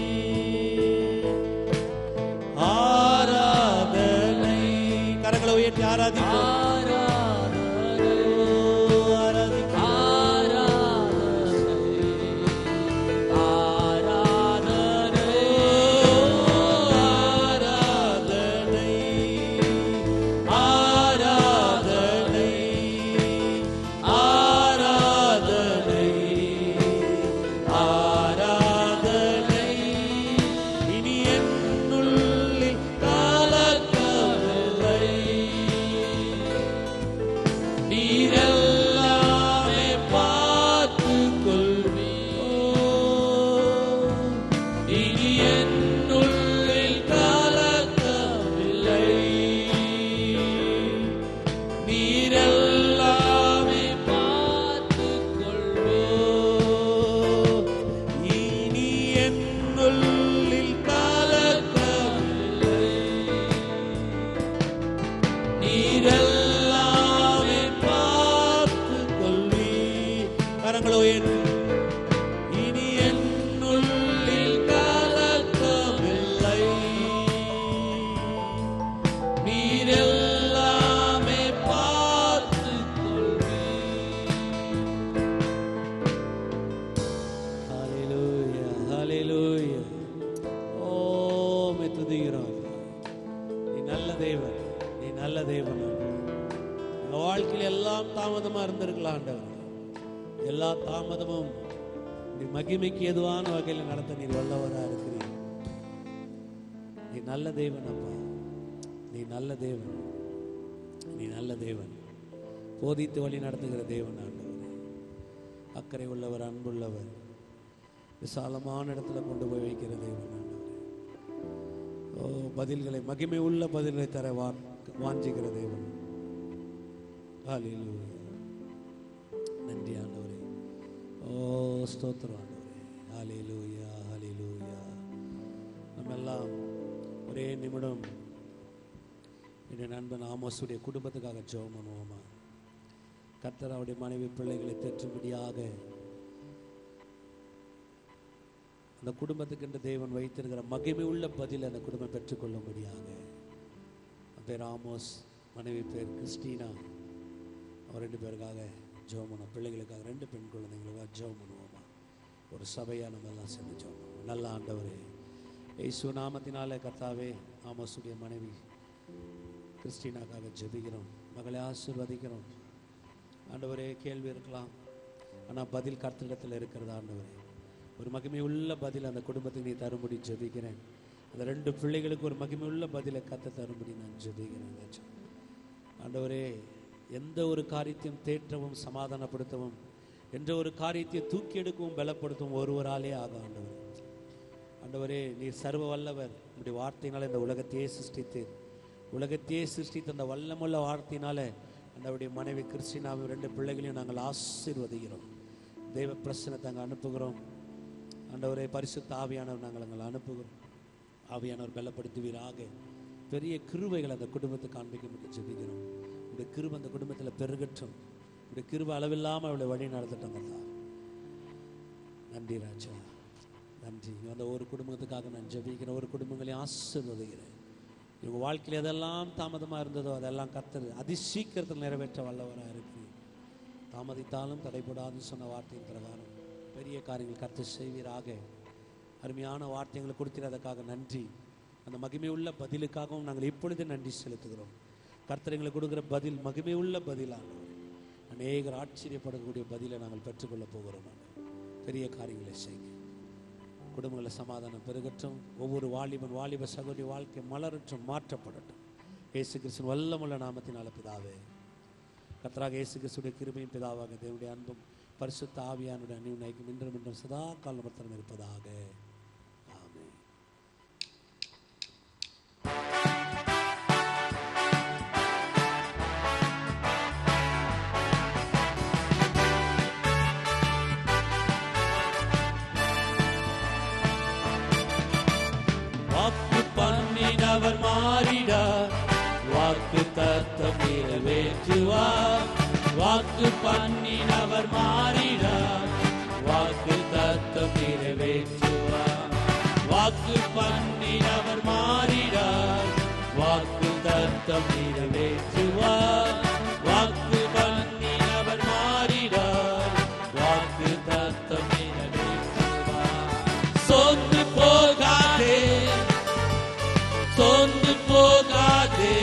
ஆராதனை. கரங்களை உயர்த்தி ஆராதிப்போம். எல்லா தாமதமும் மகிமைக்கு ஏதுவான வகையில் நடத்த நீர் வல்லவராக இருக்கிறீர். நீ நல்ல தேவன் அப்பா, நீ நல்ல தேவன், நீ நல்ல தேவன். போதித்து வழி நடத்துகிற தேவன் ஆண்டவரே. அக்கறை உள்ளவர், அன்புள்ளவர், விசாலமான இடத்துல கொண்டு போய் வைக்கிற தேவன் ஆண்டவரே. ஓ பதில்களை, மகிமை உள்ள பதில்களை தர வாஞ்சிக்கிற தேவன். ஹல்லேலூயா. நன்றி ஆண்டவரே. ஓ ஸ்தோத்திரம் ஆண்டவரே. ஹல்லேலூயா, ஹல்லேலூயா. நம்ம எல்லாம் ஒரே நிமிடம் என்னுடைய நண்பன் ஆமோஸுடைய குடும்பத்துக்காக ஜெபம் பண்ணுவோமா? கர்த்தர் அவருடைய மனைவி பிள்ளைகளை தேற்றும்படியாக அந்த குடும்பத்துக்கு என்று தேவன் வைத்திருக்கிற மகிமை உள்ள பதில் அந்த குடும்பம் பெற்றுக்கொள்ளும்படியாக. பேர் ஆமோஸ், மனைவி பேர் கிறிஸ்டினா. அவர் 2 பேருக்காக ஜெபம் பண்ணுவோம். பிள்ளைகளுக்காக 2 பெண் குழந்தைங்களுக்காக ஜெபம் பண்ணுவோமா? ஒரு சபையாக நம்ம எல்லாம் சேர்ந்து ஜெபம் பண்ணுவோம். நல்ல ஆண்டவரே, இயேசு நாமத்தினாலே கர்த்தாவே, ஆமோஸுடைய மனைவி கிறிஸ்டினாக்காக ஜெபிக்கிறோம். மகளை ஆசீர்வதிக்கிறோம். ஆண்டவரே, கேள்வி இருக்கலாம், ஆனால் பதில் கர்த்தரிடத்தில் இருக்கிறது. ஆண்டவரே, ஒரு மகிமை உள்ள பதில் அந்த குடும்பத்துக்கு நீ தரும்படி ஜெபிக்கிறேன். அந்த 2 பிள்ளைகளுக்கு ஒரு மகிமை உள்ள பதிலை கத்த தரும்படி நான் ஜெபிக்கிறேன். ஆண்டவரே, எந்த ஒரு காரியத்தையும் தேற்றவும் சமாதானப்படுத்தவும், என்ற ஒரு காரியத்தை தூக்கி எடுக்கவும் பலப்படுத்தவும் ஒருவராலே ஆகும். ஆண்டவரே, நீர் சர்வ வல்லவர். உங்களுடைய வார்த்தையினால இந்த உலகத்தையே சிருஷ்டித்தீர். உலகத்தையே சிருஷ்டித்த அந்த வல்லமுள்ள வார்த்தையினால ஆண்டவருடைய மனைவி கிறிஸ்டினாவும் 2 பிள்ளைகளையும் நாங்கள் ஆசீர்வதிக்கிறோம். தெய்வ பிரசன்னத்தை அங்கே அனுப்புகிறோம். ஆண்டவரே, பரிசுத்த ஆவியானவர் நாங்கள் அனுப்புகிறோம். ஆவியானவர் பலப்படுத்துவீராக. பெரிய கிருபைகள் அந்த குடும்பத்தை காண்பிக்க முடியும் ஜெபிக்கிறோம். உடைய கிருபை அந்த குடும்பத்தில் பெருகட்டும். உடைய கிருபை அளவில்லாமல் அவளை வழி நடத்தட்டும். நன்றி ராஜா, நன்றி. அந்த ஒரு குடும்பத்துக்காக நான் ஜெபிக்கிறேன். ஒரு குடும்பங்களையும் ஆசீர்வதிக்கிறேன். இவங்க வாழ்க்கையில் எதெல்லாம் தாமதமாக இருந்ததோ அதெல்லாம் கர்த்தர் அதிசீக்கிரத்தில் நிறைவேற்ற வல்லவராக இருக்கு. தாமதித்தாலும் தடைபடாதுன்னு சொன்ன வார்த்தையின் பிரகாரம் பெரிய காரியங்கள் கர்த்தர் செய்வீராக. அருமையான வார்த்தைகளை கொடுக்கிறதுக்காக நன்றி. அந்த மகிமை உள்ள பதிலுக்காகவும் நாங்கள் இப்பொழுது நன்றி செலுத்துகிறோம். கர்த்தர் எங்களுக்கு கொடுக்குற பதில் மகிமை உள்ள பதிலாக அநேகர் ஆச்சரியப்படக்கூடிய பதிலை நாங்கள் பெற்றுக்கொள்ள போகிறோம். பெரிய காரியங்களை செய்ய குடும்பங்களை சமாதானம் பெருகட்டும். ஒவ்வொரு வாலிப சகோதரி வாழ்க்கை மலரற்றும், மாற்றப்படட்டும். இயேசு கிறிஸ்துவின் வல்லமுள்ள நாமத்தினால பிதாவே. கர்த்தராக இயேசு கிறிஸ்துடைய கிருபையும் பிதாவாக தேவனுடைய அன்பும் பரிசுத்த ஆவியானுடைய அந்நியுனைக்கும் இன்றும் சதா காலம் இருப்பதாக. ஆமென். வாக்கு பண்ணினவர் மாறிடார், வாக்கு தத்தம் நிறைவேற்றுவார். வாக்கு பண்ணினவர் மாறிடார், வாக்கு தத்தம் நிறைவேற்றுவார். வாக்கு பண்ணினவர் மாறிடார், வாக்கு தத்தம் நிறைவேற்றுவார். வாக்கு பண்ணினவர் மாறிடார், வாக்கு தத்தம் நிறைவேற்றுவார். சோர்ந்து போகாதே, சோர்ந்து போகாதே,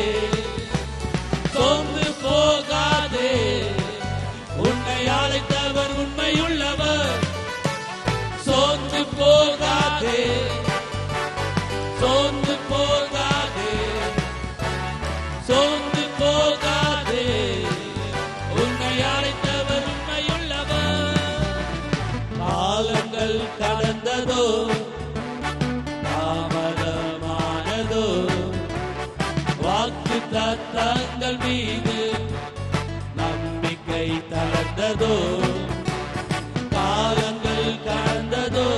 சோர்ந்து போகாதே. உன்னை அழைத்தவர் உண்மையுள்ளவர். சோர்ந்து போகாதே, சோர்ந்து போகாதே, சோர்ந்து போகாதே. உன்னை அழைத்தவர் உண்மையுள்ளவர். காலங்கள் கடந்ததோ, தாமதமானதோ, வாக்கு தத்தங்கள் மீது நம்பிக்கை தளர்ந்ததோ. காலங்கள் கடந்ததோ,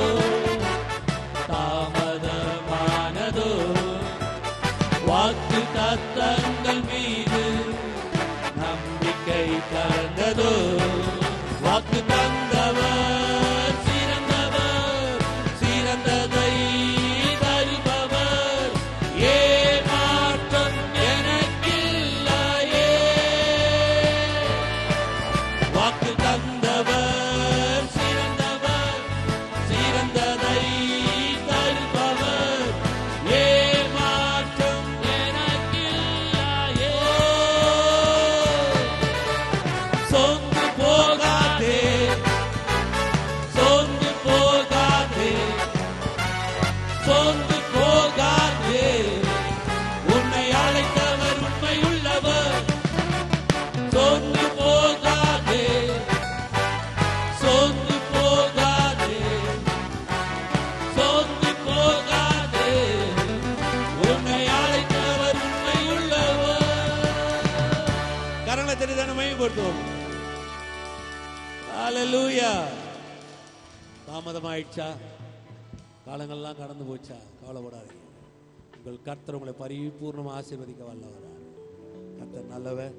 தாமதமானதோ, வாக்கு தத்தங்கள் மீது நம்பிக்கை தளர்ந்ததோ. வாக்கு தந்தவர் சிறந்தவர், சிறந்ததை தருபவர். ஏமாற்றம் எனக்கில்லையே. வாக்கு தந்தவர் சிறந்தவர், சிறந்ததை தருபவர். ஏமாற்றம் எனக்கில்லையே. சோர்ந்து போகாதே, சோர்ந்து போகாதே, சோர்ந்து போகாதே. உன்னை அழைத்தவர் உண்மையுள்ளவர். சோர்ந்து போகாதே, சோர்ந்து போகாதே, சோர்ந்து போகாதே. உன்னை அழைத்தவர் உண்மையுள்ளவர். கரங்களை தெரிதான மையப்படுத்துவோம். ஹல்லேலூயா. தாமதமாயிடுச்சா, காலங்கள்லாம் கடந்து போச்சா, கவலைப்படாதீங்க. உங்கள் கர்த்தர் உங்களை பரிபூர்ணமாக ஆசீர்வதிக்க வல்லவரார். கர்த்தர் நல்லவர்.